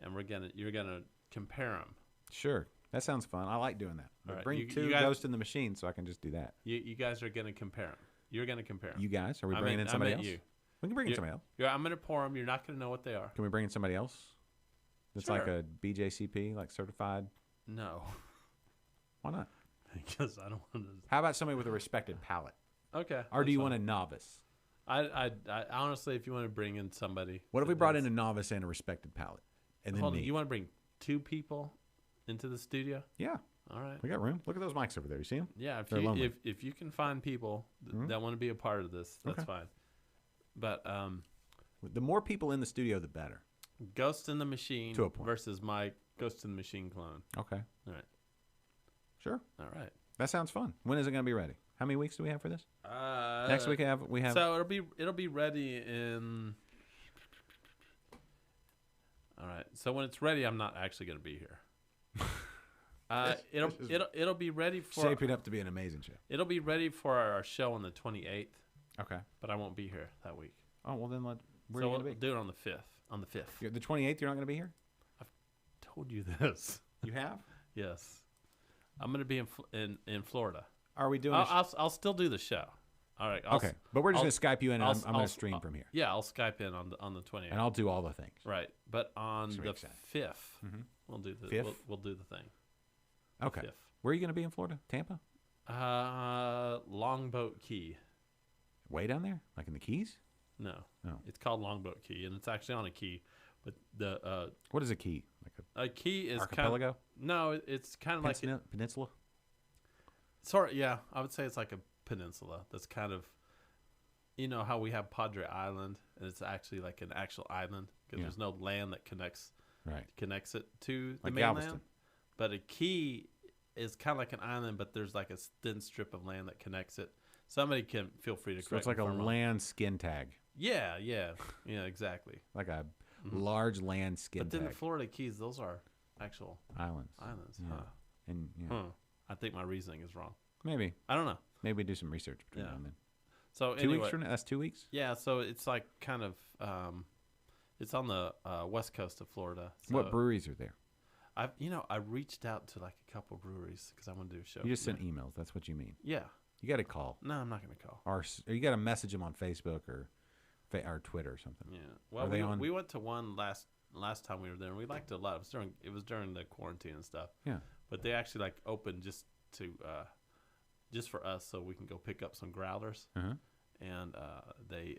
And you're going to compare them. Sure. That sounds fun. I like doing that. All right. Bring two Ghost in the Machine so I can just do that. You guys are going to compare them. You're going to compare them. You guys? Are we bringing in somebody else? You. We can bring in somebody else. I'm going to pour them. You're not going to know what they are. Can we bring in somebody else? That's sure. like a BJCP, like certified? No. Why not? Because I don't want to. How about somebody with a respected palate? Okay. Or do you want a novice? I honestly, if you want to bring in somebody. What if we brought in a novice and a respected palate? And then Hold on, you want to bring 2 people into the studio? Yeah. All right. We got room. Look at those mics over there. You see them? Yeah. If you can find people that want to be a part of this, that's fine. But the more people in the studio, the better. Ghost in the Machine to a point. Versus my Ghost in the Machine clone. Okay. All right. Sure. All right. That sounds fun. When is it going to be ready? How many weeks do we have for this? Next week we have. So it'll be ready in. All right. So when it's ready, I'm not actually going to be here. It'll be ready for shaping up to be an amazing show. It'll be ready for our show on the 28th. Okay. But I won't be here that week. Oh well, then where are you we'll going to be? Do it on the 5th. On the 5th. The 28th, you're not going to be here? I've told you this. You have? Yes. I'm going to be in Florida. Are we doing? I'll still do the show. All right. Okay. But we're just going to Skype you in, and I'm going to stream from here. Yeah, I'll Skype in on the 28th. And I'll do all the things. Right. But on the 5th, we'll do the 5th? We'll do the thing. Okay. 5th. Where are you going to be in Florida? Tampa? Longboat Key. Way down there? Like in the Keys? No. It's called Longboat Key, and it's actually on a key. But the what is a key? Like a key is archipelago? It's kind of like peninsula. Sort of, yeah. I would say it's like a peninsula. That's kind of, you know how we have Padre Island, and it's actually like an actual island because there's no land that connects it to the mainland. Galveston. But a key is kind of like an island, but there's like a thin strip of land that connects it. Somebody can feel free to correct. So it's like a land skin tag. Yeah, exactly. Like a large land skin tag. But then the Florida Keys, those are actual islands. Yeah. Huh. And I think my reasoning is wrong. Maybe. I don't know. Maybe we do some research between now and then. So 2 weeks from now? That's 2 weeks? Yeah, so it's like kind of, it's on the west coast of Florida. So what breweries are there? I reached out to like a couple breweries because I want to do a show. You just sent emails. That's what you mean. Yeah. You got to call. No, I'm not going to call. Or you got to message them on Facebook or Twitter or something. Yeah. Well, we went to one last time we were there, and we liked it a lot. It was during the quarantine and stuff. Yeah. But they actually like opened just to just for us, so we can go pick up some growlers. And they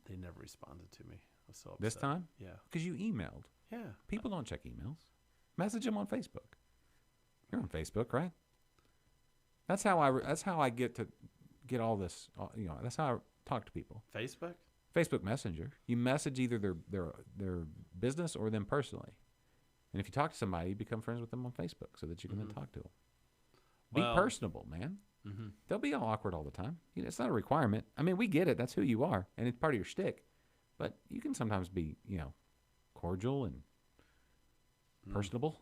never responded to me. I was so upset. This time? Yeah. Because you emailed. Yeah. People don't check emails. Message them on Facebook. You're on Facebook, right? That's how I get all this. That's how I talk to people. Facebook? Facebook Messenger. You message either their business or them personally. And if you talk to somebody, you become friends with them on Facebook so that you can then talk to them. Be personable, man. They'll be all awkward all the time. It's not a requirement. I mean, we get it. That's who you are, and it's part of your shtick. But you can sometimes be, cordial and personable.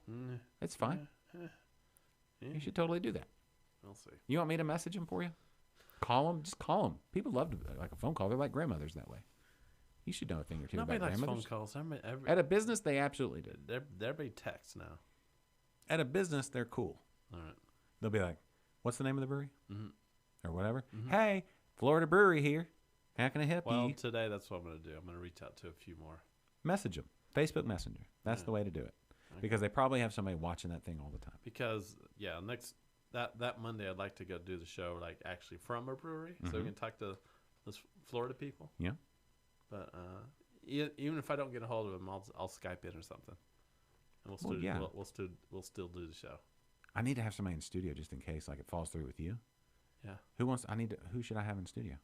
It's fine. You should totally do that. We'll see. You want me to message them for you? Call them. Just call them. People love to like a phone call. They're like grandmothers that way. You should know a thing or two Nobody about likes grandmothers. phone calls. At a business, they absolutely do. Everybody texts now. At a business, they're cool. All right. They'll be like, "What's the name of the brewery?" Or whatever. Hey, Florida Brewery here. How can I help you? Well, today that's what I'm going to do. I'm going to reach out to a few more. Message them. Facebook Messenger. That's the way to do it. Okay. Because they probably have somebody watching that thing all the time. Because that Monday I'd like to go do the show actually from a brewery, so we can talk to those Florida people. Yeah. But even if I don't get a hold of them, I'll Skype in or something, and we'll still do the show. I need to have somebody in studio just in case it falls through with you. Yeah. Who should I have in studio?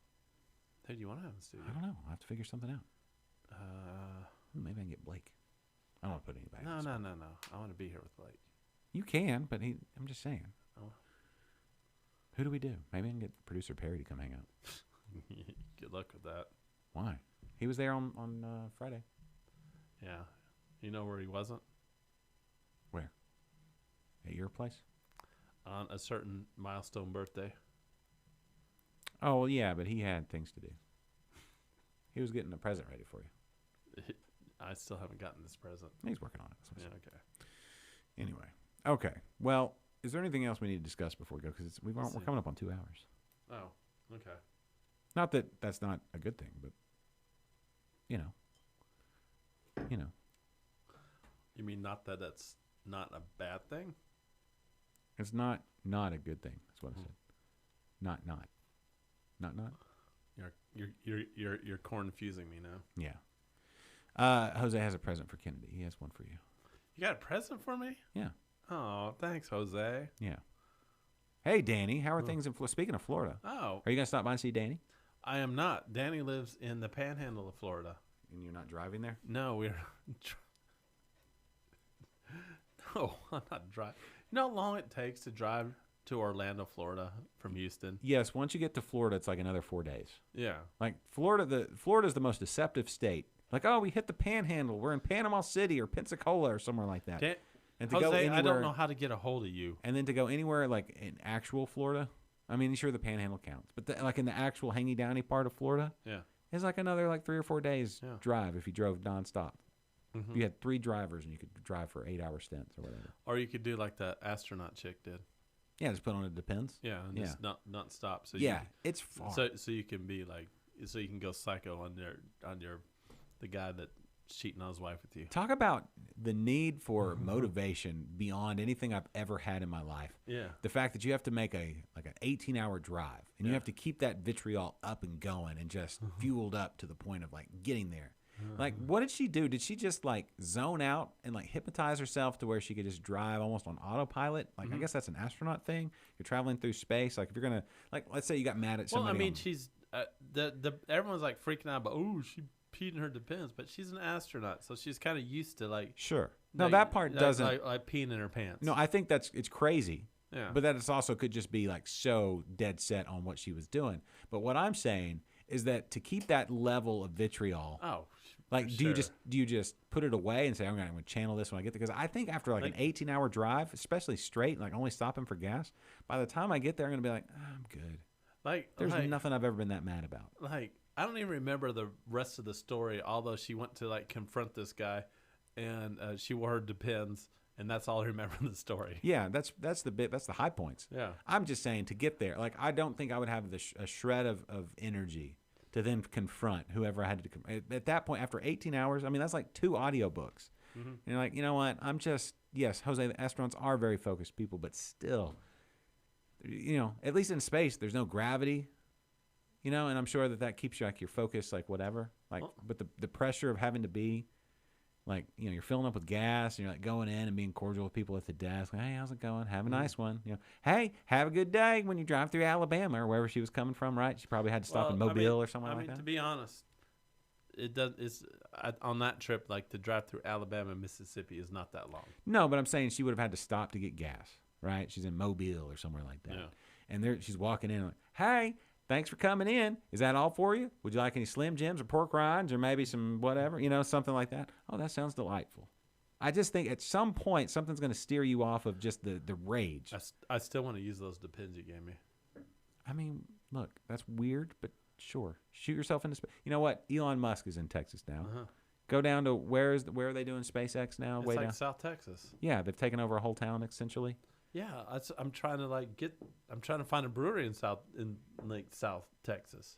Who do you want to have in studio? I don't know. I'll have to figure something out. Maybe I can get Blake. I don't want to put anybody. No. I want to be here with Blake. You can, but I'm just saying. Oh. Who do we do? Maybe I can get producer Perry to come hang out. Good luck with that. Why? He was there on Friday. Yeah. You know where he wasn't? Where? At your place? On a certain milestone birthday. Oh, well, yeah, but he had things to do. He was getting a present ready for you. I still haven't gotten this present. He's working on it. Yeah, okay. Anyway. Okay. Well, is there anything else we need to discuss before we go? Because we're coming up on 2 hours. Oh, okay. Not that that's not a good thing, but, you know. You mean not that that's not a bad thing? It's not a good thing. That's what I said. Not. You're confusing me now. Yeah. Jose has a present for Kennedy. He has one for you. You got a present for me? Yeah. Oh, thanks, Jose. Yeah. Hey, Danny, how are things in Florida? Speaking of Florida, are you gonna stop by and see Danny? I am not. Danny lives in the Panhandle of Florida. And you're not driving there? No, we're. No, I'm not driving. You know how long it takes to drive to Orlando, Florida from Houston? Yes, once you get to Florida, it's like another 4 days. Yeah. Like Florida's the most deceptive state. Like, oh, we hit the Panhandle. We're in Panama City or Pensacola or somewhere like that. And to Jose, go anywhere, I don't know how to get a hold of you. And then to go anywhere like in actual Florida, I mean, sure, the Panhandle counts, but like in the actual hangy downy part of Florida, it's like another 3 or 4 days drive if you drove nonstop. Mm-hmm. You had 3 drivers and you could drive for 8-hour stints or whatever. Or you could do like the astronaut chick did. Yeah, just put on a Depends. Yeah, and just not stop. So it's far. So you can be so you can go psycho on the guy that's cheating on his wife with you. Talk about the need for motivation beyond anything I've ever had in my life. Yeah. The fact that you have to make an 18-hour drive and you have to keep that vitriol up and going and just fueled up to the point of getting there. Like, what did she do? Did she just zone out and hypnotize herself to where she could just drive almost on autopilot? I guess that's an astronaut thing. You're traveling through space. If you're gonna let's say you got mad at somebody. Well, I mean, she's everyone's freaking out, but she peed in her Depends, but she's an astronaut, so she's kind of used to Sure. No, that part doesn't peeing in her pants. No, I think it's crazy. Yeah. But that also could just be so dead set on what she was doing. But what I'm saying is that to keep that level of vitriol. Oh. Do you just put it away and say, I'm going to channel this when I get there? Because I think after an 18-hour drive, especially straight, only stopping for gas, by the time I get there, I'm going to be I'm good. There's nothing I've ever been that mad about. I don't even remember the rest of the story, although she went to confront this guy, and she wore her Depends, and that's all I remember in the story. Yeah, that's the bit. That's the high points. Yeah. I'm just saying to get there, I don't think I would have a shred of energy to then confront whoever I had to at that point after 18 hours. I mean, that's 2 audiobooks. Mm-hmm. And you're you know what? I'm just yes, Jose, the astronauts are very focused people, but still, at least in space, there's no gravity, and I'm sure that keeps you like your focus, like whatever, but the pressure of having to be, like, you're filling up with gas and you're like going in and being cordial with people at the desk. Like, hey, how's it going? Have a nice one. Hey, have a good day when you drive through Alabama or wherever she was coming from, right? She probably had to stop in Mobile or somewhere like that. To be honest, on that trip, like to drive through Alabama and Mississippi is not that long. No, but I'm saying she would have had to stop to get gas, right? She's in Mobile or somewhere like that. Yeah. And she's walking in like, hey, thanks for coming in. Is that all for you? Would you like any Slim Jims or pork rinds or maybe some whatever, something like that? Oh, that sounds delightful. I just think at some point something's going to steer you off of just the rage. I still want to use those Depends you gave me. I mean, look, that's weird, but sure. Shoot yourself into space. You know what? Elon Musk is in Texas now. Uh-huh. Go down to where are they doing SpaceX now? It's way like down South Texas. Yeah, they've taken over a whole town essentially. Yeah, I'm trying to find a brewery in South Texas.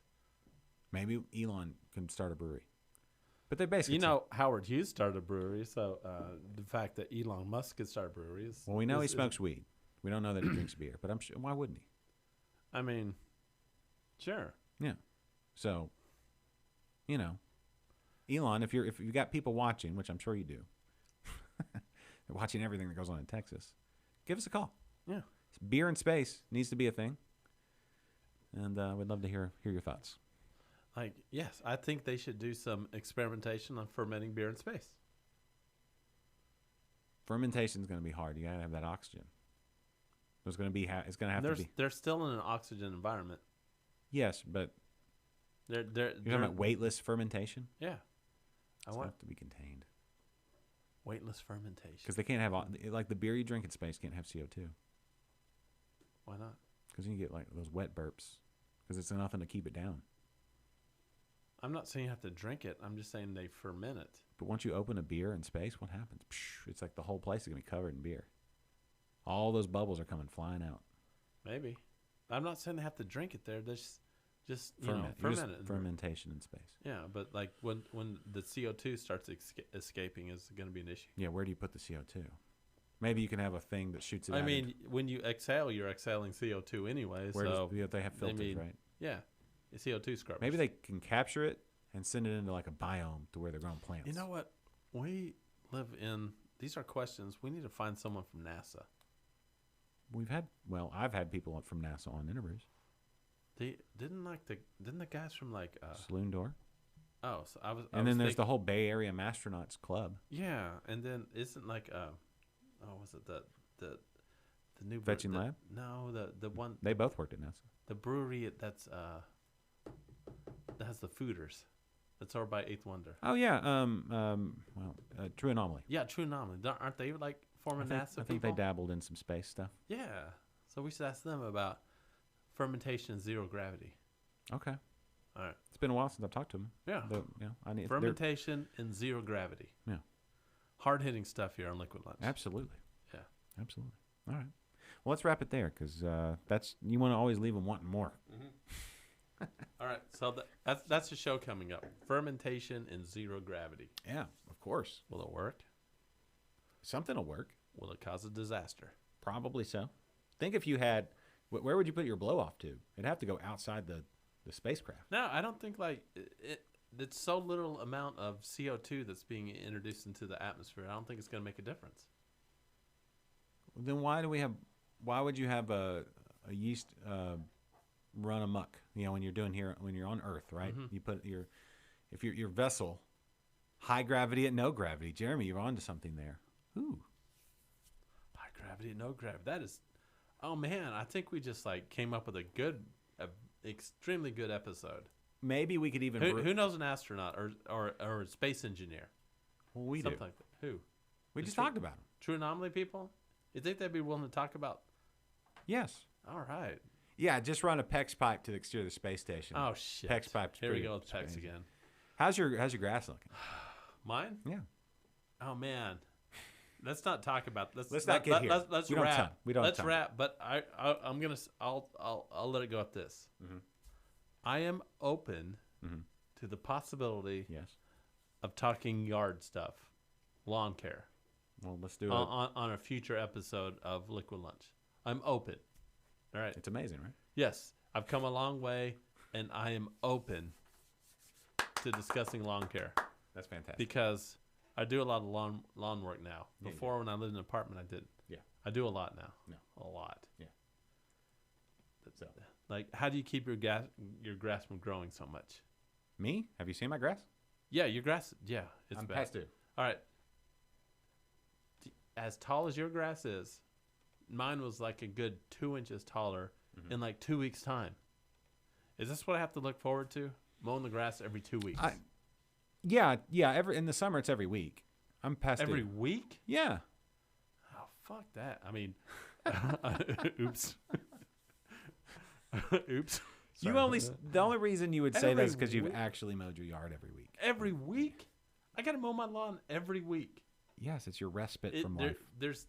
Maybe Elon can start a brewery. But they basically Howard Hughes started a brewery, so the fact that Elon Musk could start a brewery is well, we know he smokes weed. We don't know that he drinks beer, but I'm sure why wouldn't he? I mean, sure. Yeah. So, Elon, if you got people watching, which I'm sure you do, they're watching everything that goes on in Texas, give us a call. Yeah. Beer in space needs to be a thing. And we'd love to hear your thoughts. Yes, I think they should do some experimentation on fermenting beer in space. Fermentation is going to be hard. You got to have that oxygen. It's going to have to be. They're still in an oxygen environment. Yes, but you're talking about weightless fermentation? Yeah. It's going to have to be contained. Weightless fermentation. Because they can't have, like the beer you drink in space can't have CO2. Why not? Because you get like those wet burps. Because it's nothing to keep it down. I'm not saying you have to drink it. I'm just saying they ferment it. But once you open a beer in space, what happens? It's like the whole place is going to be covered in beer. All those bubbles are coming flying out. Maybe. I'm not saying they have to drink it there. They're just ferment it. Fermentation in space. Yeah, but like when the CO2 starts escaping is going to be an issue. Yeah, where do you put the CO2? Maybe you can have a thing that shoots it out. I mean, when you exhale, you're exhaling CO2 anyway. They have filters, right? Yeah, CO2 scrubbers. Maybe they can capture it and send it into like a biome to where they're growing plants. You know what? We live in... These are questions. We need to find someone from NASA. I've had people from NASA on interviews. Didn't the guys from Saloon Door? Oh, so I was. There's the whole Bay Area Astronauts Club. Yeah, and then isn't was it the new Fetching Lab? No, the one. They both worked at NASA. The brewery that has the fooders. That's over by Eighth Wonder. Oh yeah, True Anomaly. Yeah, True Anomaly. Aren't they like former NASA? I think they dabbled in some space stuff. Yeah, so we should ask them about fermentation and zero gravity. Okay. All right. It's been a while since I've talked to them. Yeah. I need fermentation and zero gravity. Yeah. Hard hitting stuff here on Liquid Lunch. Absolutely. Yeah. Absolutely. All right. Well, let's wrap it there because you want to always leave them wanting more. Mm-hmm. All right. So that's the show coming up. Fermentation and zero gravity. Yeah, of course. Will it work? Something will work. Will it cause a disaster? Probably so. Think if you had, where would you put your blow-off tube? It'd have to go outside the spacecraft. No, I don't think it's so little amount of CO2 that's being introduced into the atmosphere. I don't think it's going to make a difference. Then why would you have a yeast run amok? When you're on Earth, right? Mm-hmm. You put your vessel, high gravity at no gravity. Jeremy, you're onto something there. Ooh. High gravity at no gravity. That is, oh man, I think we just came up with a extremely good episode. Maybe we could even. Who knows an astronaut or a space engineer? Well, we Something do. like that. Who? We just talked about them. True Anomaly people? You think they'd be willing to talk about? Yes. All right. Yeah, just run a PEX pipe to the exterior of the space station. Oh shit! PEX pipe. Here we go with PEX again. How's your grass looking? Mine? Yeah. Oh man. Let's not talk about. Let's not get here. Let's we wrap. We don't. Let's wrap. But I'm gonna. I'll let it go at this. Mm-hmm. I am open to the possibility. Yes. Of talking yard stuff, lawn care. Well, let's do it on a future episode of Liquid Lunch. I'm open. All right. It's amazing, right? Yes, I've come a long way, and I am open to discussing lawn care. That's fantastic. Because I do a lot of lawn work now. Before, when I lived in an apartment, I didn't. Yeah. I do a lot now. No. A lot. Yeah. So, like, how do you keep your grass from growing so much? Me? Have you seen my grass? Yeah, your grass. Yeah, it's I'm bad. past due. All right. As tall as your grass is, mine was like a good 2 inches taller in like 2 weeks' time. Is this what I have to look forward to? Mowing the grass every 2 weeks? Yeah. In the summer, it's every week. I'm past every due. week? Yeah. Oh, fuck that. I mean, oops. Oops. The only reason you would say that is because you've actually mowed your yard every week. Every week? I got to mow my lawn every week. Yes, it's your respite from life. There's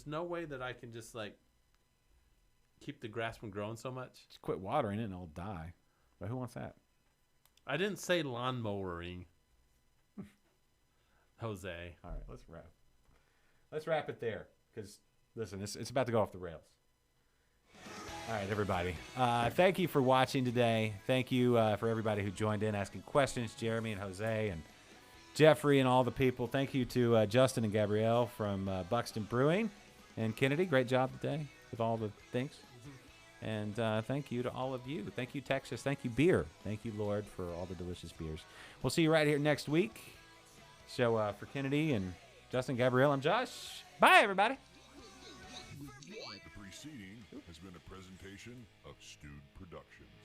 no way that I can just like keep the grass from growing so much. Just quit watering it and it'll die. But who wants that? I didn't say lawn mowering. Jose. All right, let's wrap. Let's wrap it there because listen, it's about to go off the rails. All right, everybody. Thank you for watching today. Thank you for everybody who joined in asking questions, Jeremy and Jose and Jeffrey and all the people. Thank you to Justin and Gabrielle from Buckstin Brewing. And Kennedy, great job today with all the things. And thank you to all of you. Thank you, Texas. Thank you, beer. Thank you, Lord, for all the delicious beers. We'll see you right here next week. So for Kennedy and Justin, Gabrielle, I'm Josh. Bye, everybody. The preceding has been a presentation of Stewed Productions.